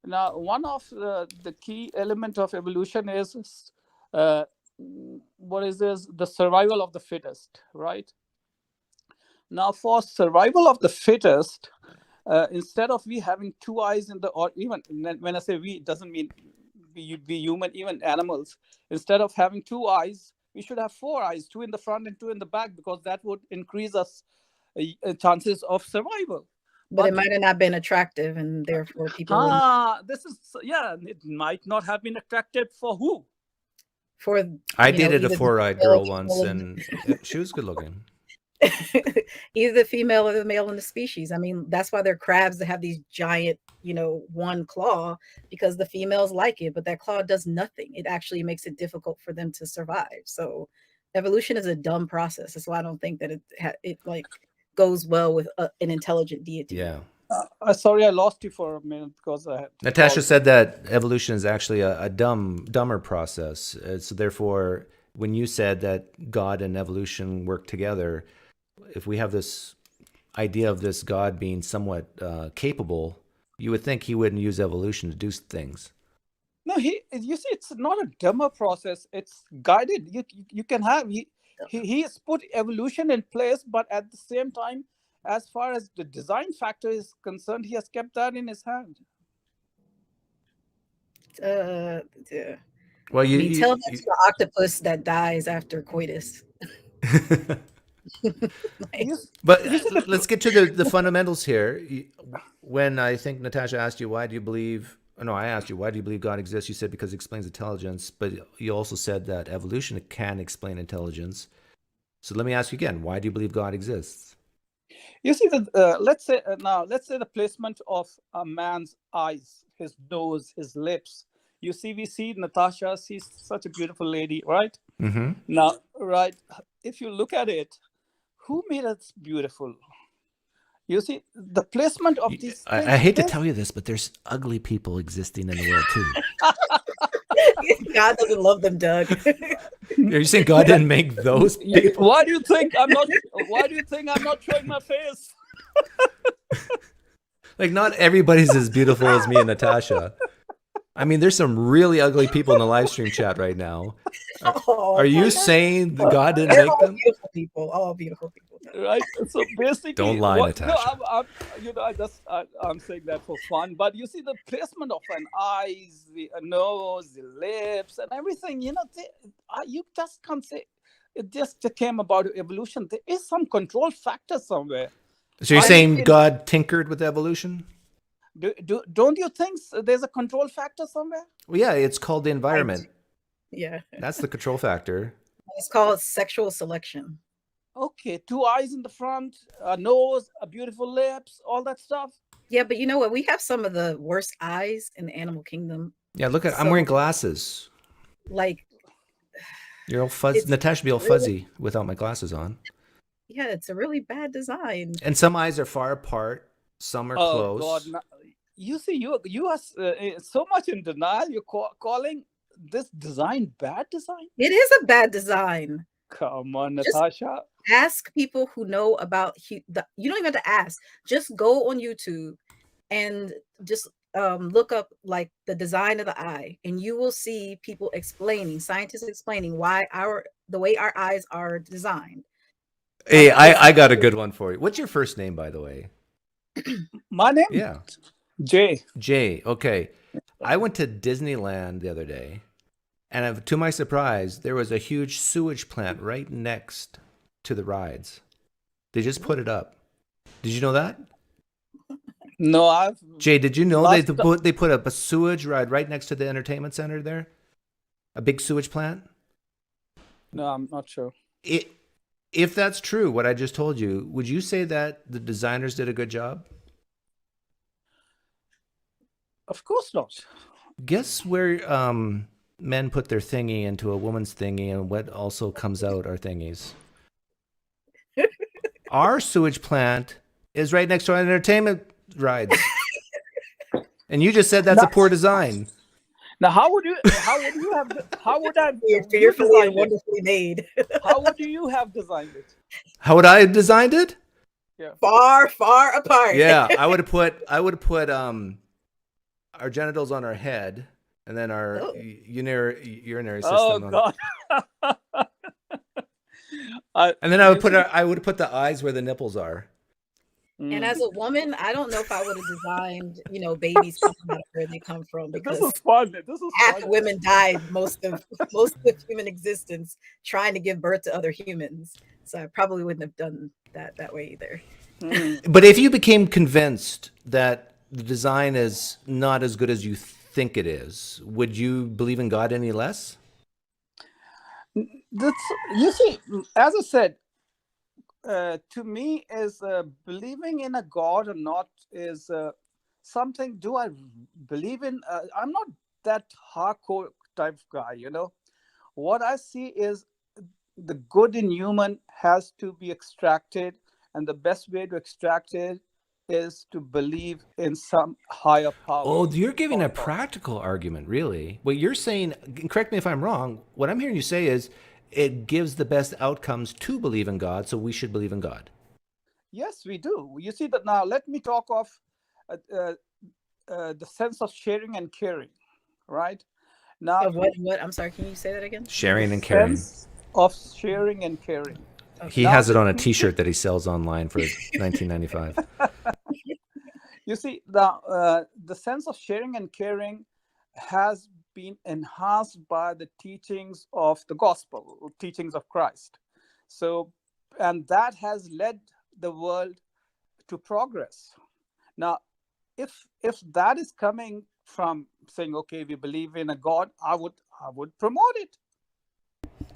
Now, one of the key element of evolution is what is this? The survival of the fittest, right? Now, for survival of the fittest, instead of we having two eyes or even when I say we, it doesn't mean we human, even animals. Instead of having two eyes, we should have four eyes, two in the front and two in the back, because that would increase us chances of survival. But it might have not been attractive, and therefore people. It might not have been attractive for who? I dated a four-eyed girl once, and she was good looking. Either the female or the male in the species. I mean, that's why they're crabs that have these giant, one claw, because the females like it, but that claw does nothing. It actually makes it difficult for them to survive. So evolution is a dumb process. That's why I don't think that it goes well with an intelligent deity. Yeah. Sorry, I lost you for a minute because I had. Natasha said that evolution is actually a dumber process. So therefore, when you said that God and evolution work together, if we have this idea of this God being somewhat capable, you would think he wouldn't use evolution to do things. No, you see, it's not a dumber process. It's guided. You can have he has put evolution in place, but at the same time, as far as the design factor is concerned, he has kept that in his hand. Yeah. Well, tell that to the octopus that dies after coitus. But let's get to the fundamentals here. When I think Natasha asked you, why do you believe? No, I asked you, why do you believe God exists? You said because it explains intelligence, but you also said that evolution can explain intelligence. So let me ask you again, why do you believe God exists? You see, let's say the placement of a man's eyes, his nose, his lips, we see Natasha. She's such a beautiful lady, right? Mm-hmm. Now, right, if you look at it, who made us beautiful? You see, the placement of these things. I hate to tell you this, but there's ugly people existing in the world too. God doesn't love them, Doug. Are you saying God didn't make those people? Why do you think I'm not showing my face? Like, not everybody's as beautiful as me and Natasha. I mean, there's some really ugly people in the live stream chat right now. Are you saying that God didn't make them? Beautiful people, all beautiful people. Right. So basically, Don't lie, Natasha. No, I'm saying that for fun. But you see, the placement of an eyes, the nose, the lips, and everything. You just can't say it just came about evolution. There is some control factor somewhere. So you're saying God tinkered with evolution? Don't you think there's a control factor somewhere? Well, yeah, it's called the environment. Yeah. That's the control factor. It's called sexual selection. Okay, 2 eyes in the front, a nose, a beautiful lips, all that stuff. Yeah, but you know what? We have some of the worst eyes in the animal kingdom. Yeah, look at I'm wearing glasses. Like, you're all fuzzy. Natasha be all fuzzy without my glasses on. Yeah, it's a really bad design. And some eyes are far apart, some are close. God, you see, you are so much in denial. You're calling this design bad design? It is a bad design. Come on, Natasha. Ask people who know about you don't even have to ask. Just go on YouTube and just look up like the design of the eye, and you will see people explaining, scientists explaining why the way our eyes are designed. Hey, I got a good one for you. What's your first name, by the way? My name? Yeah. Jay. Jay. Okay. I went to Disneyland the other day, and to my surprise, there was a huge sewage plant right next to the rides. They just put it up. Did you know that? No, Jay, did you know they put up a sewage ride right next to the entertainment center there? A big sewage plant? No, I'm not sure. If that's true, what I just told you, would you say that the designers did a good job? Of course not. Guess where men put their thingy into a woman's thingy, and what also comes out are thingies. Our sewage plant is right next to our entertainment rides. And you just said that's a poor design. Now, how would I fearfully and wonderfully made? How would you have designed it? How would I have designed it? Yeah. Far apart. Yeah, I would have put our genitals on our head, and then our urinary system. Oh God! And then I would put the eyes where the nipples are. And as a woman, I don't know if I would have designed, babies coming out of where they come from, because this is fun. Half women died most of human existence trying to give birth to other humans. So I probably wouldn't have done that way either. But if you became convinced that the design is not as good as you think it is, would you believe in God any less? You see, as I said, to me, is believing in a God or not is something. Do I believe in? I'm not that hardcore type of guy. What I see is the good in human has to be extracted, and the best way to extract it is to believe in some higher power. Oh, you're giving a practical argument, really. What you're saying, correct me if I'm wrong, what I'm hearing you say is it gives the best outcomes to believe in God, so we should believe in God. Yes, we do. You see that now. Let me talk of the sense of sharing and caring, right? Now, what? I'm sorry. Can you say that again? Sharing and caring. Sense of sharing and caring. He has it on a T-shirt that he sells online for $19.95. You see, the sense of sharing and caring has been enhanced by the teachings of the gospel, teachings of Christ. So, and that has led the world to progress. Now, if that is coming from saying, okay, we believe in a God, I would promote it.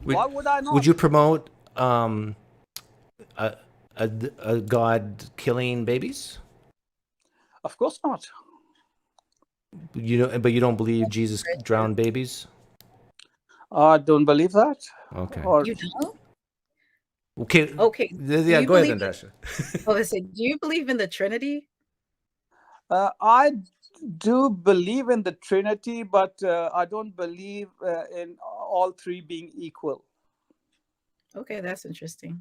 Why would I not? Would you promote a God killing babies? Of course not. But you don't believe Jesus drowned babies? I don't believe that. Okay. Or You don't? Okay. Okay. Do Yeah, you go ahead, believe Andasha. Oh, I said, do you believe in the Trinity? I do believe in the Trinity, but I don't believe in all three being equal. Okay, that's interesting.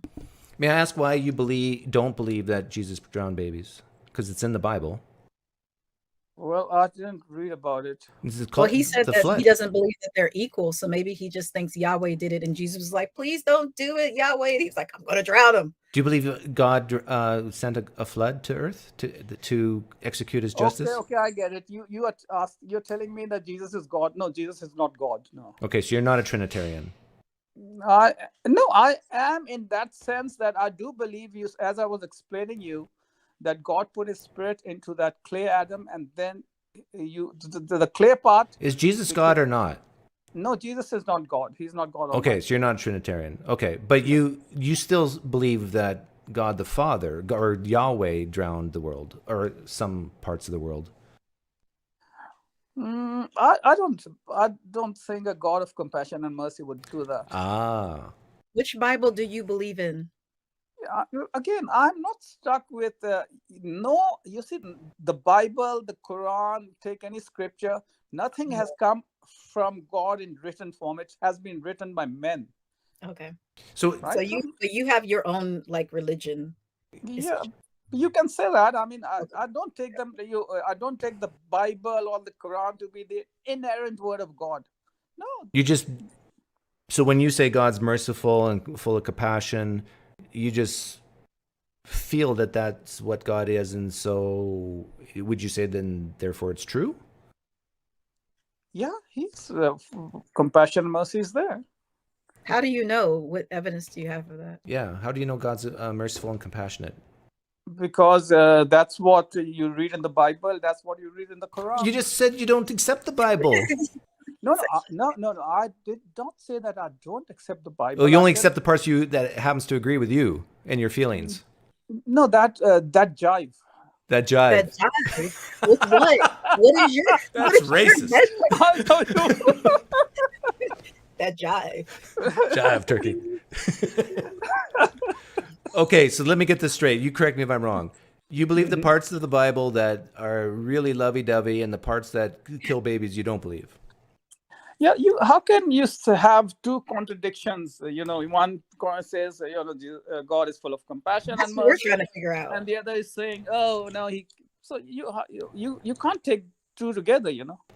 May I ask why you don't believe that Jesus drowned babies? Because it's in the Bible. Well, I didn't read about it. Well, he said the that flood. he doesn't believe that they're equal, so maybe he just thinks Yahweh did it, and Jesus was like, "Please don't do it, Yahweh." And he's like, "I'm going to drown him." Do you believe God sent a flood to earth to execute his justice? Okay, I get it. You're telling me that Jesus is God. No, Jesus is not God. No. Okay, so you're not a Trinitarian. I am in that sense that I do believe you, as I was explaining you, that God put his spirit into that clay Adam, and then the clay part. Is Jesus God or not? No, Jesus is not God. He's not God. Okay, so you're not a Trinitarian. Okay, but you still believe that God the Father or Yahweh drowned the world or some parts of the world. I don't think a God of compassion and mercy would do that. Ah. Which Bible do you believe in? Again, I'm not stuck with you see, the Bible, the Quran, take any scripture, nothing has come from God in written form. It has been written by men. Okay. So you have your own like religion. Yeah, you can say that. I mean, I don't take I don't take the Bible or the Quran to be the inerrant word of God. No. So when you say God's merciful and full of compassion, you just feel that that's what God is, and so would you say then therefore it's true? Yeah, he's compassion, mercy is there. How do you know? What evidence do you have of that? Yeah, how do you know God's merciful and compassionate? Because that's what you read in the Bible. That's what you read in the Quran. You just said you don't accept the Bible. No, I did not say that I don't accept the Bible. Oh, you only accept the parts that happens to agree with you and your feelings. No, that jive. That jive. That jive? With what? What is your? That's racist. That jive. Jive turkey. Okay, so let me get this straight. You correct me if I'm wrong. You believe the parts of the Bible that are really lovey-dovey and the parts that kill babies you don't believe? Yeah, how can you have two contradictions? One says, God is full of compassion and mercy. We're trying to figure out. And the other is saying, oh no, So you can't take two together,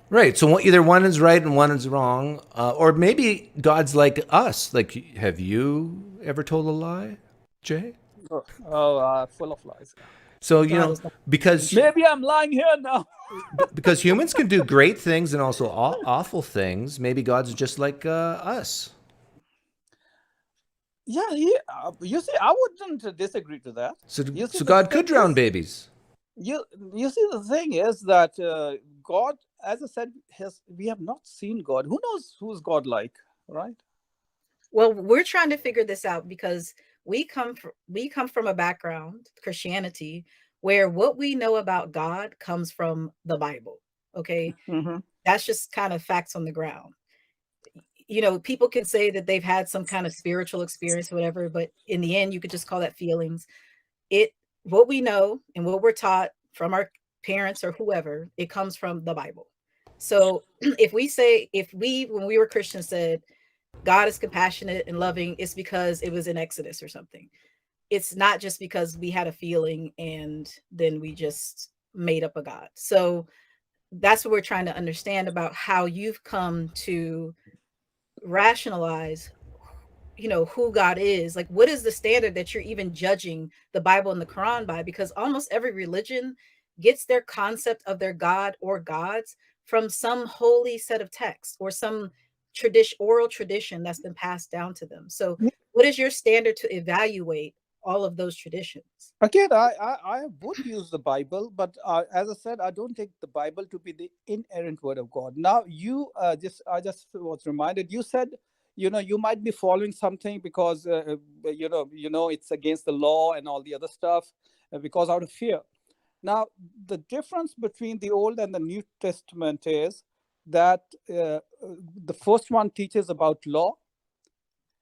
Right. So either one is right and one is wrong, or maybe God's like us. Like, have you ever told a lie, Jay? Full of lies. So because maybe I'm lying here now. Because humans can do great things and also awful things. Maybe God's just like us. Yeah, you see, I wouldn't disagree to that. So God could drown babies. You see, the thing is that God, as I said, we have not seen God. Who knows who's God like, right? Well, we're trying to figure this out because we come from a background, Christianity, where what we know about God comes from the Bible. Okay. Mm-hmm. That's just kind of facts on the ground. People can say that they've had some kind of spiritual experience, whatever, but in the end, you could just call that feelings. What we know and what we're taught from our parents or whoever, it comes from the Bible. So if we, when we were Christians, said God is compassionate and loving, it's because it was in Exodus or something. It's not just because we had a feeling and then we just made up a God. So that's what we're trying to understand about how you've come to rationalize, who God is. Like, what is the standard that you're even judging the Bible and the Quran by? Because almost every religion gets their concept of their God or gods from some holy set of texts or some oral tradition that's been passed down to them. So what is your standard to evaluate all of those traditions? Again, I would use the Bible, but as I said, I don't take the Bible to be the inerrant word of God. Now, I just was reminded, you said, you might be following something because, it's against the law and all the other stuff, because out of fear. Now, the difference between the Old and the New Testament is that the first one teaches about law,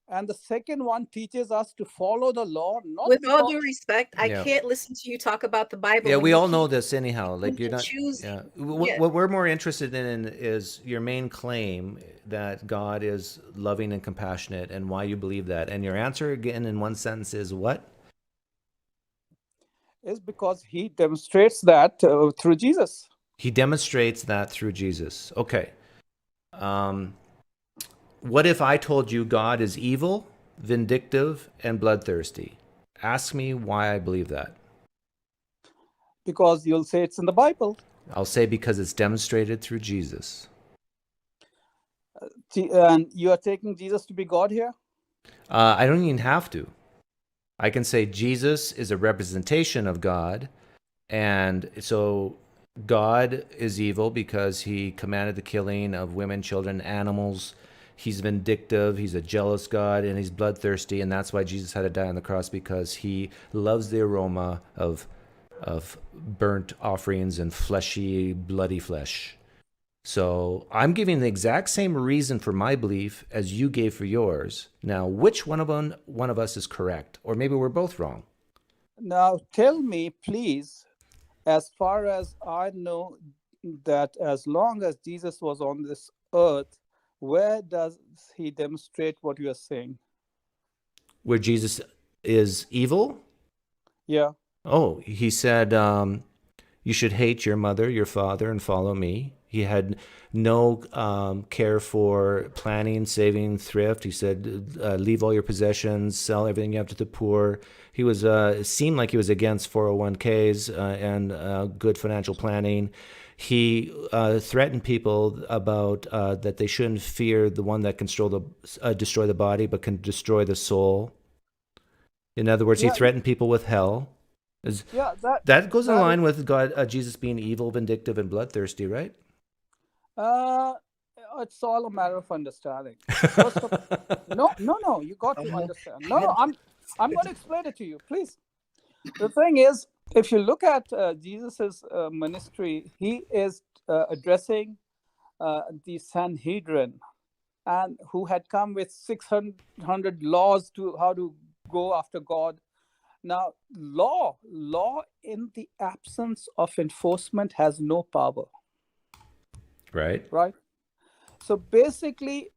and the second one teaches us to follow the law. Not With all because, due respect, I Yeah. can't listen to you talk about the Bible. Yeah, when we you all know keep this anyhow. Like you're picking and not. choosing. Yeah. Yeah. What we're more interested in is your main claim that God is loving and compassionate, and why you believe that. And your answer again in one sentence is what? is because he demonstrates that through Jesus. He demonstrates that through Jesus. Okay. What if I told you God is evil, vindictive, and bloodthirsty? Ask me why I believe that. Because you'll say it's in the Bible. I'll say because it's demonstrated through Jesus. And you are taking Jesus to be God here? I don't even have to. I can say Jesus is a representation of God, and so God is evil because he commanded the killing of women, children, animals. He's vindictive, he's a jealous God, and he's bloodthirsty, and that's why Jesus had to die on the cross, because he loves the aroma of burnt offerings and fleshy, bloody flesh. So I'm giving the exact same reason for my belief as you gave for yours. Now, which one of us is correct? Or maybe we're both wrong. Now, tell me, please, as far as I know, that as long as Jesus was on this earth, where does he demonstrate what you are saying? Where Jesus is evil? Yeah. Oh, he said, you should hate your mother, your father, and follow me. He had no care for planning, saving, thrift. He said, leave all your possessions, sell everything you have to the poor. He was seemed like he was against 401ks and good financial planning. He threatened people about that they shouldn't fear the one that can destroy the body, but can destroy the soul. In other words, he threatened people with hell. That goes in line with God, Jesus being evil, vindictive, and bloodthirsty, right? It's all a matter of understanding. First of, no, you got to understand. No, I'm going to explain it to you, please. The thing is, if you look at Jesus's ministry, he is addressing the Sanhedrin, and who had come with 600 laws to how to go after God. Now, law in the absence of enforcement has no power. Right. Right. So basically,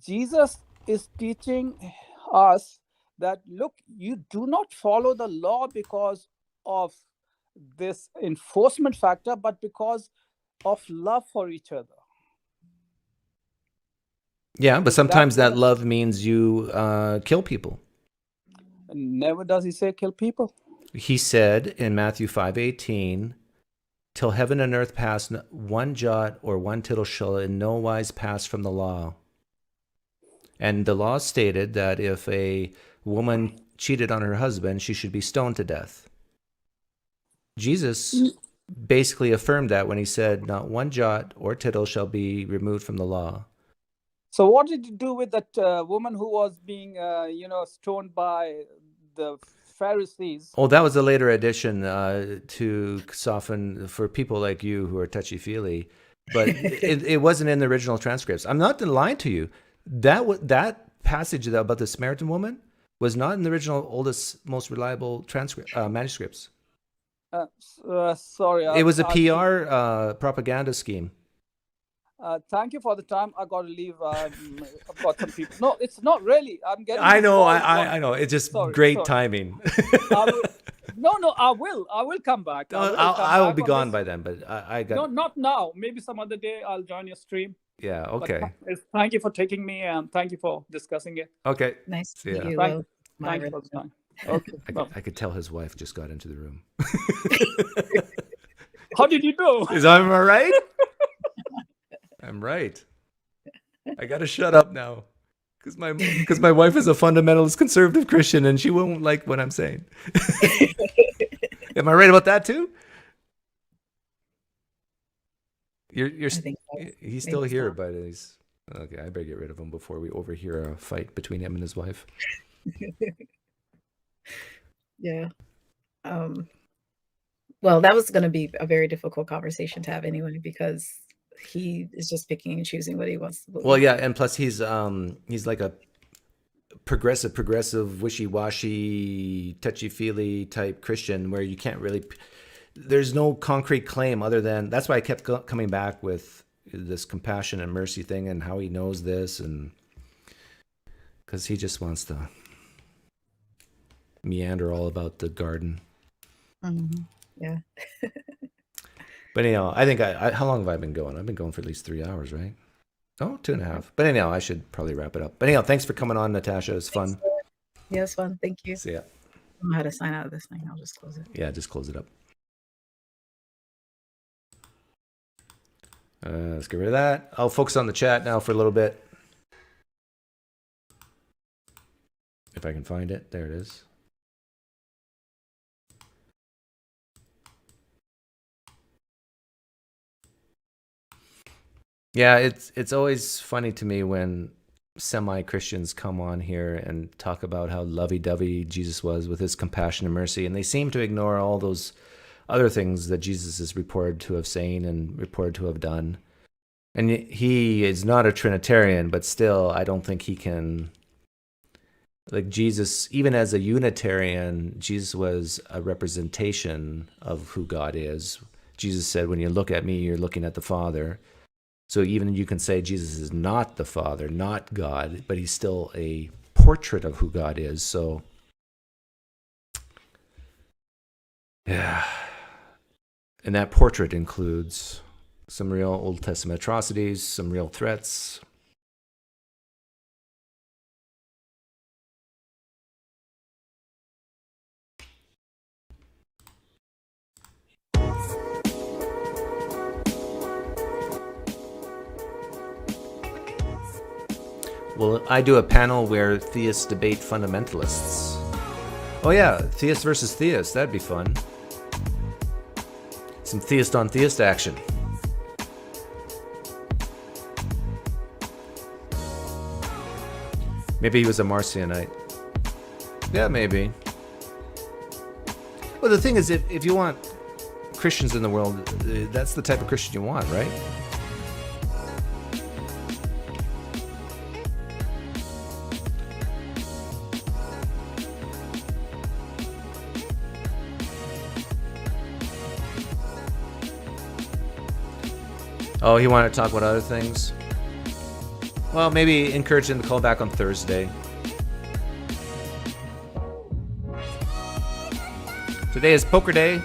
Jesus is teaching us that, look, you do not follow the law because of this enforcement factor, but because of love for each other. Yeah, but sometimes that love means you kill people. Never does he say kill people. He said in Matthew 5:18, till heaven and earth pass, one jot or one tittle shall in no wise pass from the law. And the law stated that if a woman cheated on her husband, she should be stoned to death. Jesus basically affirmed that when he said, not one jot or tittle shall be removed from the law. So what did you do with that woman who was being, stoned by the Pharisees? Oh, that was a later addition to soften for people like you who are touchy-feely. But it wasn't in the original transcripts. I'm not lying to you. That passage about the Samaritan woman was not in the original oldest, most reliable manuscripts. Sorry. It was a PR propaganda scheme. Thank you for the time. I got to leave. I've got some people. No, it's not really. I'm getting. I know. I know. It's just great timing. I will come back. I will be gone by then. But I got. No, not now. Maybe some other day. I'll join your stream. Yeah. Okay. But thank you for taking me, and thank you for discussing it. Okay. Nice to meet you. Thank you for the time. Okay. I could tell his wife just got into the room. How did you know? Am I right? I'm right. I gotta shut up now, because my wife is a fundamentalist conservative Christian, and she won't like what I'm saying. Am I right about that too? He's still here, but he's okay. I better get rid of him before we overhear a fight between him and his wife. Yeah. Well, that was going to be a very difficult conversation to have anyway, because he is just picking and choosing what he wants to believe. Well, yeah, and plus he's like a progressive, wishy-washy, touchy-feely type Christian where you can't really. There's no concrete claim other than that's why I kept coming back with this compassion and mercy thing and how he knows this, and because he just wants to meander all about the garden. Mm-hmm. Yeah. But anyhow, I think how long have I been going? I've been going for at least 3 hours, right? Oh, 2.5. But anyhow, I should probably wrap it up. But anyhow, thanks for coming on, Natasha. It was fun. Yeah, it's fun. Thank you. See ya. I don't know how to sign out of this thing. I'll just close it. Yeah, just close it up. Let's get rid of that. I'll focus on the chat now for a little bit. If I can find it. There it is. Yeah, it's always funny to me when semi-Christians come on here and talk about how lovey-dovey Jesus was with his compassion and mercy, and they seem to ignore all those other things that Jesus is reported to have saying and reported to have done. And he is not a Trinitarian, but still, I don't think he can. Like Jesus, even as a Unitarian, Jesus was a representation of who God is. Jesus said, when you look at me, you're looking at the Father. So even you can say Jesus is not the Father, not God, but he's still a portrait of who God is. So, yeah. And that portrait includes some real Old Testament atrocities, some real threats. Well, I do a panel where theists debate fundamentalists. Oh yeah, theist versus theist, that'd be fun. Some theist on theist action. Maybe he was a Marcionite. Yeah, maybe. Well, the thing is, if you want Christians in the world, that's the type of Christian you want, right? Oh, he wanted to talk about other things? Well, maybe encourage him to call back on Thursday. Today is poker day.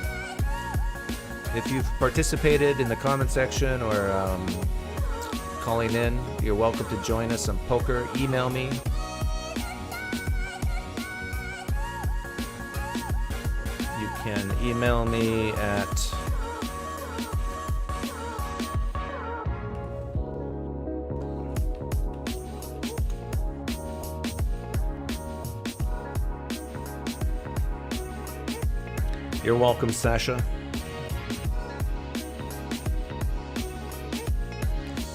If you've participated in the comment section or calling in, you're welcome to join us on poker. Email me. You can email me at You're welcome, Sasha.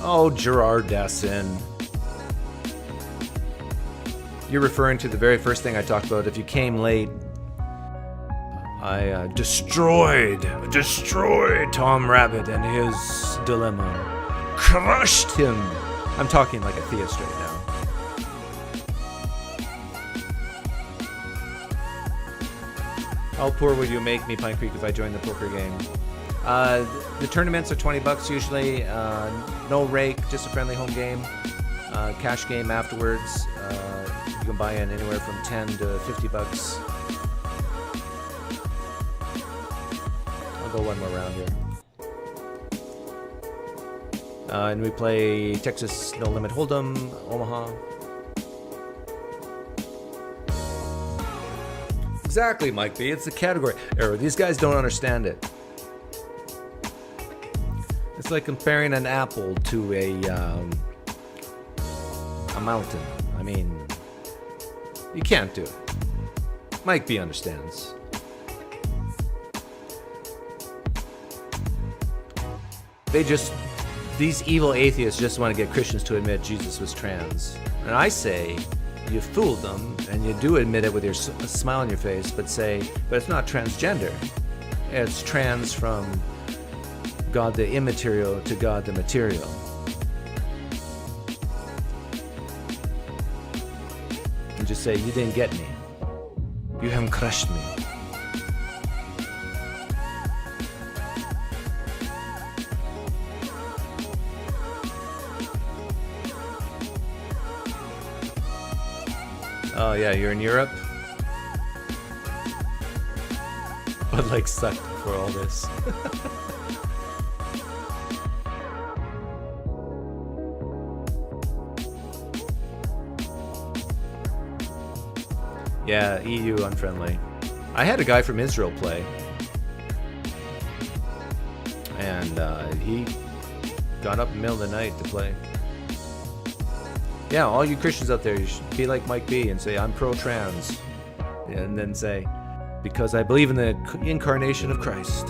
Oh, Gerard Dassin. You're referring to the very first thing I talked about. If you came late, I destroyed Tom Rabbit and his dilemma. Crushed him. I'm talking like a theist right now. How poor would you make me, PineCreek, if I joined the poker game? The tournaments are $20 usually. No rake, just a friendly home game. Cash game afterwards. You can buy in anywhere from $10 to $50. I'll go one more round here. And we play Texas No Limit Hold'em, Omaha. Exactly, Mike B. It's a category error. These guys don't understand it. It's like comparing an apple to a mountain. I mean, you can't do it. Mike B understands. These evil atheists just want to get Christians to admit Jesus was trans. And I say, you fooled them, and you do admit it with a smile on your face, but it's not transgender. It's trans from God the immaterial to God the material. And just say, you didn't get me. You haven't crushed me. Oh yeah, you're in Europe? But like sucked for all this. Yeah, EU unfriendly. I had a guy from Israel play. And he got up in the middle of the night to play. Yeah, all you Christians out there, you should be like Mike B and say, I'm pro-trans. And then say, because I believe in the incarnation of Christ.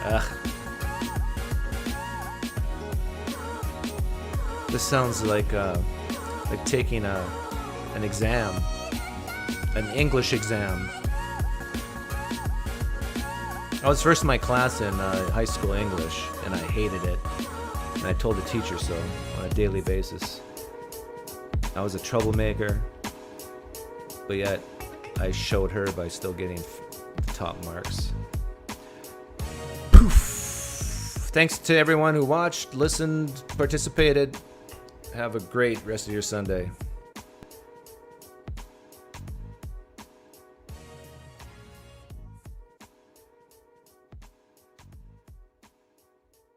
Ugh. This sounds like taking an exam. An English exam. I was first in my class in high school English, and I hated it. And I told the teacher so on a daily basis. I was a troublemaker, but yet I showed her by still getting the top marks. Poof! Thanks to everyone who watched, listened, participated. Have a great rest of your Sunday.